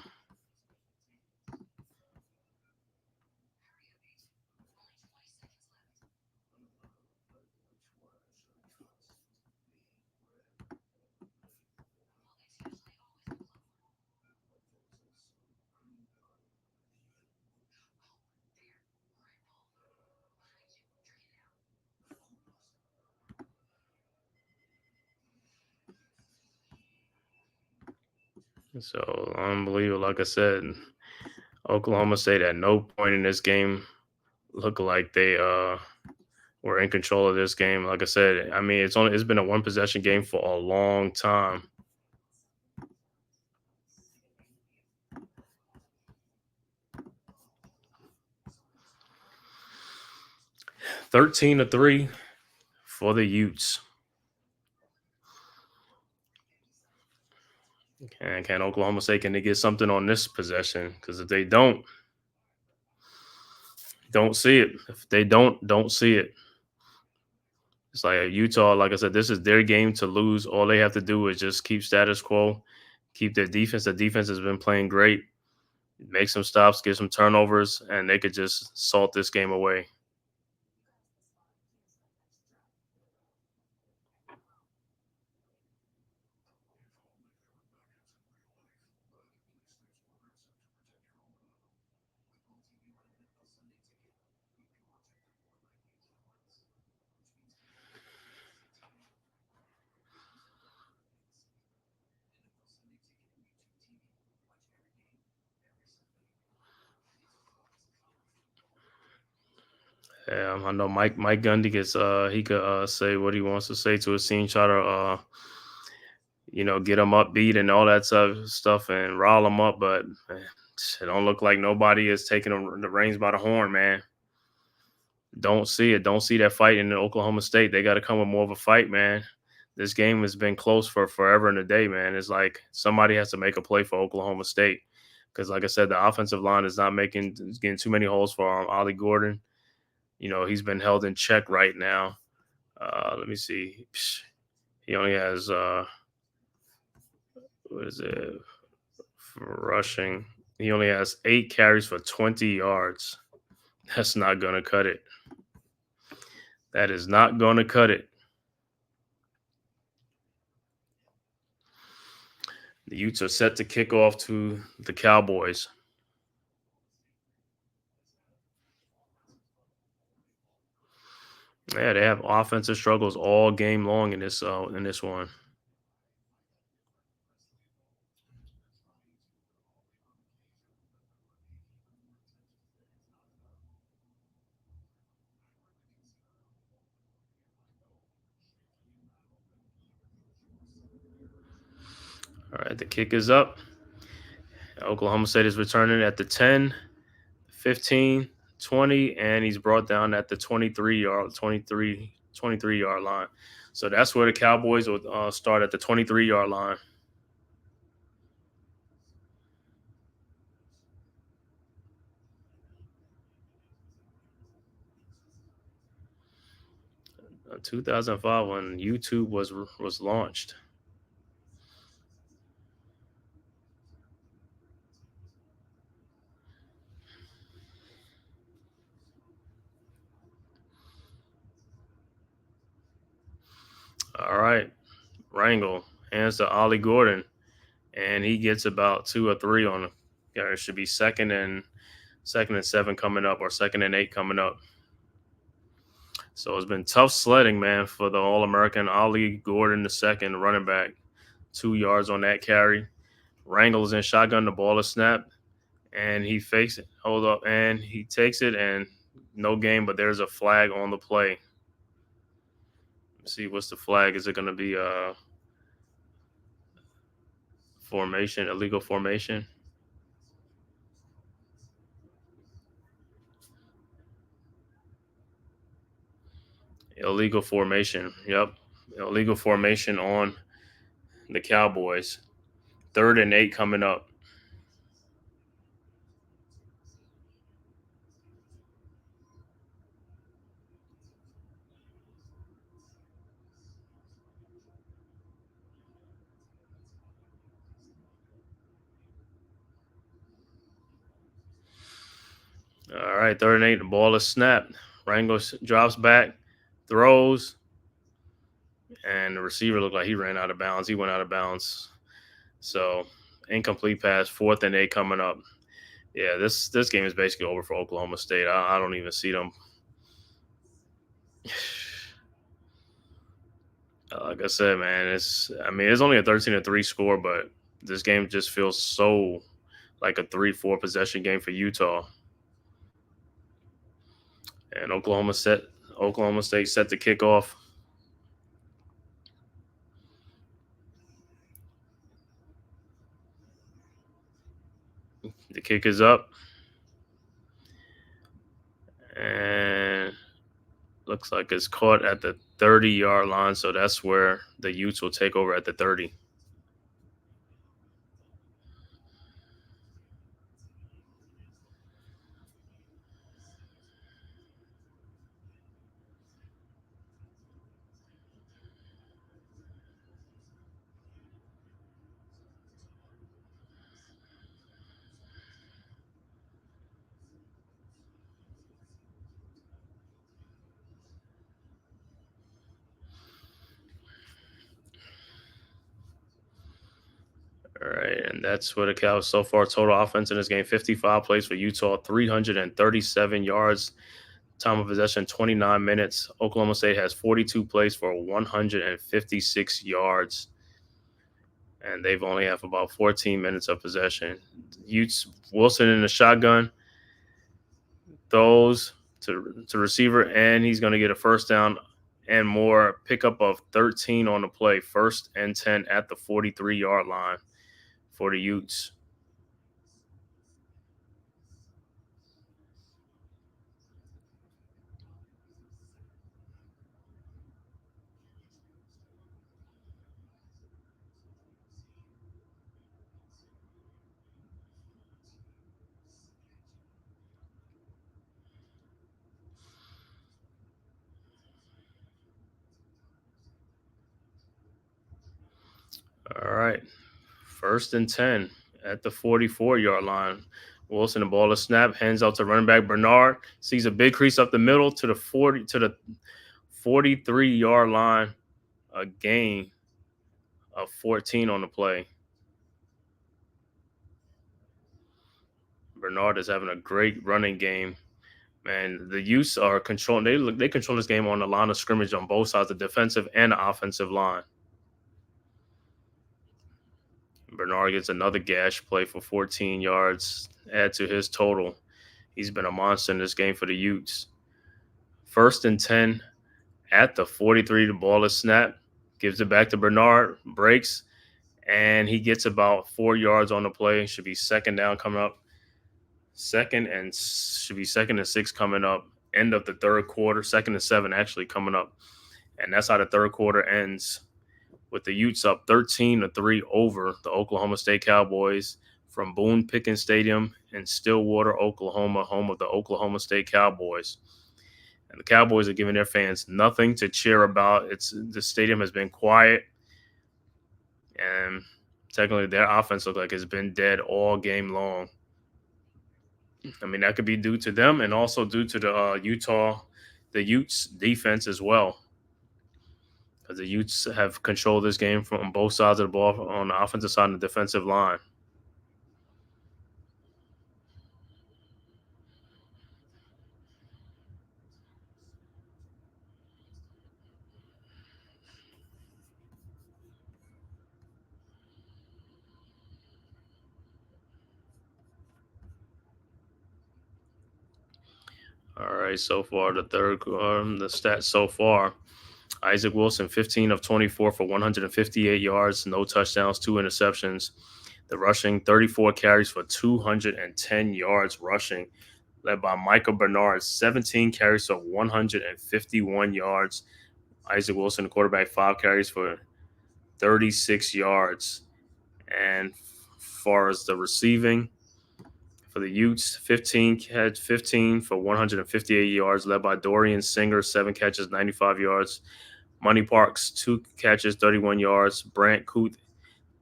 [SPEAKER 5] So unbelievable. Like I said, Oklahoma State at no point in this game looked like they were in control of this game. Like I said, I mean it's been a 1-possession game for a long time. (13-3) for the Utes. And can Oklahoma State, can they get something on this possession? Because if they don't see it. If they don't see it. It's like Utah, like I said, this is their game to lose. All they have to do is just keep status quo, keep their defense. The defense has been playing great. Make some stops, get some turnovers, and they could just salt this game away. Yeah, I know Mike Gundy gets he could say what he wants to say to his team, try to get them upbeat and all that stuff and rile them up, but man, it don't look like nobody is taking the reins by the horn, man. Don't see it. Don't see that fight in Oklahoma State. They got to come with more of a fight, man. This game has been close for forever and a day, man. It's like somebody has to make a play for Oklahoma State because, like I said, the offensive line is not getting too many holes for Ollie Gordon. He's been held in check right now. Let me see. He only has what is it for rushing? He only has 8 carries for 20 yards. That's not going to cut it. That is not going to cut it. The Utes are set to kick off to the Cowboys. Yeah, they have offensive struggles all game long in this one. All right, the kick is up. Oklahoma State is returning at the 10, 15, 20, and he's brought down at the 23-yard line. So that's where the Cowboys will start, at the 23-yard line. In 2005, when YouTube was launched. All right, Wrangle hands to Ollie Gordon. and he gets about 2 or 3 on him. Yeah, it should be second and 7 coming up, or second and 8 coming up. So it's been tough sledding, man, for the All-American Ali Gordon, the second running back. 2 yards on that carry. Wrangles in shotgun, the ball is snapped, and he fakes it. Hold up, and he takes it, and no gain, but there's a flag on the play. Let's see, what's the flag? Is it going to be formation, illegal formation? Illegal formation. Yep. Illegal formation on the Cowboys. 3rd and 8 coming up. All right, 3rd and 8. The ball is snapped. Rango drops back, throws, and the receiver looked like he ran out of bounds. He went out of bounds. So incomplete pass. 4th and 8 coming up. Yeah, this game is basically over for Oklahoma State. I don't even see them. Like I said, man, it's only a 13-3 score, but this game just feels so like a 3-4 possession game for Utah. And Oklahoma State set the kickoff. The kick is up. And looks like it's caught at the 30-yard line, so that's where the Utes will take over at the 30. All right, and that's what it counts so far. Total offense in this game: 55 plays for Utah, 337 yards. Time of possession: 29 minutes. Oklahoma State has 42 plays for 156 yards, and they've only have about 14 minutes of possession. Utes Wilson in the shotgun throws to receiver, and he's going to get a first down and more. Pickup of 13 on the play. 1st and 10 at the 43-yard line for the Utes. All right. 1st and 10 at the 44-yard line. Wilson, the ball is snapped, hands out to running back Bernard. Sees a big crease up the middle to the 43-yard line. A gain of 14 on the play. Bernard is having a great running game. Man, the Utes are controlling. They control this game on the line of scrimmage on both sides, the defensive and the offensive line. Bernard gets another gash play for 14 yards, add to his total. He's been a monster in this game for the Utes. 1st and 10 at the 43. The ball is snapped. Gives it back to Bernard. Breaks. And he gets about 4 yards on the play. Should be second down coming up. Second and 6 coming up. End of the 3rd quarter. 2nd and 7 actually coming up. And that's how the 3rd quarter ends, with the Utes up 13-3 over the Oklahoma State Cowboys from Boone Pickens Stadium in Stillwater, Oklahoma, home of the Oklahoma State Cowboys. And the Cowboys are giving their fans nothing to cheer about. The stadium has been quiet, and technically their offense looks like it's been dead all game long. I mean, that could be due to them and also due to the Utes defense as well. The Utes have controlled this game from both sides of the ball on the offensive side and the defensive line. All right, so far the stats so far. Isaac Wilson, 15 of 24 for 158 yards, no touchdowns, 2 interceptions. The rushing, 34 carries for 210 yards rushing, led by Michael Bernard, 17 carries for 151 yards. Isaac Wilson, the quarterback, 5 carries for 36 yards. And far as the receiving, for the Utes, 15 for 158 yards, led by Dorian Singer, 7 catches, 95 yards. Money Parks, 2 catches, 31 yards. Brant Coote,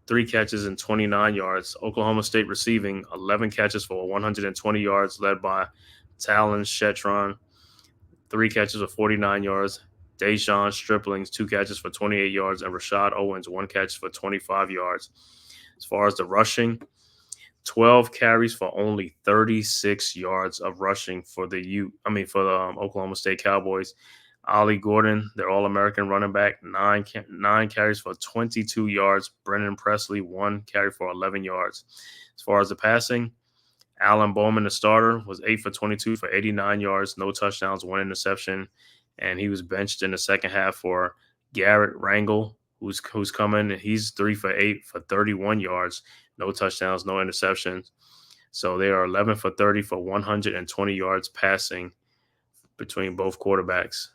[SPEAKER 5] 3 catches and 29 yards. Oklahoma State receiving, 11 catches for 120 yards, led by Talon Shetron, 3 catches for 49 yards. Deshaun Striplings, 2 catches for 28 yards. And Rashad Owens, 1 catch for 25 yards. As far as the rushing, 12 carries for only 36 yards of rushing for the Oklahoma State Cowboys. Ollie Gordon, their All-American running back, 9 carries for 22 yards. Brennan Presley, 1 carry for 11 yards. As far as the passing, Alan Bowman, the starter, was 8 for 22 for 89 yards, no touchdowns, 1 interception, and he was benched in the second half for Garrett Rangel, who's coming. He's 3 for 8 for 31 yards, no touchdowns, no interceptions. So they are 11 for 30 for 120 yards passing between both quarterbacks.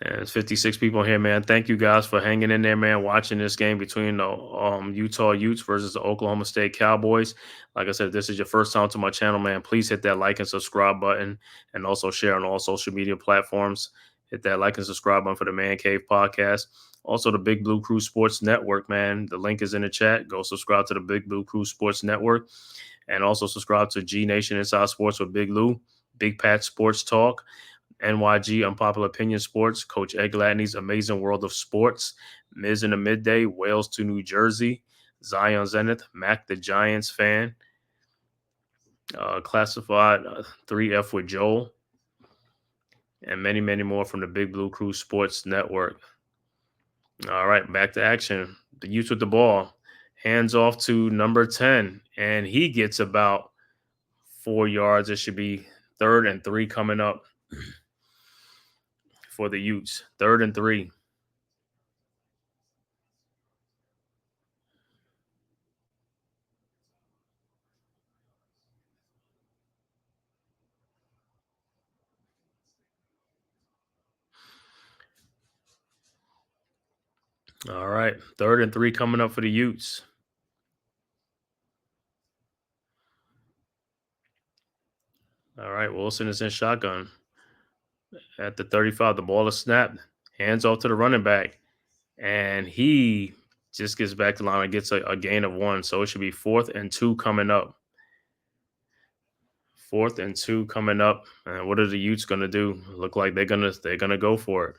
[SPEAKER 5] And it's 56 people here, man. Thank you guys for hanging in there, man, watching this game between the Utah Utes versus the Oklahoma State Cowboys. Like I said, if this is your first time to my channel, man, please hit that like and subscribe button and also share on all social media platforms. Hit that like and subscribe button for the Man-Cave podcast. Also, the Big Blue Crew Sports Network, man. The link is in the chat. Go subscribe to the Big Blue Crew Sports Network. And also subscribe to G Nation Inside Sports with Big Lou, Big Pat Sports Talk, NYG Unpopular Opinion Sports, Coach Ed Gladney's Amazing World of Sports, Miz in the Midday, Wales to New Jersey, Zion Zenith, Mac the Giants fan, Classified 3F with Joel, and many, many more from the Big Blue Crew Sports Network. All right, back to action. The Utes with the ball. Hands off to number 10, and he gets about 4 yards. It should be 3rd and 3 coming up for the Utes. 3rd and 3. All right, 3rd and 3 coming up for the Utes. All right, Wilson is in shotgun at the 35. The ball is snapped. Hands off to the running back. And he just gets back to line and gets a gain of 1. So it should be 4th and 2 coming up. 4th and 2 coming up. And what are the Utes going to do? Look like they're gonna go for it.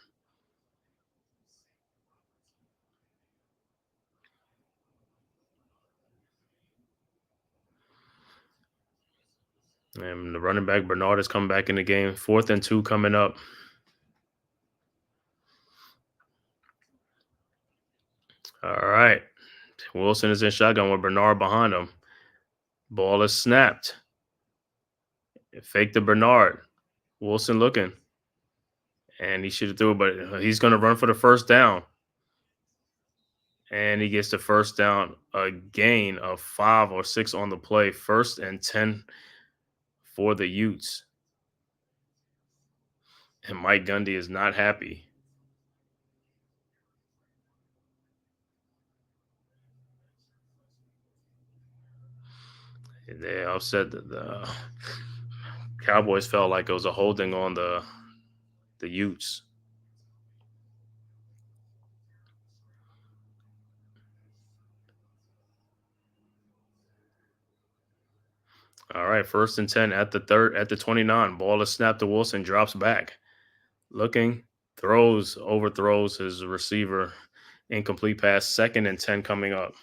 [SPEAKER 5] And the running back, Bernard, has come back in the game. 4th and 2 coming up. All right. Wilson is in shotgun with Bernard behind him. Ball is snapped. Fake to Bernard. Wilson looking. And he should have threw it, but he's going to run for the first down. And he gets the first down, a gain of 5 or 6 on the play. 1st and 10 for the Utes. And Mike Gundy is not happy. They upset that the Cowboys felt like it was a holding on the Utes. All right, 1st and 10 at the 29. Ball is snapped to Wilson, drops back. Looking, overthrows his receiver. Incomplete pass, 2nd and 10 coming up.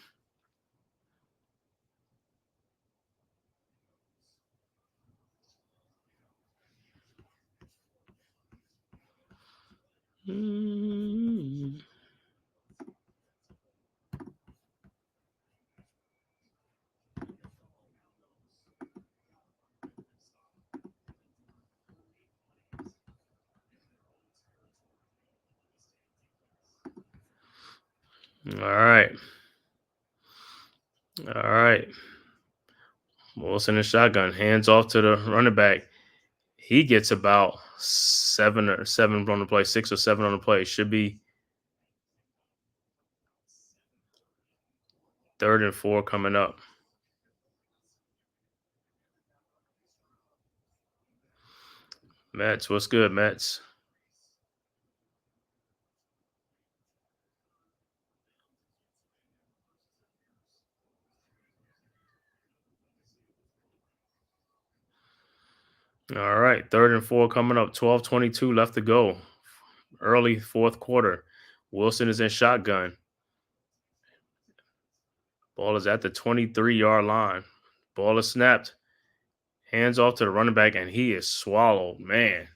[SPEAKER 5] All right. All right. Wilson and shotgun. Hands off to the running back. He gets about 7 on the play, 6 or 7 on the play. Should be 3rd and 4 coming up. Mets, what's good, Mets? All right, 3rd and 4 coming up. 12:22 left to go. Early 4th quarter. Wilson is in shotgun. Ball is at the 23-yard line. Ball is snapped. Hands off to the running back, and he is swallowed. Man,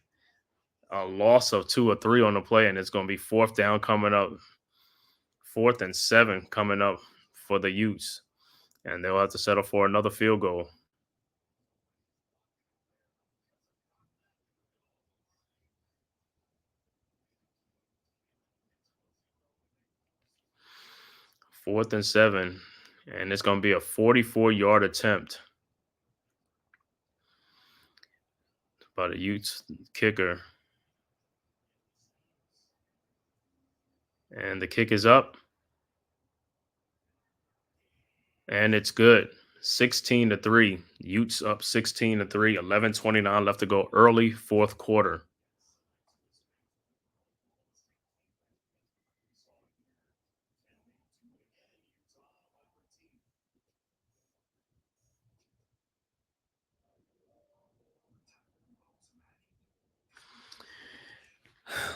[SPEAKER 5] a loss of 2 or 3 on the play, and it's going to be 4th down coming up. 4th and 7 coming up for the Utes, and they'll have to settle for another field goal. Fourth and 7, and it's going to be a 44-yard attempt by the Utes kicker. And the kick is up. And it's good. 16-3. Utes up 16-3. 11:29 left to go. Early 4th quarter.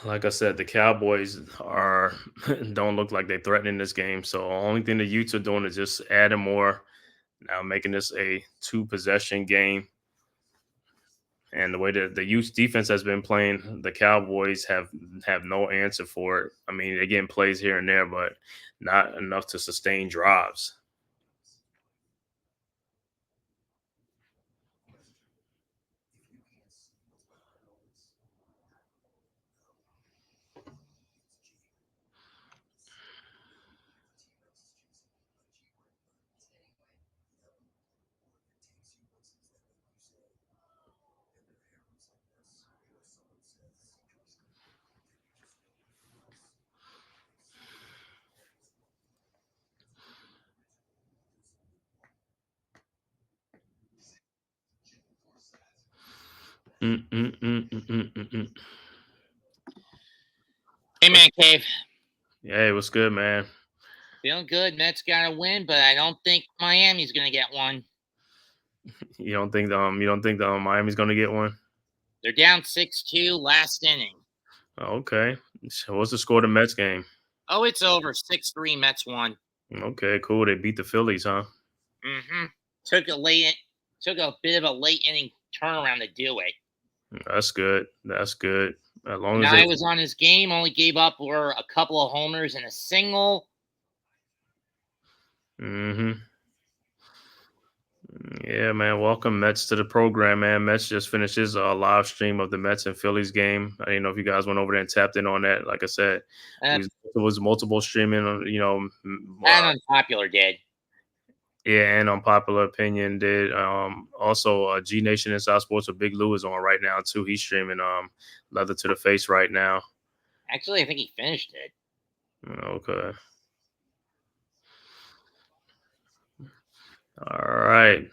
[SPEAKER 5] Like I said, the Cowboys don't look like they're threatening this game. So the only thing the Utes are doing is just adding more. Now making this a 2-possession game. And the way that the Utes defense has been playing, the Cowboys have no answer for it. I mean, they're getting plays here and there, but not enough to sustain drives.
[SPEAKER 4] Hey, Man-Cave.
[SPEAKER 5] Hey, what's good, man?
[SPEAKER 4] Feeling good. Mets got a win, but I don't think Miami's going to get one.
[SPEAKER 5] You don't think Miami's going to get one?
[SPEAKER 4] They're down 6-2 last inning.
[SPEAKER 5] Okay. So what's the score of the Mets game?
[SPEAKER 4] Oh, it's over. 6-3. Mets won.
[SPEAKER 5] Okay, cool. They beat the Phillies, huh?
[SPEAKER 4] Mm-hmm. Took a bit of a late inning turnaround to do it.
[SPEAKER 5] That's good. That's good. As long as
[SPEAKER 4] I was on his game, only gave up a couple of homers and a single.
[SPEAKER 5] Mm-hmm. Yeah, man. Welcome Mets to the program, man. Mets just finished his live stream of the Mets and Phillies game. I didn't know if you guys went over there and tapped in on that. Like I said, it was multiple streaming.
[SPEAKER 4] And Unpopular did.
[SPEAKER 5] Yeah, and Unpopular Opinion did. Also, G Nation Inside Sports with Big Lou is on right now too. He's streaming Leather to the Face right now.
[SPEAKER 4] Actually, I think he finished it.
[SPEAKER 5] Okay. All right.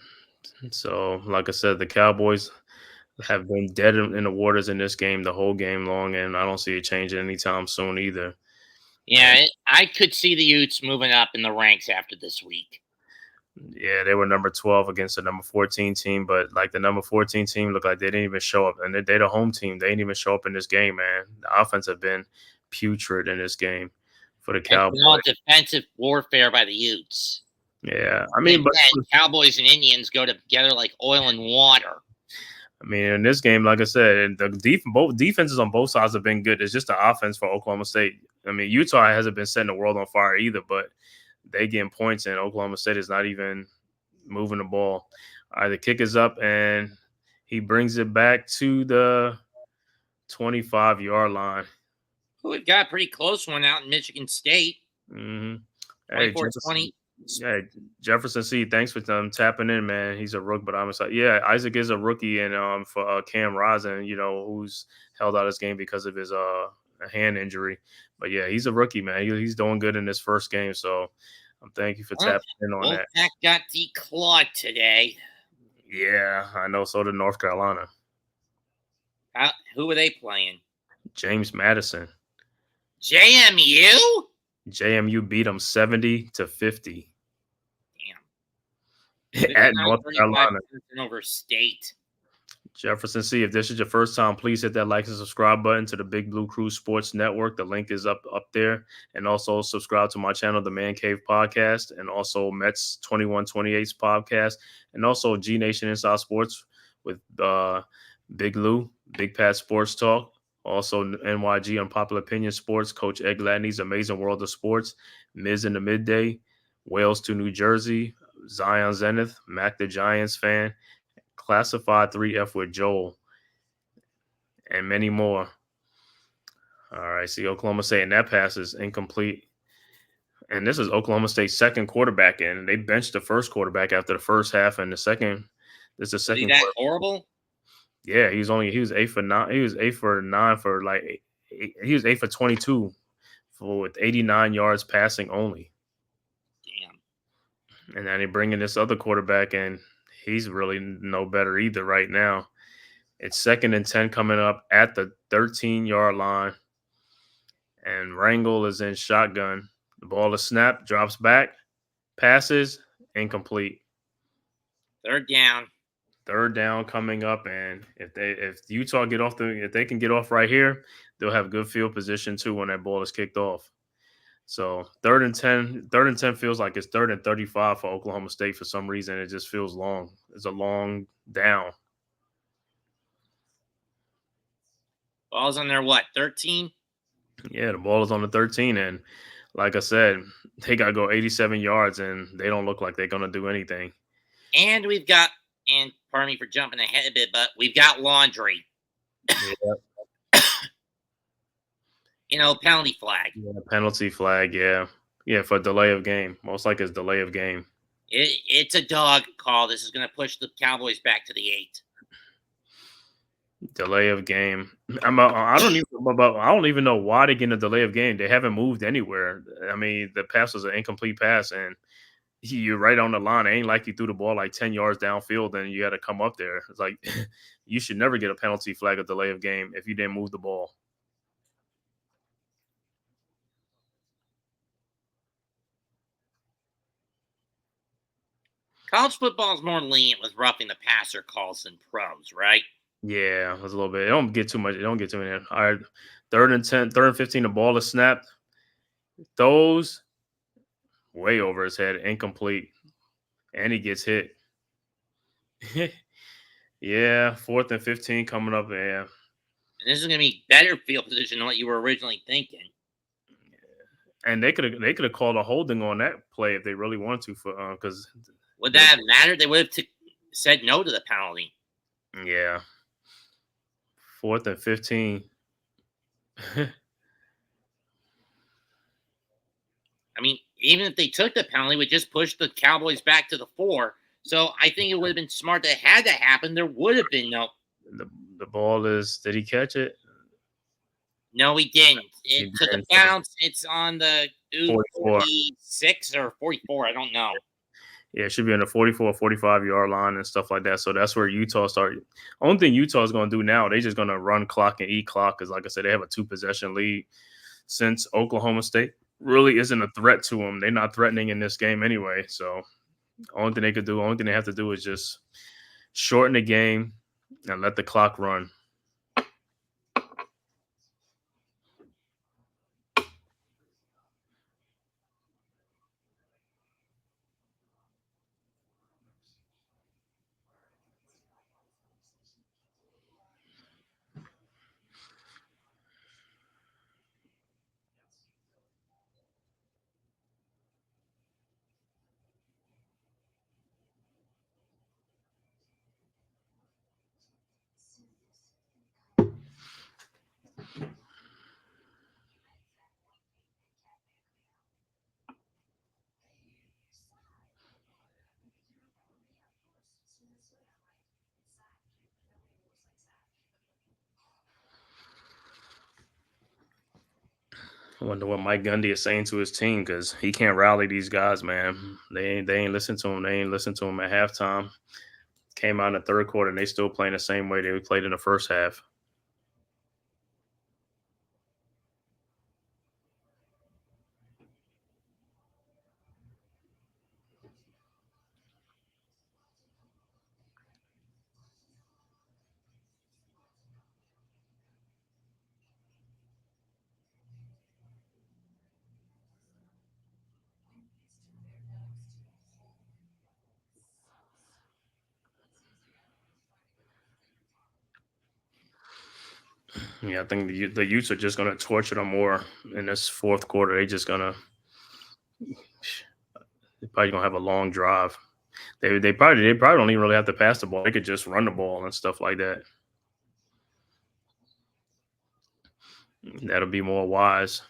[SPEAKER 5] So, like I said, the Cowboys have been dead in the waters in this game the whole game long, and I don't see it changing anytime soon either.
[SPEAKER 4] Yeah, I could see the Utes moving up in the ranks after this week.
[SPEAKER 5] Yeah, they were number 12 against the number 14 team, but like the number 14 team looked like they didn't even show up, and they're the home team. They didn't even show up in this game, man. The offense have been putrid in this game for the
[SPEAKER 4] It's been all
[SPEAKER 5] Cowboys.
[SPEAKER 4] defensive warfare by the Utes.
[SPEAKER 5] Yeah, I mean, but
[SPEAKER 4] Cowboys and Indians go together like oil and water.
[SPEAKER 5] I mean, in this game, like I said, both defenses on both sides have been good. It's just the offense for Oklahoma State. I mean, Utah hasn't been setting the world on fire either, but they getting points, and Oklahoma State is not even moving the ball. All right, the kick is up, and he brings it back to the 25-yard line.
[SPEAKER 4] We've got a pretty close one out in Michigan State.
[SPEAKER 5] Mm-hmm.
[SPEAKER 4] 24-20.
[SPEAKER 5] Yeah, Jefferson C. Thanks for tapping in, man. He's a rookie, but I'm excited. Yeah, Isaac is a rookie, and for Cam Rising, who's held out his game because of his hand injury. But yeah, he's a rookie, man. He's doing good in his first game. So thank you for tapping in on that.
[SPEAKER 4] Wolfpack got declawed today.
[SPEAKER 5] Yeah, I know. So did North Carolina.
[SPEAKER 4] Who were they playing?
[SPEAKER 5] James Madison.
[SPEAKER 4] JMU?
[SPEAKER 5] JMU beat them 70-50.
[SPEAKER 4] Damn.
[SPEAKER 5] At North Carolina.
[SPEAKER 4] Over State.
[SPEAKER 5] Jefferson C., if this is your first time, please hit that like and subscribe button to the Big Blue Crew Sports Network. The link is up there. And also subscribe to my channel, The Man Cave Podcast, and also Mets 2128's podcast, and also G Nation Inside Sports with Big Lou, Big Pat Sports Talk. Also, NYG Unpopular Opinion Sports, Coach Ed Gladney's Amazing World of Sports, Miz in the Midday, Wales to New Jersey, Zion Zenith, Mac the Giants fan, Classified 3F with Joel, and many more. All right, see Oklahoma State, and that pass is incomplete. And this is Oklahoma State's second quarterback, and they benched the first quarterback after the first half, and the second. This is the second.
[SPEAKER 4] Is that horrible?
[SPEAKER 5] Yeah, he was 8 for 9. He was 8 for 9 for like he was 8 for 22 with 89 yards passing only. Damn. And then they bring in this other quarterback, and he's really no better either right now. It's 2nd and 10 coming up at the 13-yard line, and Rangel is in shotgun. The ball is snapped, drops back, passes, incomplete. Third down coming up, and if Utah if they can get off right here, they'll have good field position too when that ball is kicked off. So 3rd and 10 feels like it's 3rd and 35 for Oklahoma State for some reason. It just feels long. It's a long down.
[SPEAKER 4] Ball's on their 13?
[SPEAKER 5] Yeah, the ball is on the 13, and like I said, they got to go 87 yards, and they don't look like they're going to do anything.
[SPEAKER 4] And we've got, and pardon me for jumping ahead a bit, but we've got laundry. Yeah. Penalty flag.
[SPEAKER 5] Yeah, penalty flag, yeah. Yeah, for delay of game. Most likely it's delay of game.
[SPEAKER 4] It's a dog call. This is going to push the Cowboys back to the 8.
[SPEAKER 5] Delay of game. I don't even know why they're getting a delay of game. They haven't moved anywhere. I mean, the pass was an incomplete pass, and you're right on the line. It ain't like you threw the ball like 10 yards downfield and you got to come up there. It's like you should never get a penalty flag or delay of game if you didn't move the ball.
[SPEAKER 4] College football is more lenient with roughing the passer calls than pros, right?
[SPEAKER 5] Yeah, it was a little bit. It don't get too much. It don't get too many. All right, 3rd and 10, 3rd and 15. The ball is snapped. Throws way over his head, incomplete, and he gets hit. Yeah, 4th and 15 coming up. Yeah,
[SPEAKER 4] and this is going to be better field position than what you were originally thinking.
[SPEAKER 5] And they could have called a holding on that play if they really wanted to, for because
[SPEAKER 4] would that have mattered? They would have said no to the penalty.
[SPEAKER 5] Yeah. 4th and 15.
[SPEAKER 4] I mean, even if they took the penalty, it would just push the Cowboys back to the 4. So I think it would have been smart that had that happened, there would have been no.
[SPEAKER 5] The ball is, did he catch it?
[SPEAKER 4] No, he didn't. It took a bounce. It's on the 46 or 44. I don't know.
[SPEAKER 5] Yeah, it should be on the 44, 45-yard line and stuff like that. So that's where Utah started. Only thing Utah is going to do now, they're just going to run clock and eat clock because, like I said, they have a 2-possession lead since Oklahoma State really isn't a threat to them. They're not threatening in this game anyway. So Only thing they could do, only thing they have to do is just shorten the game and let the clock run. I wonder what Mike Gundy is saying to his team because he can't rally these guys, man. They ain't listen to him. They ain't listen to him at halftime. Came out in the third quarter and they still playing the same way they played in the first half. Yeah, I think the Utes are just going to torture them more in this fourth quarter. They just going to they're probably going to have a long drive. They probably don't even really have to pass the ball. They could just run the ball and stuff like that. That'll be more wise.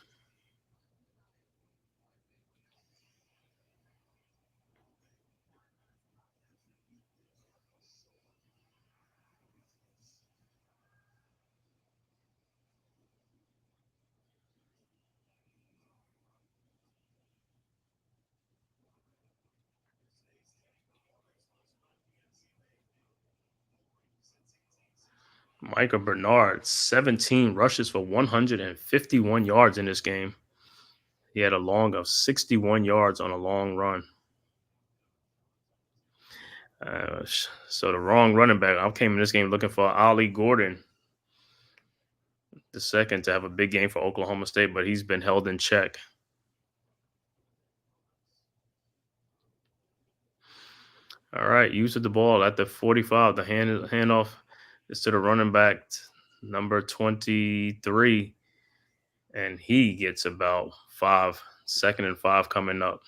[SPEAKER 5] Micah Bernard, 17 rushes for 151 yards in this game. He had a long of 61 yards on a long run. So the wrong running back. I came in this game looking for Ollie Gordon, the second, to have a big game for Oklahoma State, but he's been held in check. All right, use of the ball at the 45. The handoff is to the running back, number 23, and he gets about 5. 2nd and 5 coming up.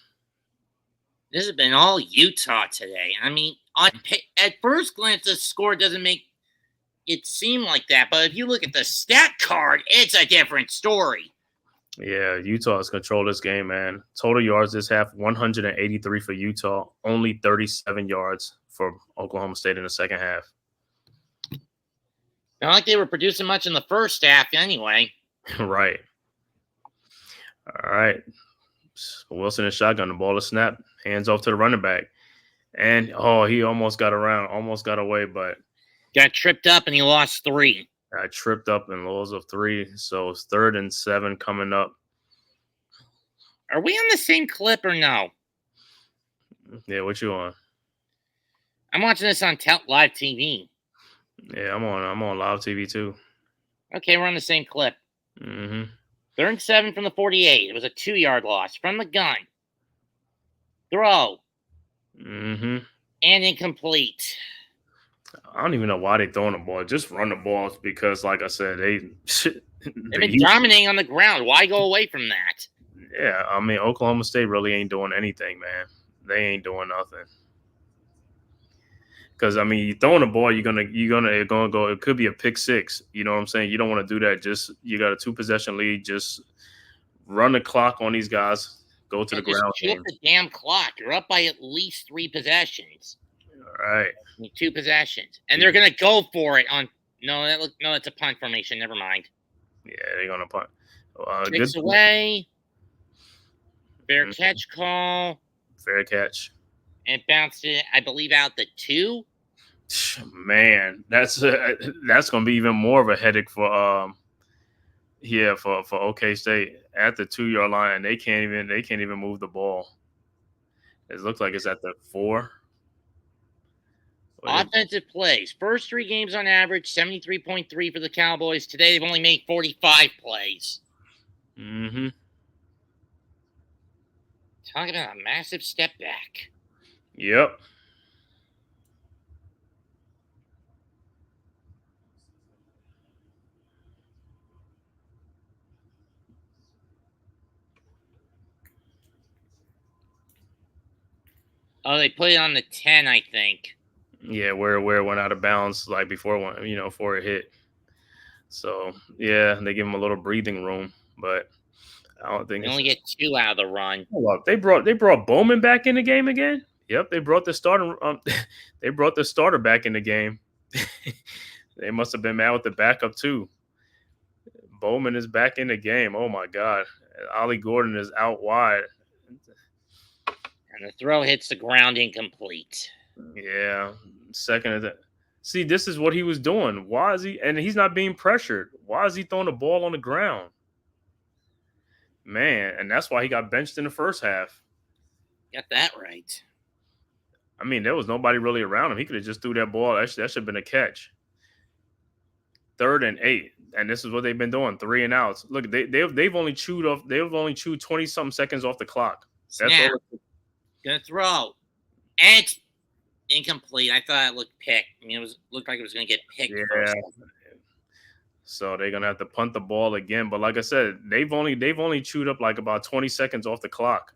[SPEAKER 4] This has been all Utah today. I mean, at first glance, the score doesn't make it seem like that, but if you look at the stat card, it's a different story.
[SPEAKER 5] Yeah, Utah has controlled this game, man. Total yards this half, 183 for Utah, only 37 yards for Oklahoma State in the second half.
[SPEAKER 4] Not like they were producing much in the first half anyway.
[SPEAKER 5] Right. All right. Wilson is shotgun. The ball is snapped. Hands off to the running back. And, he almost got away, but
[SPEAKER 4] got tripped up and he lost 3.
[SPEAKER 5] Tripped up and loss of 3. So it's 3rd and 7 coming up.
[SPEAKER 4] Are we on the same clip or no?
[SPEAKER 5] Yeah, what you on?
[SPEAKER 4] I'm watching this on live TV.
[SPEAKER 5] Yeah, I'm on live TV too.
[SPEAKER 4] Okay, we're on the same clip.
[SPEAKER 5] Mm-hmm.
[SPEAKER 4] 3rd and 7 from the 48. It was a 2-yard loss from the gun. Throw.
[SPEAKER 5] Mm-hmm.
[SPEAKER 4] And incomplete.
[SPEAKER 5] I don't even know why they're throwing the ball. Just run the balls because, like I said, they've
[SPEAKER 4] been dominating on the ground. Why go away from that?
[SPEAKER 5] Yeah, I mean, Oklahoma State really ain't doing anything, man. They ain't doing nothing. Because, I mean, you throwing the ball, you're gonna go. It could be a pick 6. You know what I'm saying? You don't want to do that. Just you got a 2-possession lead. Just run the clock on these guys. Go to the ground.
[SPEAKER 4] Just kill the damn clock. You're up by at least 3 possessions.
[SPEAKER 5] All right.
[SPEAKER 4] 2 possessions, and they're gonna go for it on. No, that's a punt formation. Never mind.
[SPEAKER 5] Yeah, they're gonna punt.
[SPEAKER 4] Kicks away. Fair catch call.
[SPEAKER 5] Fair catch.
[SPEAKER 4] And bounced it, I believe, out the 2.
[SPEAKER 5] Man, that's gonna be even more of a headache for OK State at the 2-yard line. They can't even move the ball. It looks like it's at the 4.
[SPEAKER 4] Offensive plays. First 3 games on average, 73.3 for the Cowboys. Today they've only made 45 plays.
[SPEAKER 5] Mm-hmm.
[SPEAKER 4] Talking about a massive step back.
[SPEAKER 5] Yep.
[SPEAKER 4] Oh, they put it on the 10, I think.
[SPEAKER 5] Yeah, where it went out of bounds like before before it hit. So yeah, they give him a little breathing room, but I don't think
[SPEAKER 4] They only get 2 out of the run.
[SPEAKER 5] Hold up. They brought Bowman back in the game again. Yep, they brought the starter. They brought the starter back in the game. They must have been mad with the backup too. Bowman is back in the game. Oh my God, Ollie Gordon is out wide.
[SPEAKER 4] And the throw hits the ground incomplete.
[SPEAKER 5] Yeah, second of that. See, this is what he was doing. Why is he? And he's not being pressured. Why is he throwing the ball on the ground? Man, and that's why he got benched in the first half.
[SPEAKER 4] Got that right.
[SPEAKER 5] I mean, there was nobody really around him. He could have just threw that ball. That should have been a catch. 3rd and 8, and this is what they've been doing: 3 and outs. Look, they've only chewed 20-something seconds off the clock. That's
[SPEAKER 4] Snap.
[SPEAKER 5] all.
[SPEAKER 4] Gonna throw, and it's incomplete. I thought it looked picked. I mean, looked like it was gonna get picked.
[SPEAKER 5] Yeah. So they're gonna have to punt the ball again. But like I said, they've only chewed up like about 20 seconds off the clock.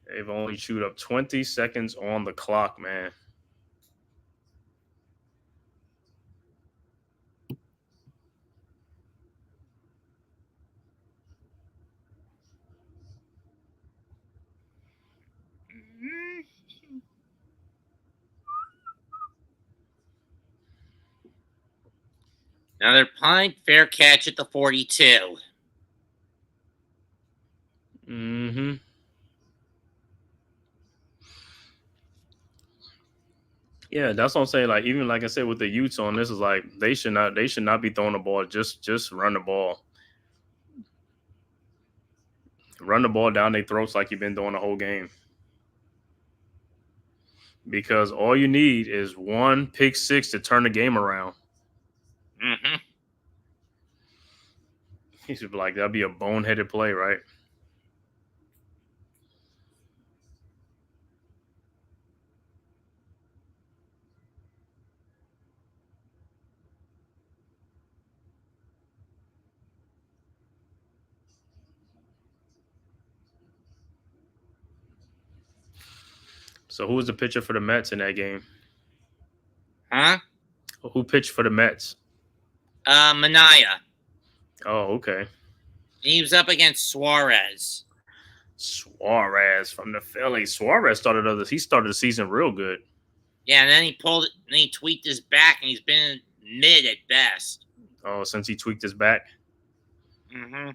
[SPEAKER 5] They've only chewed up 20 seconds on the clock, man.
[SPEAKER 4] Another punt, fair catch at the 42.
[SPEAKER 5] Mm-hmm. Yeah, that's what I'm saying. Like, even like I said with the Utes on this, is like they should not be throwing the ball. Just run the ball. Run the ball down their throats like you've been doing the whole game. Because all you need is one pick six to turn the game around.
[SPEAKER 4] Mm-hmm.
[SPEAKER 5] He should be like, that'd be a boneheaded play, right? So who was the pitcher for the Mets in that game?
[SPEAKER 4] Huh?
[SPEAKER 5] Who pitched for the Mets?
[SPEAKER 4] Mania.
[SPEAKER 5] Oh, okay.
[SPEAKER 4] He was up against Suarez.
[SPEAKER 5] Suarez from the Phillies. Suarez started the season real good.
[SPEAKER 4] Yeah, and then he pulled it, and then he tweaked his back, and he's been mid at best.
[SPEAKER 5] Oh, since he tweaked his back.
[SPEAKER 4] Mm-hmm.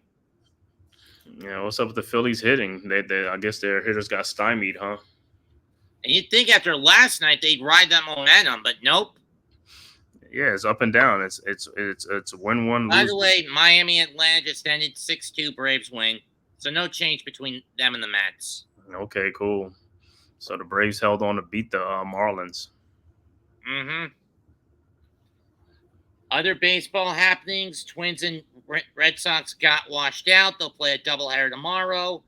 [SPEAKER 5] Yeah, what's up with the Phillies hitting? They I guess their hitters got stymied, huh?
[SPEAKER 4] And you'd think after last night they'd ride that momentum, but nope.
[SPEAKER 5] Yeah, it's up and down. It's win one.
[SPEAKER 4] By
[SPEAKER 5] lose
[SPEAKER 4] the way, Miami Atlanta just ended 6-2 Braves win, so no change between them and the Mets.
[SPEAKER 5] Okay, cool. So the Braves held on to beat the Marlins.
[SPEAKER 4] Mm-hmm. Other baseball happenings: Twins and Red Sox got washed out. They'll play a doubleheader tomorrow.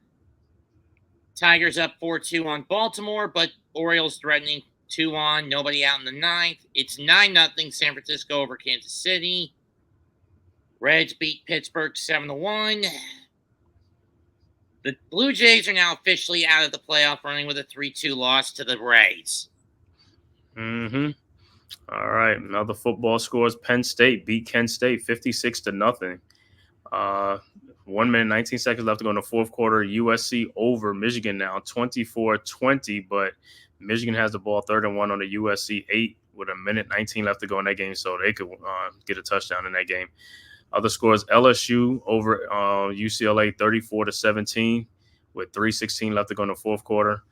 [SPEAKER 4] Tigers up 4-2 on Baltimore, but Orioles threatening 2-on. Nobody out in the ninth. It's 9-0 San Francisco over Kansas City. Reds beat Pittsburgh 7-1. The Blue Jays are now officially out of the playoff running with a 3-2 loss to the Rays.
[SPEAKER 5] Mm-hmm. All right. Another football scores. Penn State beat Kent State 56-0. 1 minute, 19 seconds left to go in the fourth quarter. USC over Michigan now 24-20, but Michigan has the ball 3rd and 1 on the USC 8 with 1 minute, 19 left to go in that game, so they could get a touchdown in that game. Other scores: LSU over UCLA 34-17 with 3:16 left to go in the fourth quarter.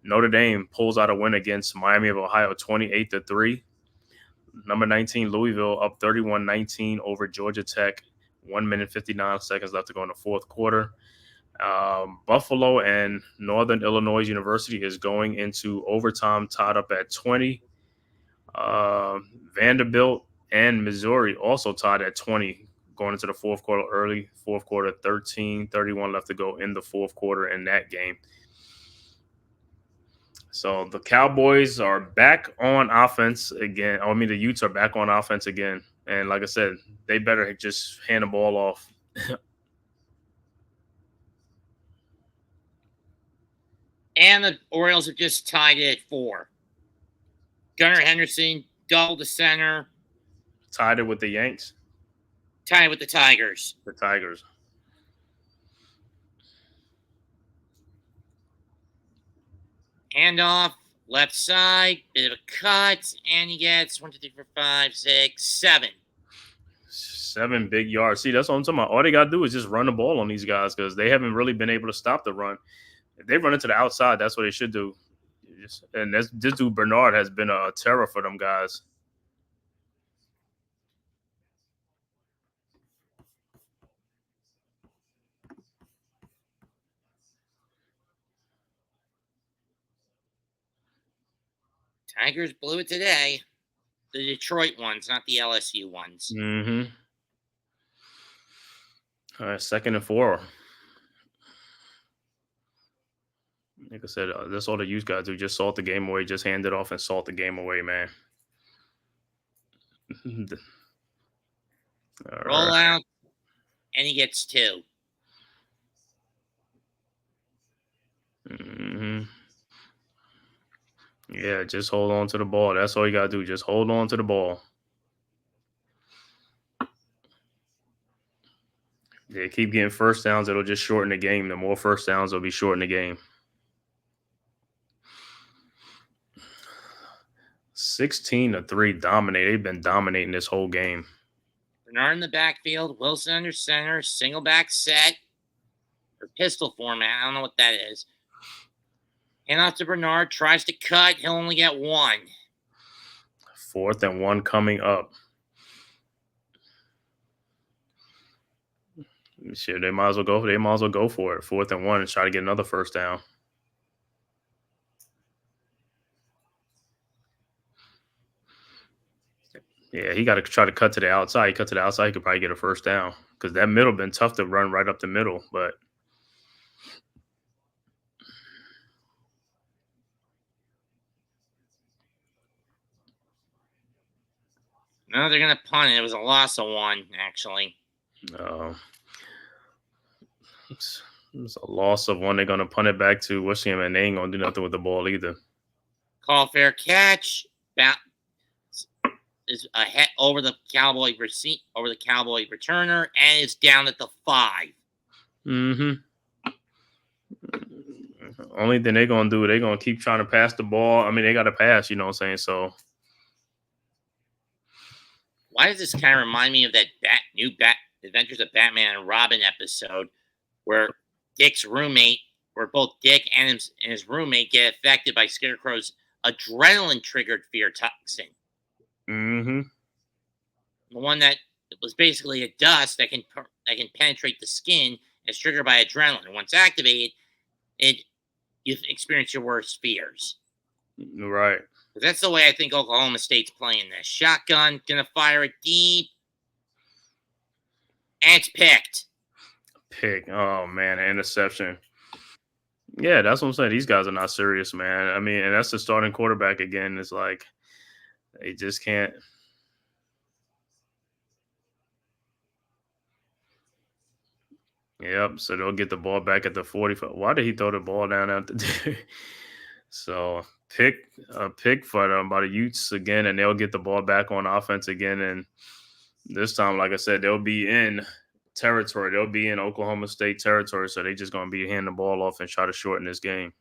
[SPEAKER 5] Notre Dame pulls out a win against Miami of Ohio 28-3. Number 19 Louisville up 31-19 over Georgia Tech 1 minute 59 seconds left to go in the fourth quarter. Buffalo and Northern Illinois University is going into overtime, tied up at 20. Vanderbilt and Missouri also tied at 20 going into the fourth quarter early. Fourth quarter, 13:31 left to go in the fourth quarter in that game. So the Cowboys are back on offense again. The Utes are back on offense again. And like I said, they better just hand the ball off.
[SPEAKER 4] And the Orioles have just tied it at 4. Gunnar Henderson doubled the center.
[SPEAKER 5] Tied it with the Yanks.
[SPEAKER 4] Tied with the Tigers.
[SPEAKER 5] The Tigers.
[SPEAKER 4] Handoff, left side, bit of a cut, and he gets 1, 2, 3, 4, 5, 6, 7.
[SPEAKER 5] 7 big yards. See, that's what I'm talking about. All they got to do is just run the ball on these guys because they haven't really been able to stop the run. If they run into the outside, that's what they should do. And this dude Bernard has been a terror for them guys.
[SPEAKER 4] Tigers blew it today. The Detroit ones, not the LSU ones.
[SPEAKER 5] Mm-hmm. All right, 2nd and 4. Like I said, that's all the Utes got to do. Just salt the game away. Just hand it off and salt the game away, man.
[SPEAKER 4] Roll out, and he gets 2.
[SPEAKER 5] Mm-hmm. Yeah, just hold on to the ball. That's all you got to do. Just hold on to the ball. They keep getting first downs. It'll just shorten the game. The more first downs, it'll be shorten the game. 16-3 dominate. They've been dominating this whole game.
[SPEAKER 4] Bernard in the backfield, Wilson under center, single back set, or pistol format. I don't know what that is. Hand off to Bernard, tries to cut. He'll only get 1.
[SPEAKER 5] 4th and 1 coming up. Shit, they might as well go. They might as well go for it. 4th and 1 and try to get another first down. Yeah, he got to try to cut to the outside. He cut to the outside, he could probably get a first down because that middle been tough to run right up the middle. But
[SPEAKER 4] no, they're gonna punt it. It was a loss of 1, actually.
[SPEAKER 5] It's a loss of 1. They're gonna punt it back to Wisham, and they ain't gonna do nothing with the ball either.
[SPEAKER 4] Call fair catch. Is ahead over the Cowboy returner, and is down at the 5.
[SPEAKER 5] Mm-hmm. Only thing they're gonna do, they're gonna keep trying to pass the ball. I mean, they got to pass. You know what I'm saying? So.
[SPEAKER 4] Why does this kind of remind me of that new Adventures of Batman and Robin episode where both Dick and his roommate get affected by Scarecrow's adrenaline-triggered fear toxin?
[SPEAKER 5] Mm-hmm.
[SPEAKER 4] The one that was basically a dust that can penetrate the skin and is triggered by adrenaline. Once activated, you experience your worst fears.
[SPEAKER 5] Right.
[SPEAKER 4] That's the way I think Oklahoma State's playing this. Shotgun, gonna fire it deep. And it's picked.
[SPEAKER 5] Oh, man, an interception. Yeah, that's what I'm saying. These guys are not serious, man. I mean, and that's the starting quarterback again. It's like they just can't. Yep, so they'll get the ball back at the 45. Why did he throw the ball down out there? So pick for them by the Utes again, and they'll get the ball back on offense again. And this time, like I said, they'll be in territory. They'll be in Oklahoma State territory, so they're just going to be handing the ball off and try to shorten this game.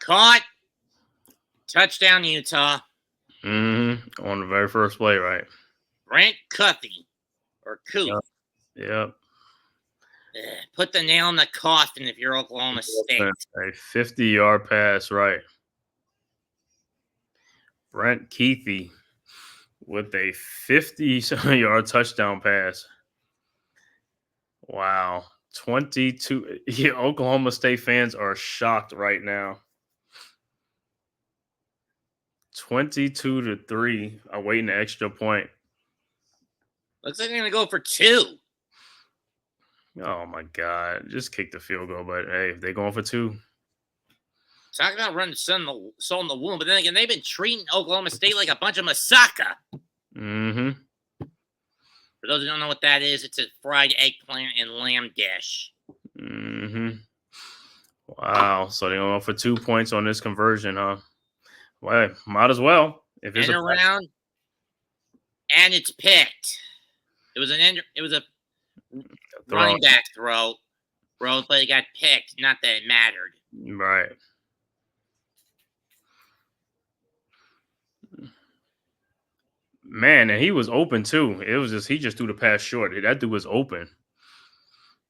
[SPEAKER 4] Caught. Touchdown, Utah.
[SPEAKER 5] On the very first play, right?
[SPEAKER 4] Brent Cuthie. Or Kuth.
[SPEAKER 5] Yep.
[SPEAKER 4] Put the nail in the coffin if you're Oklahoma State.
[SPEAKER 5] A 50-yard pass, right? Brent Keithy with a 50-yard touchdown pass. Wow. 22. Yeah, Oklahoma State fans are shocked right now. 22-3, awaiting the extra point.
[SPEAKER 4] Looks like they're going to go for 2.
[SPEAKER 5] Oh, my God. Just kick the field goal, but hey, if they're going for 2.
[SPEAKER 4] Talk about running soul in the womb, but then again, they've been treating Oklahoma State like a bunch of massacre.
[SPEAKER 5] Mm-hmm.
[SPEAKER 4] For those who don't know what that is, it's a fried eggplant and lamb dish.
[SPEAKER 5] Mm-hmm. Wow. So they're going for 2 points on this conversion, huh? Well, might as well. If it's
[SPEAKER 4] around, and it's picked. It was a running back throw, but it got picked. Not that it mattered.
[SPEAKER 5] Right. Man, and he was open too. It was just he just threw the pass short. That dude was open.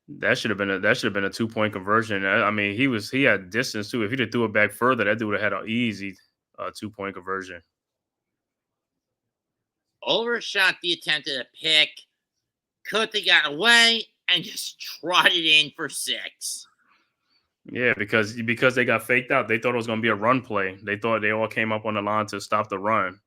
[SPEAKER 5] That should have been a 2-point conversion. I mean, he had distance too. If he'd have threw it back further, that dude would have had an easy 2-point conversion.
[SPEAKER 4] Overshot the attempt at a pick. Kuthi got away and just trotted in for 6.
[SPEAKER 5] Yeah, because they got faked out. They thought it was going to be a run play. They thought they all came up on the line to stop the run.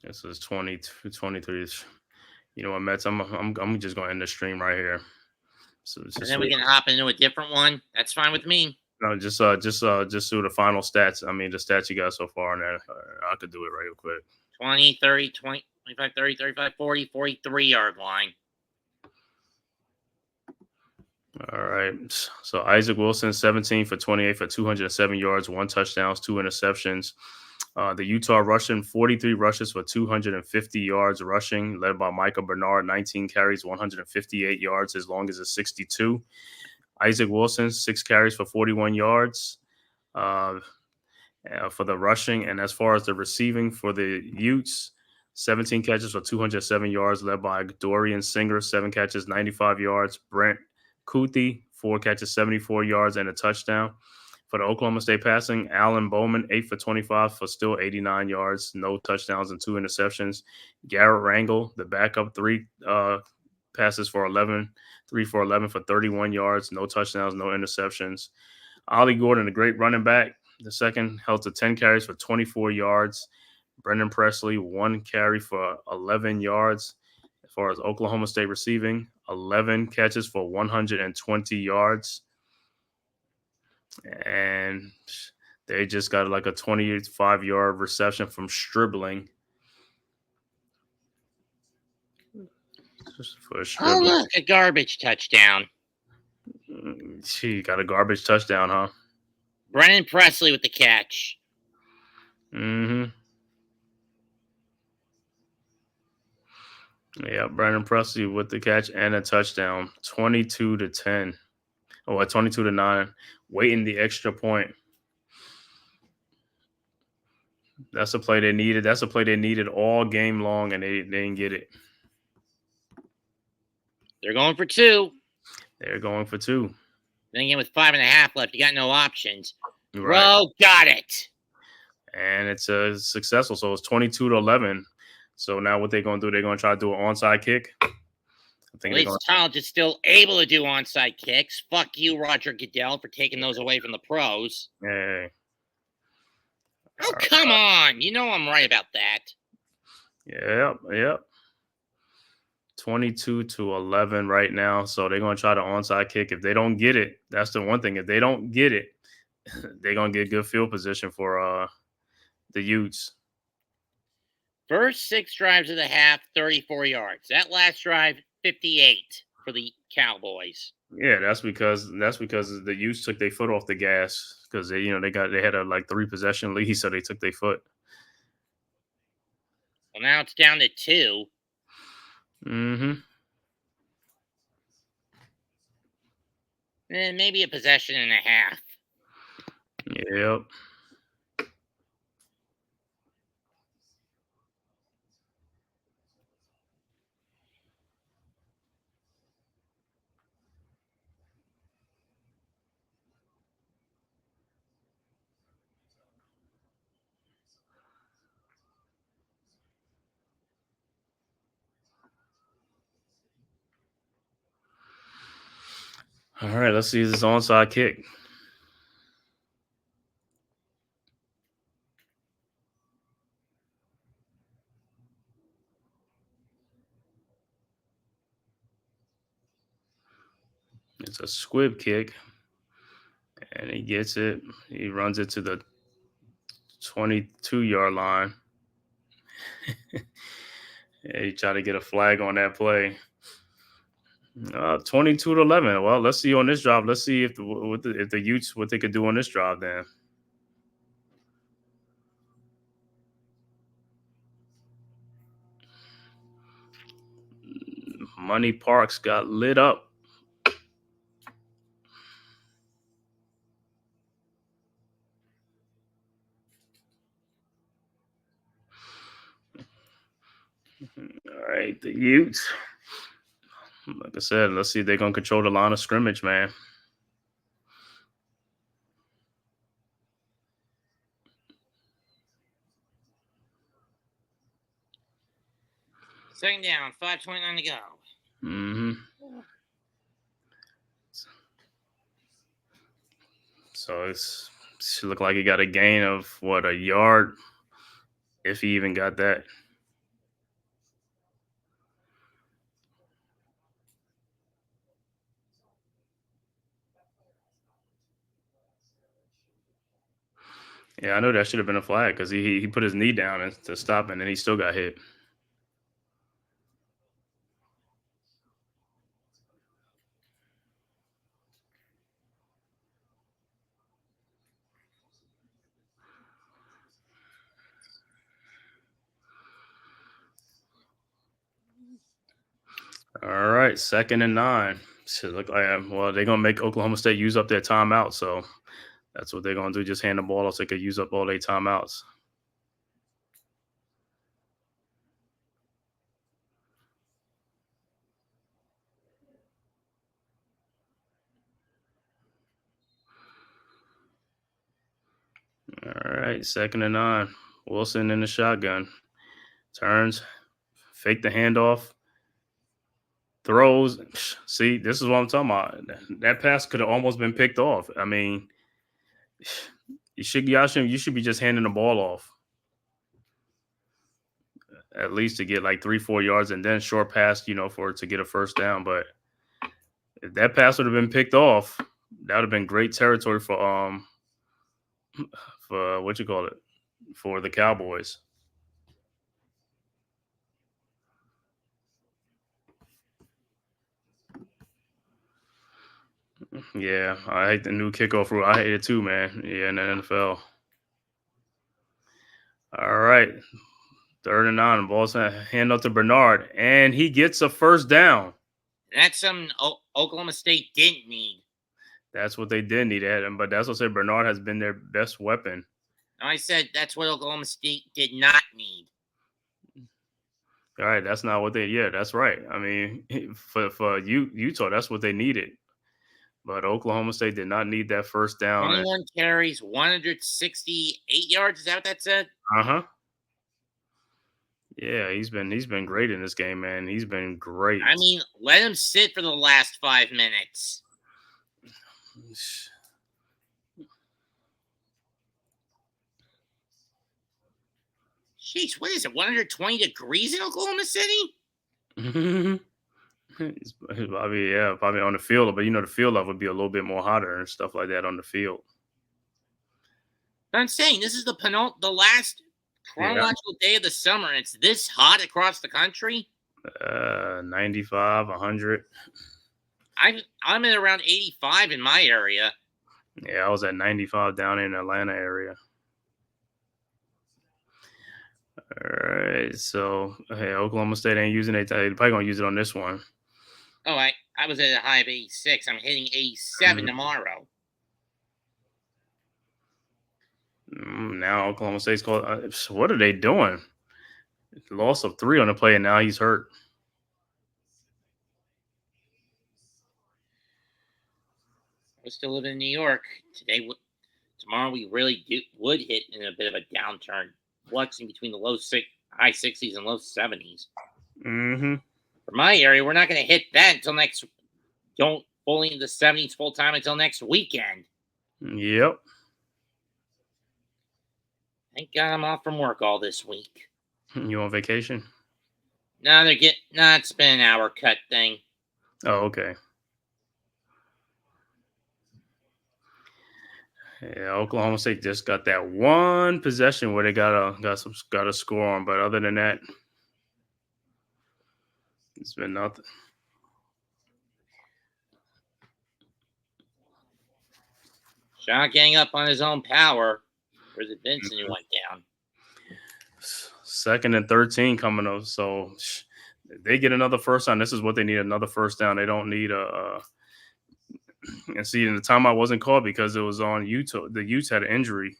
[SPEAKER 5] This is 22, 23. You know what, Mets? I'm just going to end the stream right here. So
[SPEAKER 4] and then we can hop into a different one. That's fine with me.
[SPEAKER 5] No, just do the final stats. I mean, the stats you got so far, and then I could do it real quick.
[SPEAKER 4] 20, 30, 20, 25, 30, 35, 40, 43-yard line.
[SPEAKER 5] All right. So Isaac Wilson, 17 for 28 for 207 yards, 1 touchdown, 2 interceptions. The Utah Russian, 43 rushes for 250 yards rushing, led by Micah Bernard, 19 carries, 158 yards, as long as a 62. Isaac Wilson, 6 carries for 41 yards for the rushing. And as far as the receiving for the Utes, 17 catches for 207 yards, led by Dorian Singer, 7 catches, 95 yards. Brent Kuthi, 4 catches, 74 yards, and a touchdown. For the Oklahoma State passing, Allen Bowman, 8 for 25 for still 89 yards, no touchdowns and 2 interceptions. Garrett Rangel, the backup, 3 passes for 11, 3 for 11 for 31 yards, no touchdowns, no interceptions. Ollie Gordon, the great running back, the second, held to 10 carries for 24 yards. Brendan Presley, 1 carry for 11 yards. As far as Oklahoma State receiving, 11 catches for 120 yards. And they just got like a 25-yard reception from Stribling.
[SPEAKER 4] Oh, look, a garbage touchdown.
[SPEAKER 5] She got a garbage touchdown, huh?
[SPEAKER 4] Brennan Presley with the catch.
[SPEAKER 5] Mm-hmm. Yeah, Brennan Presley with the catch and a touchdown. 22-10. Oh, 22-9. Waiting the extra point. That's a play they needed. That's a play they needed all game long, and they didn't get it.
[SPEAKER 4] They're going for 2.
[SPEAKER 5] They're going for 2.
[SPEAKER 4] Then again, with 5.5 left, you got no options.
[SPEAKER 5] Right.
[SPEAKER 4] Bro, got it.
[SPEAKER 5] And it's successful. So it's 22-11. So now what they're going to do, they're going to try to do an onside kick.
[SPEAKER 4] At least College is still able to do onside kicks. Fuck you, Roger Goodell, for taking those away from the pros.
[SPEAKER 5] Hey.
[SPEAKER 4] Oh, come on. You know I'm right about that.
[SPEAKER 5] Yep. 22-11 right now. So they're going to try the onside kick. If they don't get it, that's the one thing. If they don't get it, they're going to get good field position for the Utes.
[SPEAKER 4] First 6 drives of the half, 34 yards. That last drive, 58 for the Cowboys.
[SPEAKER 5] Yeah, that's because the Utes took their foot off the gas because they had a like 3 possession lead, so they took their foot.
[SPEAKER 4] Well, now it's down to 2.
[SPEAKER 5] Mm-hmm.
[SPEAKER 4] And maybe a possession and a half.
[SPEAKER 5] Yep. All right, let's see this onside kick. It's a squib kick, and he gets it. He runs it to the 22-yard line. Yeah, he tried to get a flag on that play. 22-11. Well, let's see on this drive. Let's see if the Utes what they could do on this drive then. Money Parks got lit up. All right, the Utes. Like I said, let's see if they're going to control the line of scrimmage, man.
[SPEAKER 4] Second down, 5:29 to go.
[SPEAKER 5] Mm-hmm. So it looked like he got a gain of, a yard, if he even got that. Yeah, I know that should have been a flag because he put his knee down to stop, and then he still got hit. All right, 2nd and 9. Should look like they're gonna make Oklahoma State use up their timeout, so that's what they're gonna do. Just hand the ball off so they could use up all their timeouts. All right, 2nd and 9. Wilson in the shotgun. Turns, fake the handoff, throws. See, this is what I'm talking about. That pass could have almost been picked off. I mean, you should be just handing the ball off. At least to get like 3-4 yards and then short pass, for it to get a first down. But if that pass would have been picked off, that would have been great territory for for the Cowboys. Yeah, I hate the new kickoff rule. I hate it too, man. Yeah, in the NFL. All right, 3rd and 9. Ball's hand up to Bernard, and he gets a first down.
[SPEAKER 4] That's something Oklahoma State didn't need.
[SPEAKER 5] That's what they did need, but that's what I said. Bernard has been their best weapon.
[SPEAKER 4] I said that's what Oklahoma State did not need.
[SPEAKER 5] All right, that's not what they. Yeah, that's right. I mean, for Utah, that's what they needed. But Oklahoma State did not need that first down.
[SPEAKER 4] 21 carries, 168 yards. Is that what that said?
[SPEAKER 5] Uh-huh. Yeah, he's been great in this game, man. He's been great.
[SPEAKER 4] I mean, let him sit for the last 5 minutes. Jeez, what is it? 120 degrees in Oklahoma City?
[SPEAKER 5] Probably on the field, but the field level would be a little bit more hotter and stuff like that on the field.
[SPEAKER 4] But I'm saying this is the last chronological day of the summer, and it's this hot across the country.
[SPEAKER 5] 95, 100.
[SPEAKER 4] I'm at around 85 in my area.
[SPEAKER 5] Yeah, I was at 95 down in Atlanta area. All right, so hey, Oklahoma State ain't using it. They're probably gonna use it on this one.
[SPEAKER 4] Oh, I was at a high of 86. I'm hitting 87 tomorrow.
[SPEAKER 5] Now Oklahoma State's called. What are they doing? Loss of 3 on the play, and now he's hurt.
[SPEAKER 4] We're still living in New York today. Tomorrow we really would hit in a bit of a downturn, flexing between the high 60s and low 70s.
[SPEAKER 5] Mm-hmm.
[SPEAKER 4] For my area, we're not going to hit that until next. Don't fully in the 70s full time until next weekend.
[SPEAKER 5] Yep.
[SPEAKER 4] Thank God I'm off from work all this week.
[SPEAKER 5] You on vacation?
[SPEAKER 4] No, it's been an hour cut thing.
[SPEAKER 5] Oh, okay. Yeah, Oklahoma State just got that one possession where they got a score on, but other than that, it's been nothing.
[SPEAKER 4] Shot getting up on his own power. Where's it Vincent who went down?
[SPEAKER 5] 2nd and 13 coming up, so they get another first down. This is what they need, another first down. They don't need and see, in the timeout wasn't called because it was on Utah. The Utes had an injury.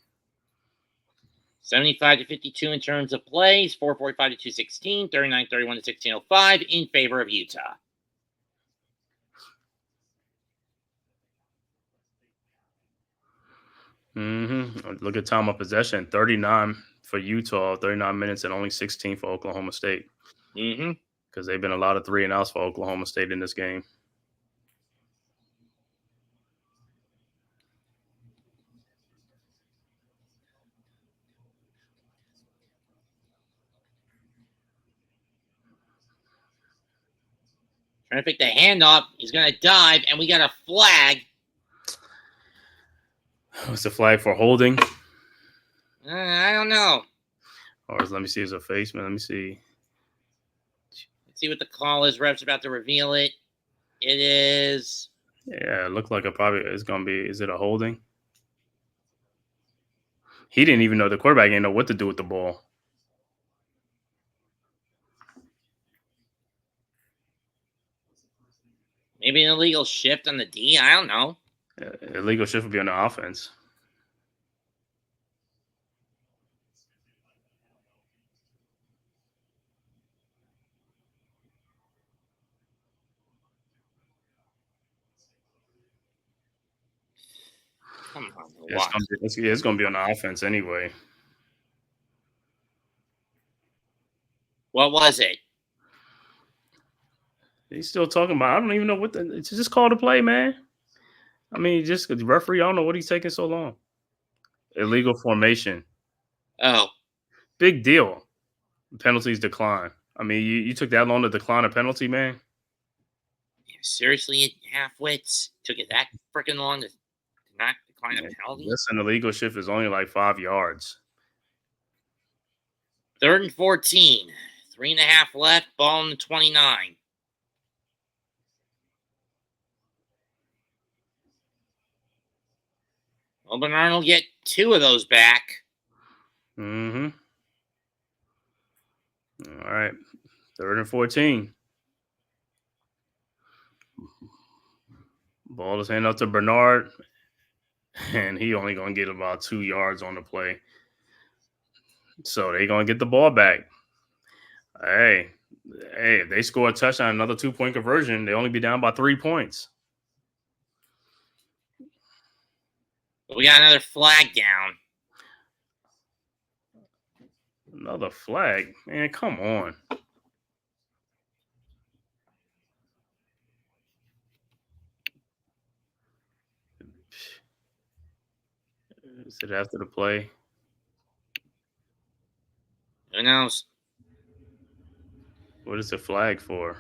[SPEAKER 4] 75 to 52 in terms of plays, 445 to 216, 39-31 to 1605 in favor of Utah.
[SPEAKER 5] Look at time of possession, 39 for Utah, 39 minutes and only 16 for Oklahoma State. Because they've been a lot of 3-and-outs for Oklahoma State in this game.
[SPEAKER 4] Trying to pick the handoff. He's going to dive, and we got a flag.
[SPEAKER 5] What's the flag for holding?
[SPEAKER 4] I don't know.
[SPEAKER 5] Or let me see. Is it a face, man? Let me see.
[SPEAKER 4] Let's see what the call is. Ref's about to reveal it. It is.
[SPEAKER 5] Yeah, it looked like it's going to be. Is it a holding? He didn't even know. The quarterback didn't know what to do with the ball.
[SPEAKER 4] Maybe an illegal shift on the D. I don't know.
[SPEAKER 5] Illegal shift would be on the offense.
[SPEAKER 4] Come on.
[SPEAKER 5] It's going to be on the offense anyway.
[SPEAKER 4] What was it?
[SPEAKER 5] He's still talking about. I don't even know what it's just called a play, man. I mean, just the referee. I don't know what he's taking so long. Illegal formation.
[SPEAKER 4] Oh,
[SPEAKER 5] big deal. Penalties decline. I mean, you took that long to decline a penalty, man.
[SPEAKER 4] Seriously, half-wits took it that freaking long to not decline a penalty?
[SPEAKER 5] Listen, the illegal shift is only like 5 yards.
[SPEAKER 4] 3rd and 14. 3.5 left. Ball on the 29. Well, Bernard will get 2 of those back.
[SPEAKER 5] All right. 3rd and 14. Ball is handed out to Bernard, and he only going to get about 2 yards on the play. So they're going to get the ball back. Hey, if they score a touchdown, another 2-point conversion, they only be down by 3 points.
[SPEAKER 4] We got another flag down.
[SPEAKER 5] Another flag? Man, come on. Is it after the play?
[SPEAKER 4] Who knows?
[SPEAKER 5] What is the flag for?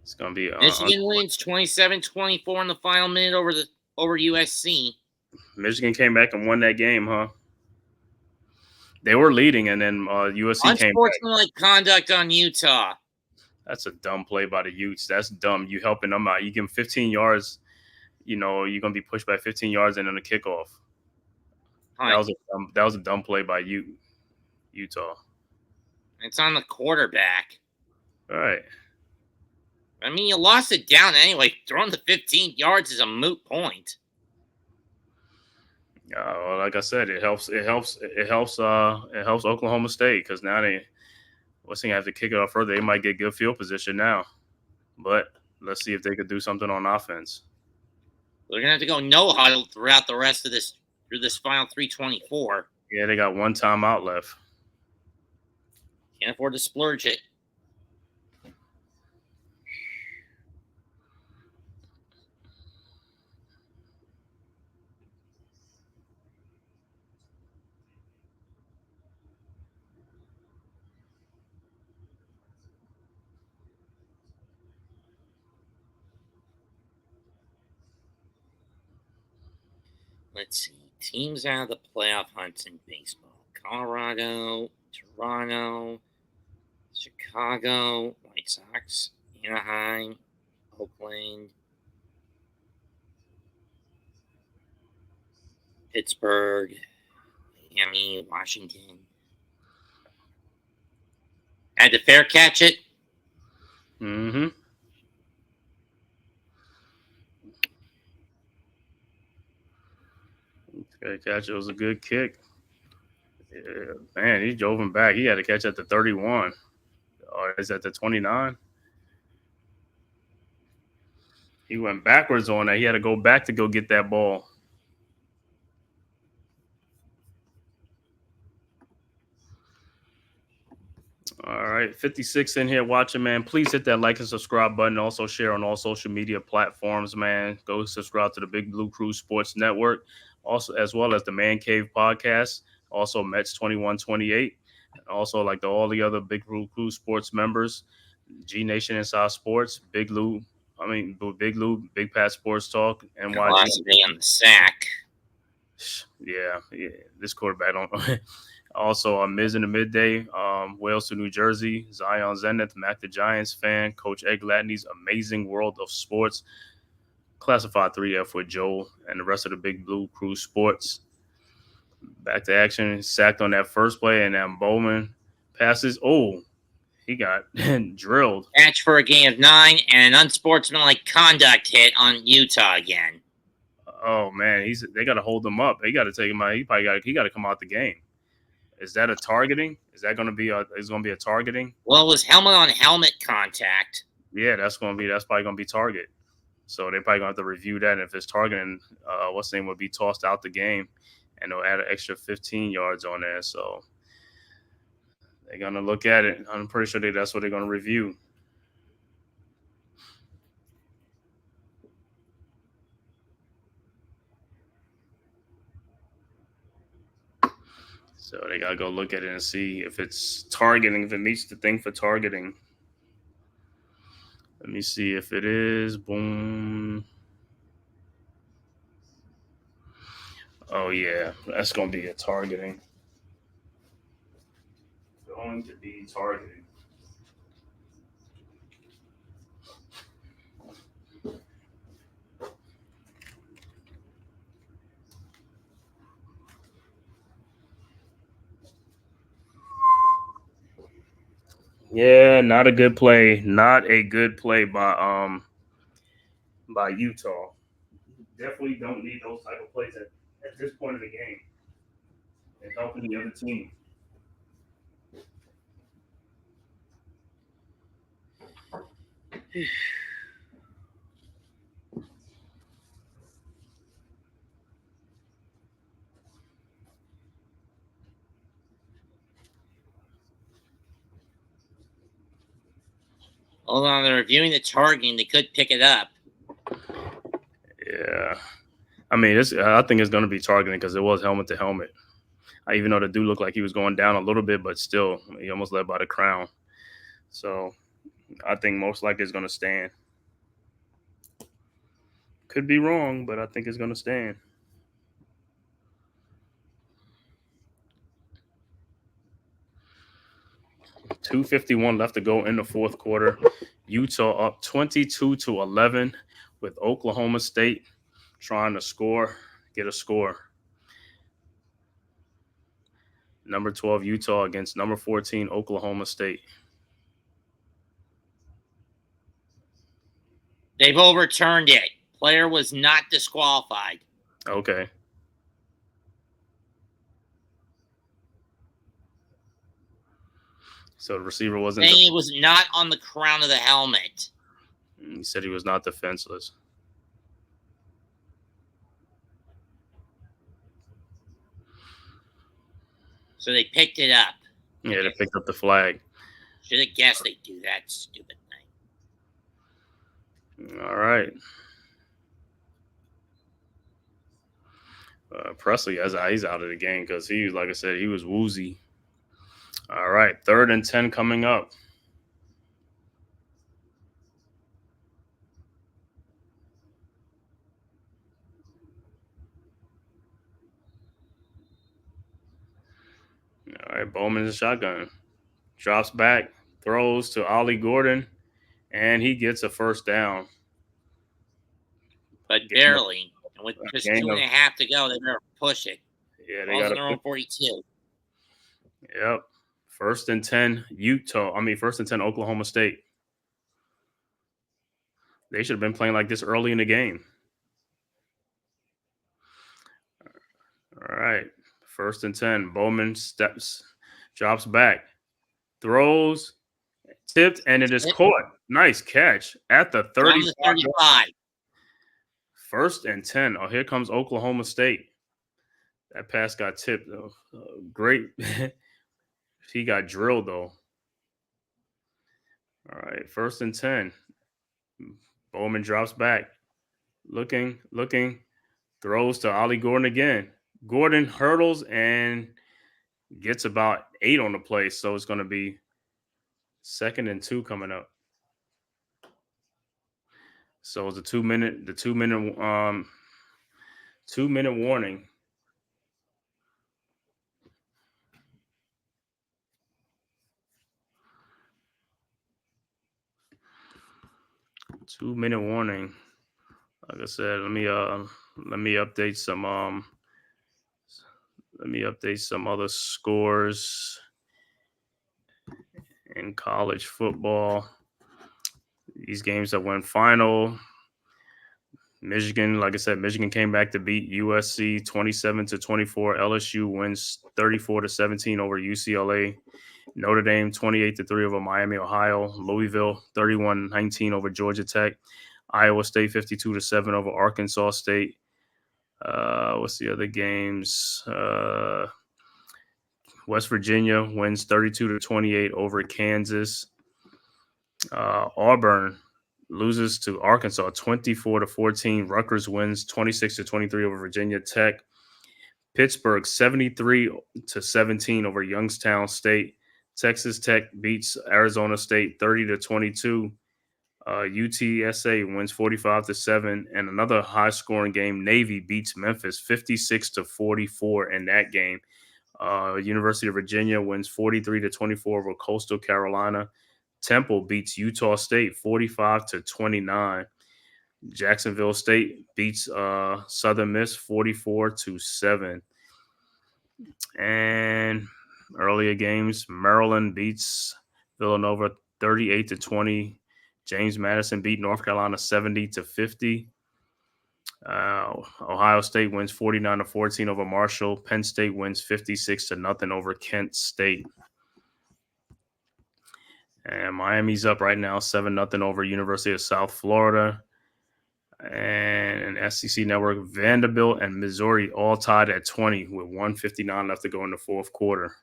[SPEAKER 5] It's going to be...
[SPEAKER 4] Michigan wins 27-24 in the final minute over USC.
[SPEAKER 5] Michigan came back and won that game, huh? They were leading, and then USC came back.
[SPEAKER 4] Unsportsmanlike conduct on Utah.
[SPEAKER 5] That's a dumb play by the Utes. That's dumb. You helping them out. You give them 15 yards. You're going to be pushed by 15 yards and then a kickoff. That was a dumb play by Utah.
[SPEAKER 4] It's on the quarterback.
[SPEAKER 5] All right.
[SPEAKER 4] I mean, you lost it down anyway. Throwing the 15 yards is a moot point.
[SPEAKER 5] Well, like I said, it helps Oklahoma State because now they have to kick it off further. They might get good field position now, but let's see if they could do something on offense.
[SPEAKER 4] They're gonna have to go no huddle throughout the rest of this through this final 3:24.
[SPEAKER 5] Yeah, they got one timeout left.
[SPEAKER 4] Can't afford to splurge it. Let's see. Teams out of the playoff hunts in baseball. Colorado, Toronto, Chicago, White Sox, Anaheim, Oakland, Pittsburgh, Miami, Washington. Had to fair catch it.
[SPEAKER 5] Mm-hmm. Good catch. It was a good kick. Yeah, man, he drove him back. He had to catch at the 31. Or is that the 29? He went backwards on that. He had to go back to go get that ball. All right, 56 in here watching, man. Please hit that like and subscribe button. Also share on all social media platforms, man. Go subscribe to the Big Blue Crew Sports Network, also as well as the Man-Cave podcast. Also Mets 2128. Also like all the other Big Blue Crew Sports members, G Nation Inside Sports, Big Lou, Big Pat Sports Talk, NYG.
[SPEAKER 4] Last day on the sack.
[SPEAKER 5] Yeah, this quarterback don't. Also, Miz in the midday, Wales to New Jersey, Zion Zenith, Mac the Giants fan, Coach Egg Latney's Amazing World of Sports, Classified 3F with Joel, and the rest of the Big Blue Crew Sports. Back to action, sacked on that first play, and then Bowman passes. Oh, he got drilled.
[SPEAKER 4] Catch for a gain of 9 and an unsportsmanlike conduct hit on Utah again.
[SPEAKER 5] Oh man, they got to hold him up. They got to take him out. He got to come out the game. Is that a targeting? Is that going to be a targeting?
[SPEAKER 4] Well, it was helmet on helmet contact.
[SPEAKER 5] Yeah, that's probably going to be target. So they're probably going to have to review that. And if it's targeting, what's the name would be tossed out the game, and they'll add an extra 15 yards on there. So they're going to look at it. I'm pretty sure that's what they're going to review. So they got to go look at it and see if it's targeting, if it meets the thing for targeting. Let me see if it is. Boom. Oh, yeah. That's going to be a targeting. Going to be targeting. Yeah, not a good play. Not a good play by Utah. Definitely don't need those type of plays at this point of the game and helping the other team.
[SPEAKER 4] Hold on, they're reviewing the targeting. They could pick it up.
[SPEAKER 5] Yeah. I mean, I think it's going to be targeting because it was helmet to helmet. Even though the dude looked like he was going down a little bit, but still, he almost led by the crown. So I think most likely it's going to stand. Could be wrong, but I think it's going to stand. 2:51 left to go in the fourth quarter. Utah up 22-11 with Oklahoma State trying to get a score. Number 12 Utah against number 14 Oklahoma State.
[SPEAKER 4] They've overturned it. Player was not disqualified.
[SPEAKER 5] Okay. So the receiver wasn't.
[SPEAKER 4] Saying he was not on the crown of the helmet.
[SPEAKER 5] He said he was not defenseless.
[SPEAKER 4] So they picked it up.
[SPEAKER 5] Yeah, they picked up the flag.
[SPEAKER 4] Should have guessed they'd do that stupid thing.
[SPEAKER 5] All right. Presley, he's out of the game because he, like I said, he was woozy. All right, 3rd and 10 coming up. All right, Bowman's a shotgun. Drops back, throws to Ollie Gordon, and he gets a first down.
[SPEAKER 4] But barely. And with just 2.5 to go, they better push it.
[SPEAKER 5] Yeah, they got
[SPEAKER 4] their own 42.
[SPEAKER 5] Yep. 1st and 10 1st and 10 Oklahoma State. They should have been playing like this early in the game. All right. 1st and 10. Bowman drops back, throws, tipped, and it is caught. Nice catch at the 35. 1st and 10. Oh, here comes Oklahoma State. That pass got tipped. Great. He got drilled, though. All right. 1st and 10. Bowman drops back. Looking. Throws to Ollie Gordon again. Gordon hurdles and gets about 8 on the play. So it's going to be 2nd and 2 coming up. So it's a 2-minute warning. Two-minute warning. Like I said, let me update some other scores in college football. These games that went final. Michigan, like I said, Michigan came back to beat USC 27-24. LSU wins 34-17 over UCLA. Notre Dame 28-3 over Miami, Ohio. Louisville 31-19 over Georgia Tech. Iowa State 52-7 over Arkansas State. What's the other games? West Virginia wins 32-28 over Kansas. Auburn loses to Arkansas 24-14. Rutgers wins 26-23 over Virginia Tech. Pittsburgh 73-17 over Youngstown State. Texas Tech beats Arizona State 30-22. UTSA wins 45-7, and another high-scoring game. Navy beats Memphis 56-44 in that game. University of Virginia wins 43-24 over Coastal Carolina. Temple beats Utah State 45-29. Jacksonville State beats Southern Miss 44-7. And earlier games, Maryland beats Villanova 38-20. James Madison beat North Carolina 70-50. Ohio State wins 49-14 over Marshall. Penn State wins 56-0 over Kent State. And Miami's up right now 7-0 over University of South Florida. And SEC Network, Vanderbilt and Missouri all tied at 20 with 1:59 left to go in the fourth quarter.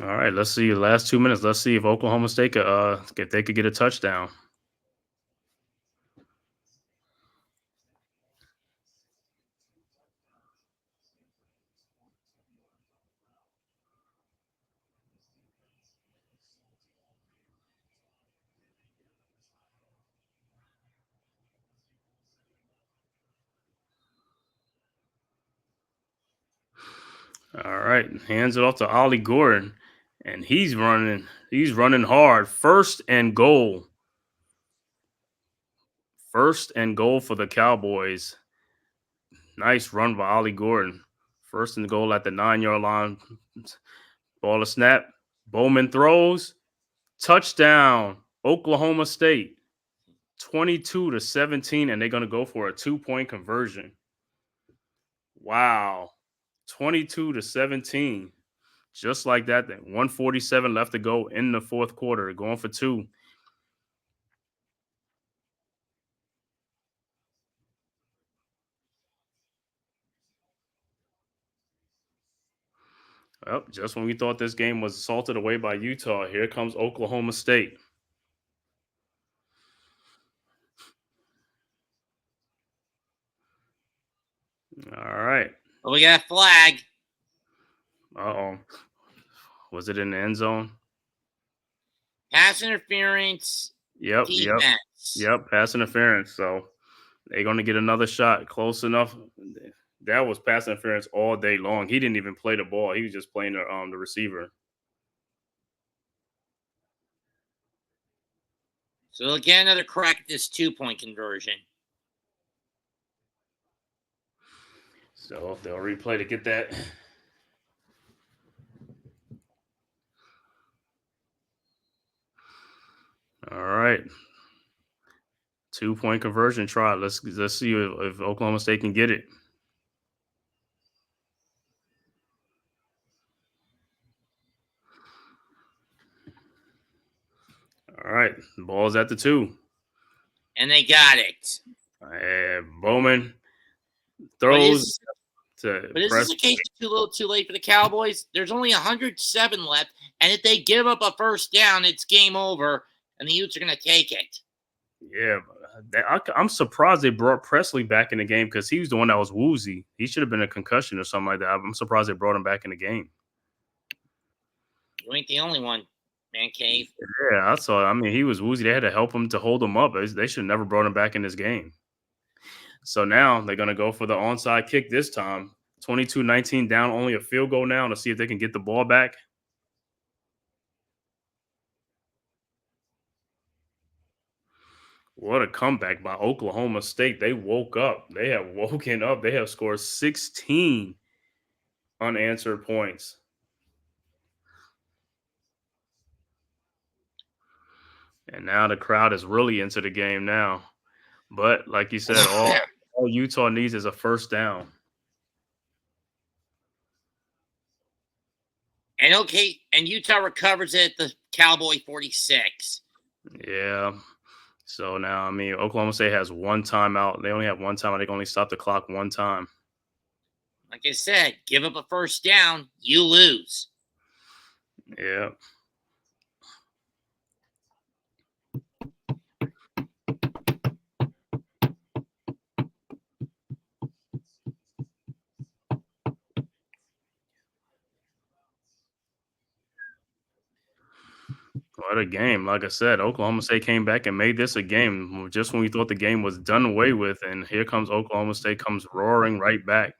[SPEAKER 5] All right, let's see the last 2 minutes. Let's see if Oklahoma State if they could get a touchdown. All right, hands it off to Ollie Gordon, and he's running. He's running hard. First and goal. First and goal for the Cowboys. Nice run by Ollie Gordon. First and goal at the 9-yard line. Ball to snap. Bowman throws. Touchdown. Oklahoma State. 22-17, and they're going to go for a 2-point conversion. Wow. 22-17. Just like that. 147 left to go in the fourth quarter. Going for 2. Well, just when we thought this game was salted away by Utah, here comes Oklahoma State. All right.
[SPEAKER 4] Well, we got a flag.
[SPEAKER 5] Uh-oh. Was it in the end zone?
[SPEAKER 4] Pass interference.
[SPEAKER 5] Yep. Pass interference. So they're going to get another shot. Close enough. That was pass interference all day long. He didn't even play the ball. He was just playing the receiver.
[SPEAKER 4] So they'll get another crack at this 2-point conversion.
[SPEAKER 5] So they'll replay to get that. All right. 2-point conversion try. Let's see if Oklahoma State can get it. All right. The ball's at the 2.
[SPEAKER 4] And they got it.
[SPEAKER 5] Bowman throws.
[SPEAKER 4] But is this a case of too little, too late for the Cowboys? There's only 107 left, and if they give up a first down, it's game over, and the Utes are going to take it.
[SPEAKER 5] Yeah, I'm surprised they brought Presley back in the game because he was the one that was woozy. He should have been a concussion or something like that. I'm surprised they brought him back in the game.
[SPEAKER 4] You ain't the only one, Man-Cave.
[SPEAKER 5] Yeah, I saw. I mean, he was woozy. They had to help him to hold him up. They should have never brought him back in this game. So now they're going to go for the onside kick this time. 22-19 down, only a field goal now to see if they can get the ball back. What a comeback by Oklahoma State. They woke up. They have woken up. They have scored 16 unanswered points. And now the crowd is really into the game now. But like you said, all Utah needs is a first down.
[SPEAKER 4] And Utah recovers it at the Cowboy 46.
[SPEAKER 5] Yeah. So now, I mean, Oklahoma State has one timeout. They only have one timeout. They can only stop the clock one time.
[SPEAKER 4] Like I said, give up a first down, you lose.
[SPEAKER 5] Yeah. What a game. Like I said, Oklahoma State came back and made this a game just when we thought the game was done away with. And here comes Oklahoma State comes roaring right back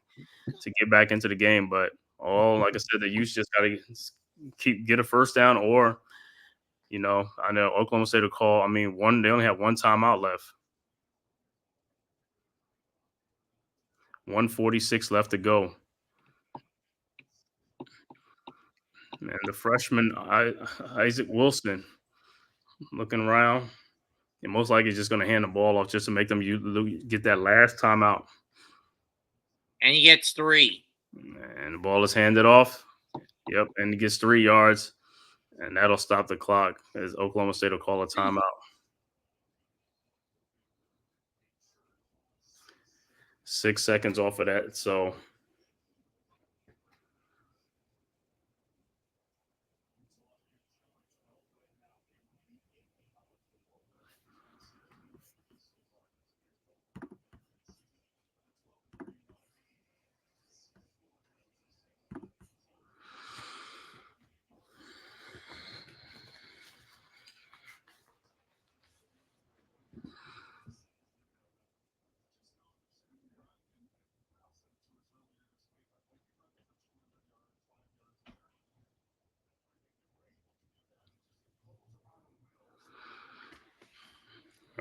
[SPEAKER 5] to get back into the game. But like I said, the Utes just got to get a first down or, I know Oklahoma State will call. I mean, they only have one timeout left. 1:46 left to go. And the freshman, Isaac Wilson, looking around. And most likely just going to hand the ball off just to make them get that last timeout.
[SPEAKER 4] And he gets 3.
[SPEAKER 5] And the ball is handed off. Yep, and he gets 3 yards. And that'll stop the clock as Oklahoma State will call a timeout. 6 seconds off of that. So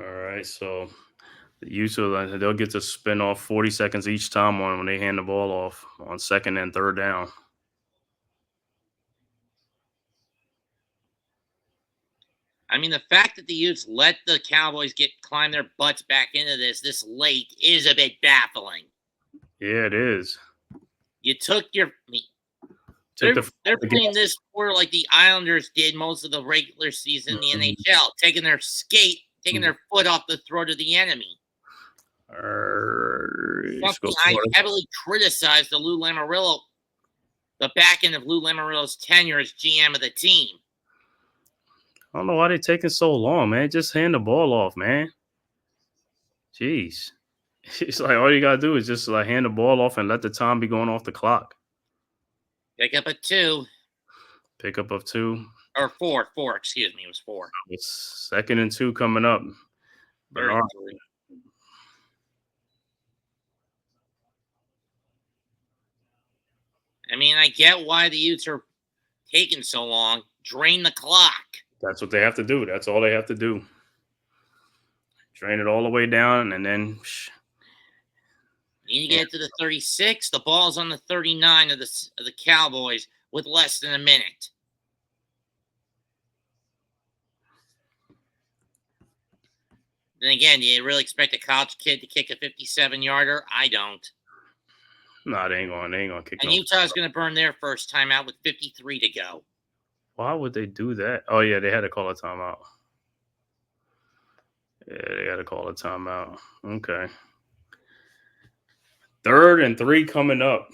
[SPEAKER 5] All right, so the use of they'll get to spin off 40 seconds each time on when they hand the ball off on second and third down.
[SPEAKER 4] I mean, the fact that the Utes let the Cowboys climb their butts back into this late is a bit baffling.
[SPEAKER 5] Yeah, it is.
[SPEAKER 4] You took your. They're playing this sport like the Islanders did most of the regular season in the NHL, taking their foot off the throat of the enemy. Something I heavily criticized the back end of Lou Lamoriello's tenure as GM of the team.
[SPEAKER 5] I don't know why they're taking so long, man. Just hand the ball off, man. Jeez. It's like all you got to do is just like hand the ball off and let the time be going off the clock.
[SPEAKER 4] Pick up a 2.
[SPEAKER 5] Pick up of 2.
[SPEAKER 4] Or 4, excuse me. It was 4.
[SPEAKER 5] It's 2nd and 2 coming up. Bernard.
[SPEAKER 4] I mean, I get why the Utes are taking so long. Drain the clock.
[SPEAKER 5] That's what they have to do. That's all they have to do. Drain it all the way down, and then
[SPEAKER 4] you need to get to the 36. The ball's on the 39 of the Cowboys with less than a minute. Then again, do you really expect a college kid to kick a 57-yarder? I don't.
[SPEAKER 5] No, they ain't gonna kick.
[SPEAKER 4] And Utah's gonna burn their first time out with 53 to go.
[SPEAKER 5] Why would they do that? Oh yeah, they had to call a timeout. Yeah, they had to call a timeout. Okay. 3rd and 3 coming up.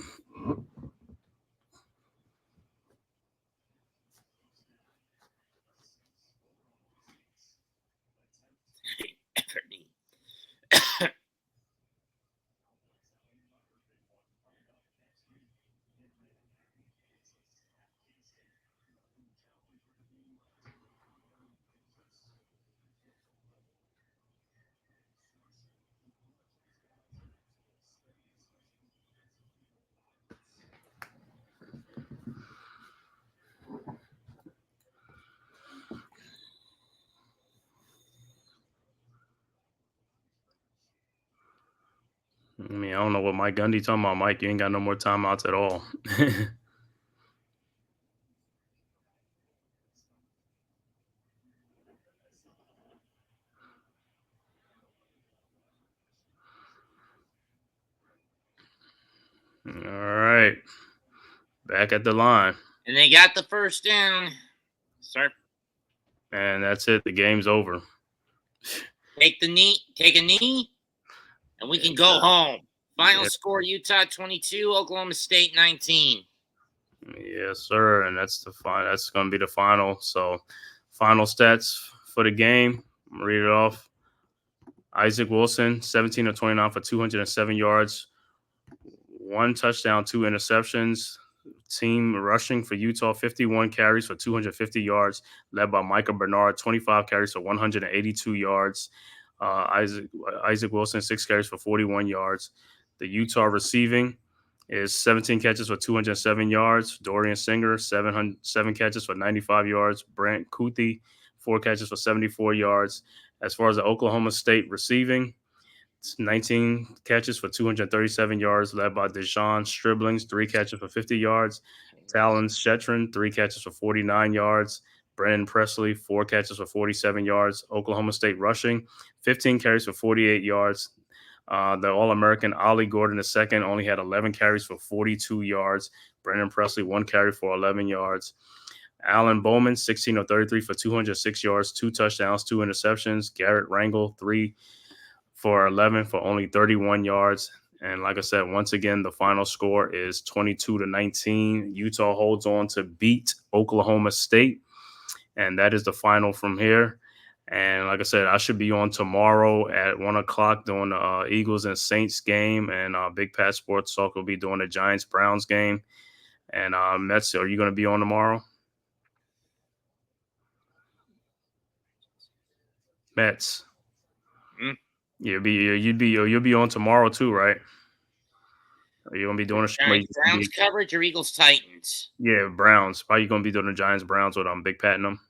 [SPEAKER 5] I mean, I don't know what Mike Gundy talking about. Mike, you ain't got no more timeouts at all. All right. Back at the line.
[SPEAKER 4] And they got the first down. Start.
[SPEAKER 5] And that's it. The game's over.
[SPEAKER 4] Take a knee, and we can go home. Final score, Utah 22, Oklahoma State 19.
[SPEAKER 5] Yes, sir. And that's going to be the final. So, final stats for the game. I'm going to read it off. Isaac Wilson, 17 of 29 for 207 yards. 1 touchdown, 2 interceptions. Team rushing for Utah, 51 carries for 250 yards, led by Micah Bernard, 25 carries for 182 yards. Isaac Wilson, 6 carries for 41 yards. The Utah receiving is 17 catches for 207 yards. Dorian Singer, 7 catches for 95 yards. Brant Kuthi, 4 catches for 74 yards. As far as the Oklahoma State receiving, it's 19 catches for 237 yards, led by Dejon Striblings, 3 catches for 50 yards. Talon Shetron, 3 catches for 49 yards. Brennan Presley, 4 catches for 47 yards. Oklahoma State rushing, 15 carries for 48 yards. The All-American Ollie Gordon II only had 11 carries for 42 yards. Brennan Presley, 1 carry for 11 yards. Alan Bowman, 16 of 33 for 206 yards, 2 touchdowns, 2 interceptions. Garrett Rangel, 3 for 11 for only 31 yards. And like I said, once again, the final score is 22-19. Utah holds on to beat Oklahoma State. And that is the final from here. And like I said, I should be on tomorrow at 1 o'clock doing the Eagles and Saints game. And Big Pat Sports Talk will be doing the Giants-Browns game. And Mets, are you going to be on tomorrow? Mets. You'll be on tomorrow too, right? Are you gonna be doing
[SPEAKER 4] Browns coverage or Eagles Titans?
[SPEAKER 5] Yeah, Browns. Probably gonna be doing the Giants Browns with Big Pat and them.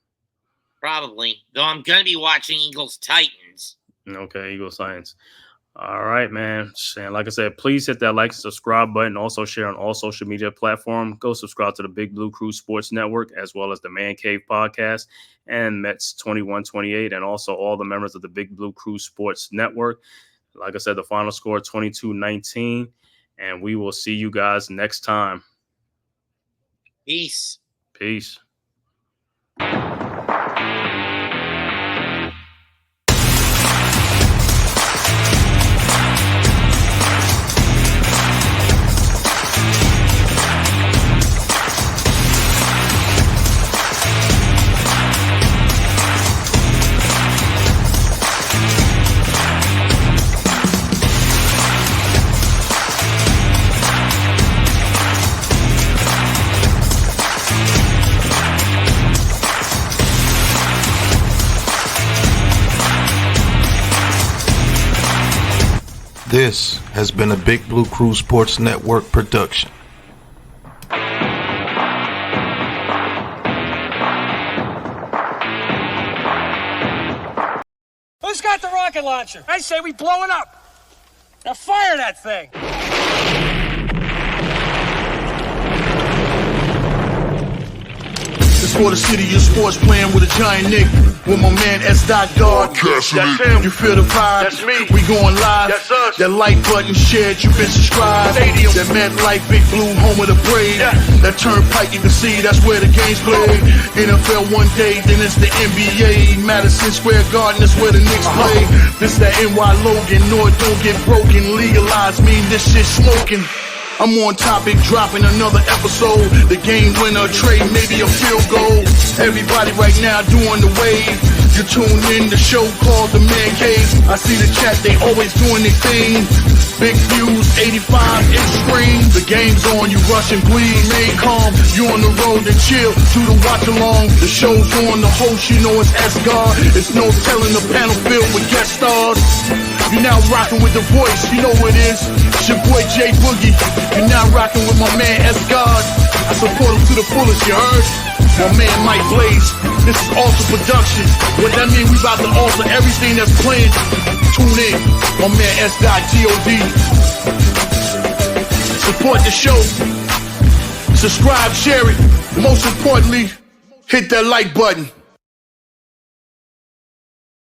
[SPEAKER 4] Probably. Though I'm gonna be watching Eagles Titans.
[SPEAKER 5] Okay, Eagle Science. All right, man. And like I said, please hit that like and subscribe button. Also share on all social media platforms. Go subscribe to the Big Blue Crew Sports Network, as well as the Man-Cave podcast and Mets 2128, and also all the members of the Big Blue Crew Sports Network. Like I said, the final score 22-19, and we will see you guys next time.
[SPEAKER 4] Peace.
[SPEAKER 5] Peace.
[SPEAKER 1] This has been a Big Blue Crew Sports Network production.
[SPEAKER 2] Who's got the rocket launcher? I say we blow it up. Now fire that thing.
[SPEAKER 3] It's for the city of sports, playing with a giant Nick. With my man S. Dot God.
[SPEAKER 6] That's him.
[SPEAKER 3] You feel the vibe?
[SPEAKER 6] That's me.
[SPEAKER 3] We going live.
[SPEAKER 6] That's us.
[SPEAKER 3] That like button shared, you been subscribed.
[SPEAKER 6] Stadium.
[SPEAKER 3] That MetLife Big Blue, home of the Brave.
[SPEAKER 6] Yeah.
[SPEAKER 3] That turnpike, you can see that's where the games play. NFL one day, then it's the NBA. Madison Square Garden, that's where the Knicks play. This that NY Logan, North don't get broken. Legalized mean this shit smoking. I'm on topic, dropping another episode. The game winner, trade, maybe a field goal. Everybody right now doing the wave. You tune in, the show called TheMan-Cave. I see the chat, they always doing their thing. Big views, 85-inch screen. The game's on, you rush and bleed. Remain calm, you on the road and chill. Do the watch along, the show's on. The host, you know it's S-God. It's no telling, the panel filled with guest stars. You now rocking with the voice, you know what it is. It's your boy J Boogie. You now rocking with my man S-God. I support him to the fullest, you heard? My man Mike Blaze. This is Alter Production. What that mean? We about to alter everything that's playing. Tune in. My man S.God. Support the show. Subscribe, share it. Most importantly, hit that like button.